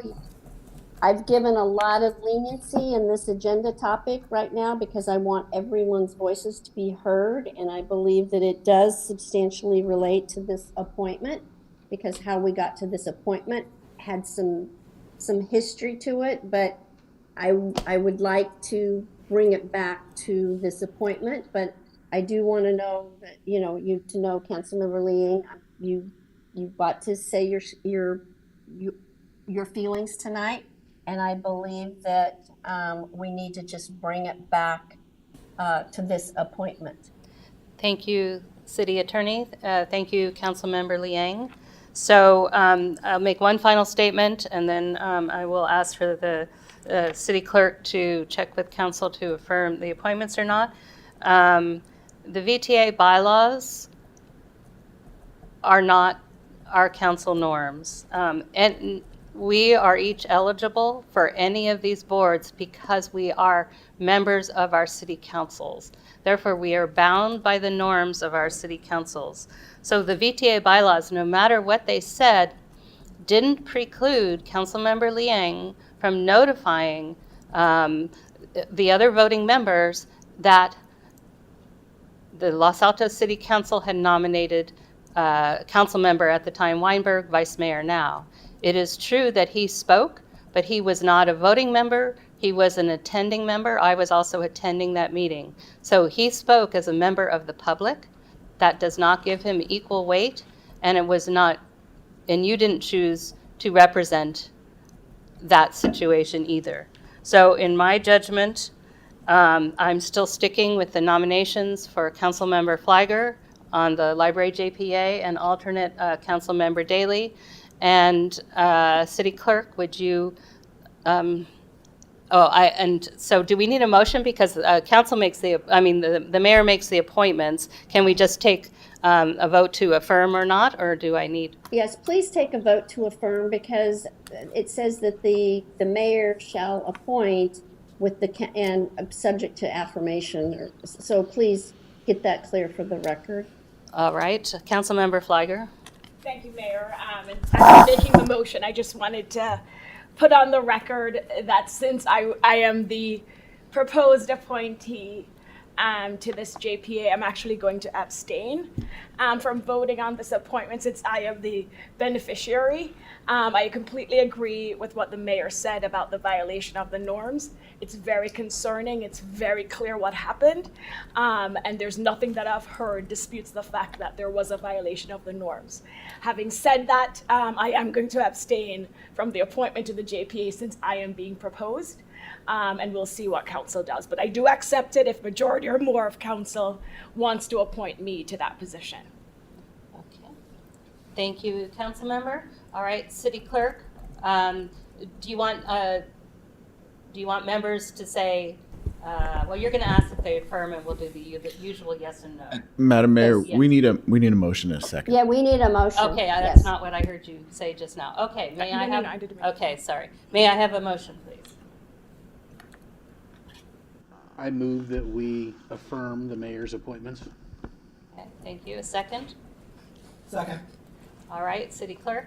I've given a lot of leniency in this agenda topic right now because I want everyone's voices to be heard. And I believe that it does substantially relate to this appointment because how we got to this appointment had some history to it, but I would like to bring it back to this appointment, but I do want to know that, Councilmember Lee, you got to say your feelings tonight. And I believe that we need to just bring it back to this appointment. Thank you, City Attorney. Thank you, Councilmember Liang. So I'll make one final statement, and then I will ask for the City Clerk to check with Council to affirm the appointments or not. The VTA bylaws are not our council norms. And we are each eligible for any of these boards because we are members of our city councils. Therefore, we are bound by the norms of our city councils. So the VTA bylaws, no matter what they said, didn't preclude Councilmember Liang from notifying the other voting members that the Los Altos City Council had nominated council member at the time Weinberg, vice mayor now. It is true that he spoke, but he was not a voting member. He was an attending member. I was also attending that meeting. So he spoke as a member of the public. That does not give him equal weight, and it was not, and you didn't choose to represent that situation either. So in my judgment, I'm still sticking with the nominations for Councilmember Flagger on the Library JPA and alternate Councilmember Daley. And City Clerk, would you, so do we need a motion? Because council makes the mayor makes the appointments. Can we just take a vote to affirm or not, or do I need? Yes, please take a vote to affirm because it says that the mayor shall appoint and subject to affirmation. So please get that clear for the record. All right, Councilmember Flagger. Thank you, Mayor. And as I'm making the motion, I just wanted to put on the record that since I am the proposed appointee to this JPA, I'm actually going to abstain from voting on this appointment since I am the beneficiary. I completely agree with what the mayor said about the violation of the norms. It's very concerning. It's very clear what happened. And there's nothing that I've heard disputes the fact that there was a violation of the norms. Having said that, I am going to abstain from the appointment to the JPA since I am being proposed. And we'll see what council does. But I do accept it if majority or more of council wants to appoint me to that position. Okay. Thank you, council member. All right, City Clerk, do you want members to say, well, you're going to ask if they affirm, and we'll do the usual yes and no. Madam Mayor, yes. we need a motion in a second. Yeah, we need a motion. Okay, that's not what I heard you say just now. Okay, may I have? No, I didn't. Okay, sorry. May I have a motion, please? I move that we affirm the mayor's appointments. Okay, thank you. A second? Second. All right, City Clerk?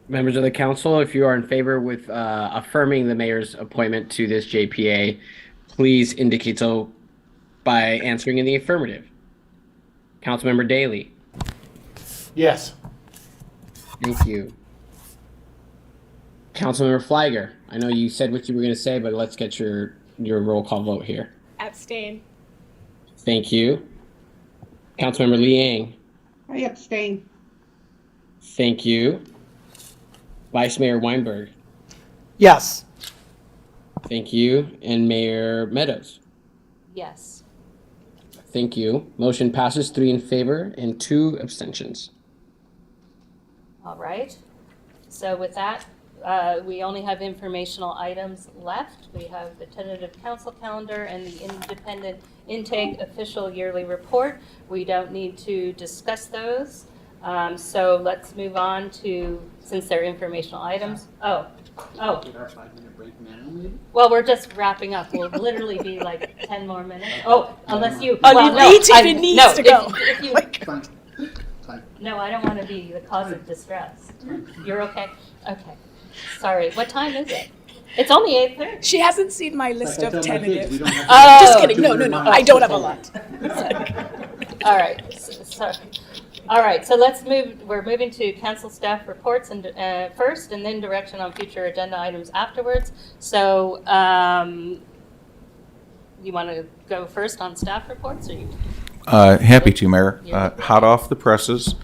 Members of the council, if you are in favor with affirming the mayor's appointment to this JPA, please indicate so by answering in the affirmative. Councilmember Daley. Yes. Thank you. Councilmember Flagger, I know you said what you were going to say, but let's get your roll call vote here. Abstain. Thank you. Councilmember Liang. I abstain. Thank you. Vice Mayor Weinberg. Yes. Thank you. And Mayor Meadows. Yes. Thank you. Motion passes 3 in favor and 2 abstentions. All right. So with that, we only have informational items left. We have the tentative council calendar and the independent intake official yearly report. We don't need to discuss those. So let's move on to, since they're informational items. Oh. Get our 5-minute break now, maybe? Well, we're just wrapping up. We'll literally be like 10 more minutes. Oh, unless you. Each even needs to go. If you, Fine. no, I don't want to be the cause of distress. You're okay? Okay. Sorry. What time is it? It's only 8:30. She hasn't seen my list of tentative. Oh. Just kidding. No. I don't have a lot. All right. So, all right. So let's move. We're moving to council staff reports and first, and then direction on future agenda items afterwards. So, you want to go first on staff reports, or you? Happy to, Mayor. Hot off the presses,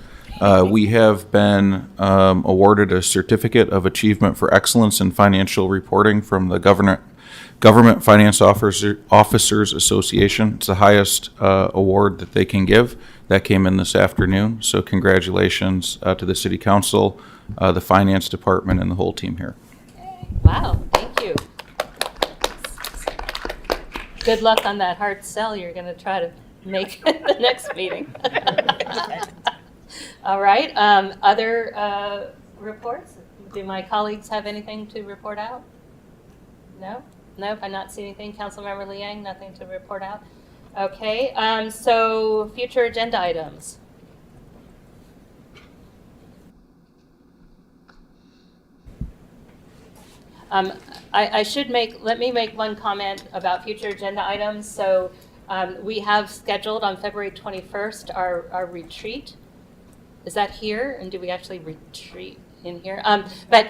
we have been awarded a Certificate of Achievement for Excellence in Financial Reporting from the Government Finance Officers Association. It's the highest award that they can give. That came in this afternoon, so congratulations to the City Council, the Finance Department, and the whole team here. Wow, thank you. Good luck on that hard sell you're going to try to make at the next meeting. All right, other reports? Do my colleagues have anything to report out? No? Nope, I not see anything. Councilmember Liang, nothing to report out. Okay, so future agenda items. Let me make one comment about future agenda items. So we have scheduled on February 21st our retreat. Is that here? And do we actually retreat in here? But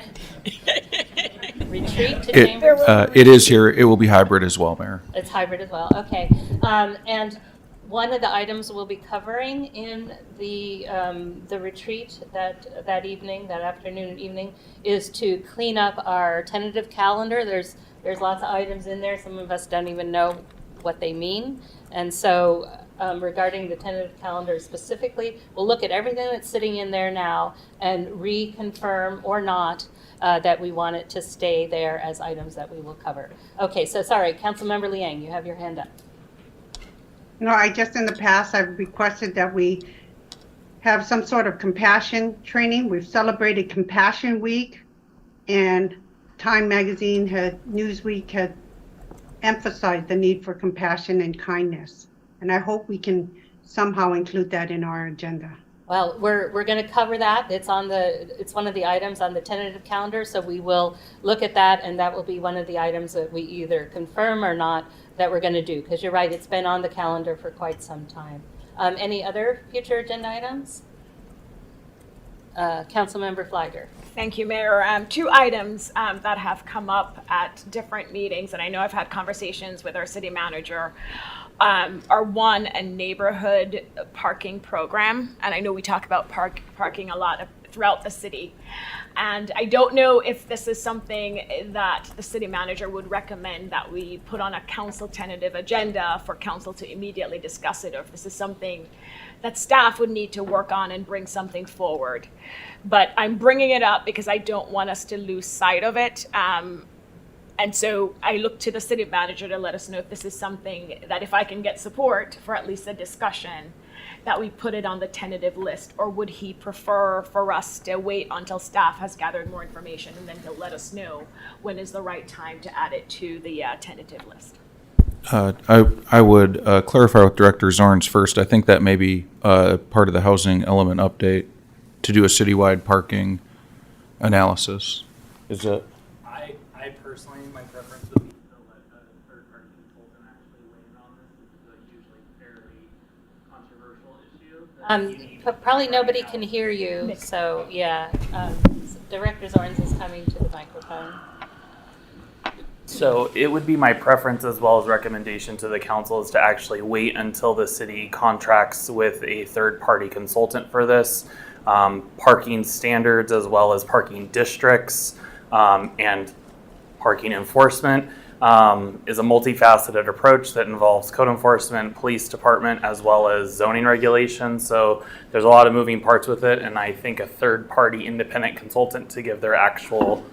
retreat to Chambers? It is here. It will be hybrid as well, Mayor. It's hybrid as well. Okay. And one of the items we'll be covering in the retreat that evening, that afternoon and evening, is to clean up our tentative calendar. There's lots of items in there. Some of us don't even know what they mean. And so regarding the tentative calendar specifically, we'll look at everything that's sitting in there now and reconfirm or not that we want it to stay there as items that we will cover. Okay, so sorry, Councilmember Liang, you have your hand up. No, I just in the past, I've requested that we have some sort of compassion training. We've celebrated Compassion Week, and Time Magazine Newsweek had emphasized the need for compassion and kindness. And I hope we can somehow include that in our agenda. Well, we're going to cover that. It's one of the items on the tentative calendar, so we will look at that, and that will be one of the items that we either confirm or not that we're going to do. Because you're right, it's been on the calendar for quite some time. Any other future agenda items? Councilmember Flagger. Thank you, Mayor. 2 items that have come up at different meetings, and I know I've had conversations with our city manager, are one, a neighborhood parking program. And I know we talk about parking a lot throughout the city. And I don't know if this is something that the city manager would recommend that we put on a council tentative agenda for council to immediately discuss it, or if this is something that staff would need to work on and bring something forward. But I'm bringing it up because I don't want us to lose sight of it. And so I look to the city manager to let us know if this is something that, if I can get support for at least a discussion, that we put it on the tentative list, or would he prefer for us to wait until staff has gathered more information and then he'll let us know when is the right time to add it to the tentative list? I would clarify with Director Zorns first. I think that may be part of the housing element update to do a citywide parking analysis. Is that? I personally, my preference would be to let a third-party consultant actually weigh in on this. This is a usually fairly controversial issue. Probably nobody can hear you, so yeah. Director Zorns is coming to the microphone. So it would be my preference as well as recommendation to the council is to actually wait until the city contracts with a third-party consultant for this. Parking standards as well as parking districts and parking enforcement is a multifaceted approach that involves code enforcement, police department, as well as zoning regulations. So there's a lot of moving parts with it, and I think a third-party independent consultant to give their actual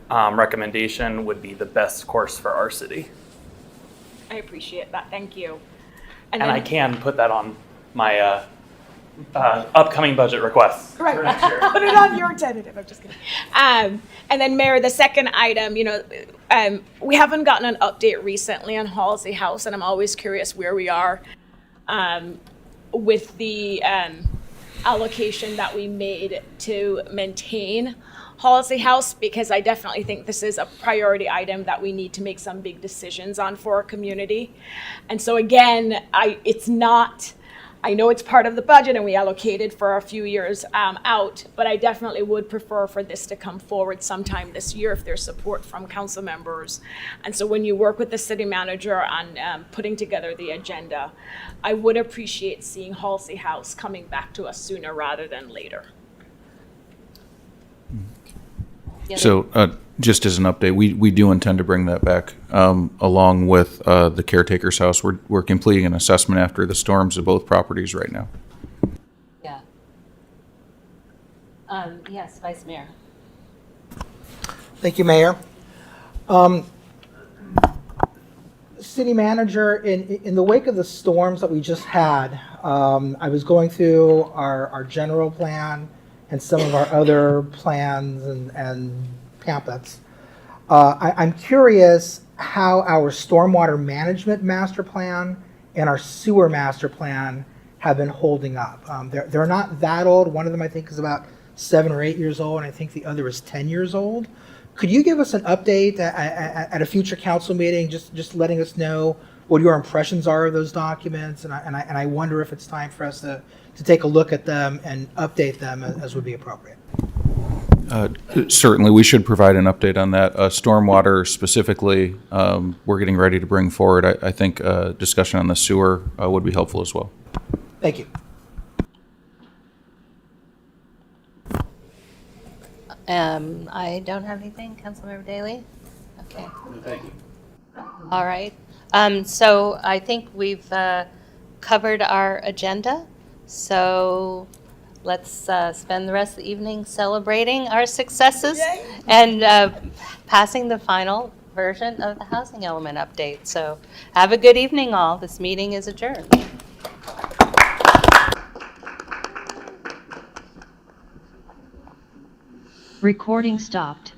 recommendation would be the best course for our city. I appreciate that. Thank you. And then, I can put that on my upcoming budget requests right. for next year. Put it on your tentative. I'm just kidding. And then, Mayor, the second item, we haven't gotten an update recently on Halsey House, and I'm always curious where we are with the allocation that we made to maintain Halsey House, because I definitely think this is a priority item that we need to make some big decisions on for our community. And so again, I know it's part of the budget and we allocated for a few years out, but I definitely would prefer for this to come forward sometime this year if there's support from council members. And so when you work with the city manager on putting together the agenda, I would appreciate seeing Halsey House coming back to us sooner rather than later. So just as an update, we do intend to bring that back along with the caretaker's house. We're completing an assessment after the storms of both properties right now. Yeah. Yes, Vice Mayor. Thank you, Mayor. City Manager, in the wake of the storms that we just had, I was going through our general plan and some of our other plans and pamphlets. I'm curious how our stormwater management master plan and our sewer master plan have been holding up. They're not that old. One of them I think is about 7 or 8 years old, and I think the other is 10 years old. Could you give us an update at a future council meeting, just letting us know what your impressions are of those documents? And I wonder if it's time for us to take a look at them and update them as would be appropriate. Certainly, we should provide an update on that. Stormwater specifically, we're getting ready to bring forward. I think discussion on the sewer would be helpful as well. Thank you. I don't have anything. Councilmember Daley? Okay. Thank you. All right. So I think we've covered our agenda. So let's spend the rest of the evening celebrating our successes and passing the final version of the housing element update. So have a good evening, all. This meeting is adjourned. Recording stopped.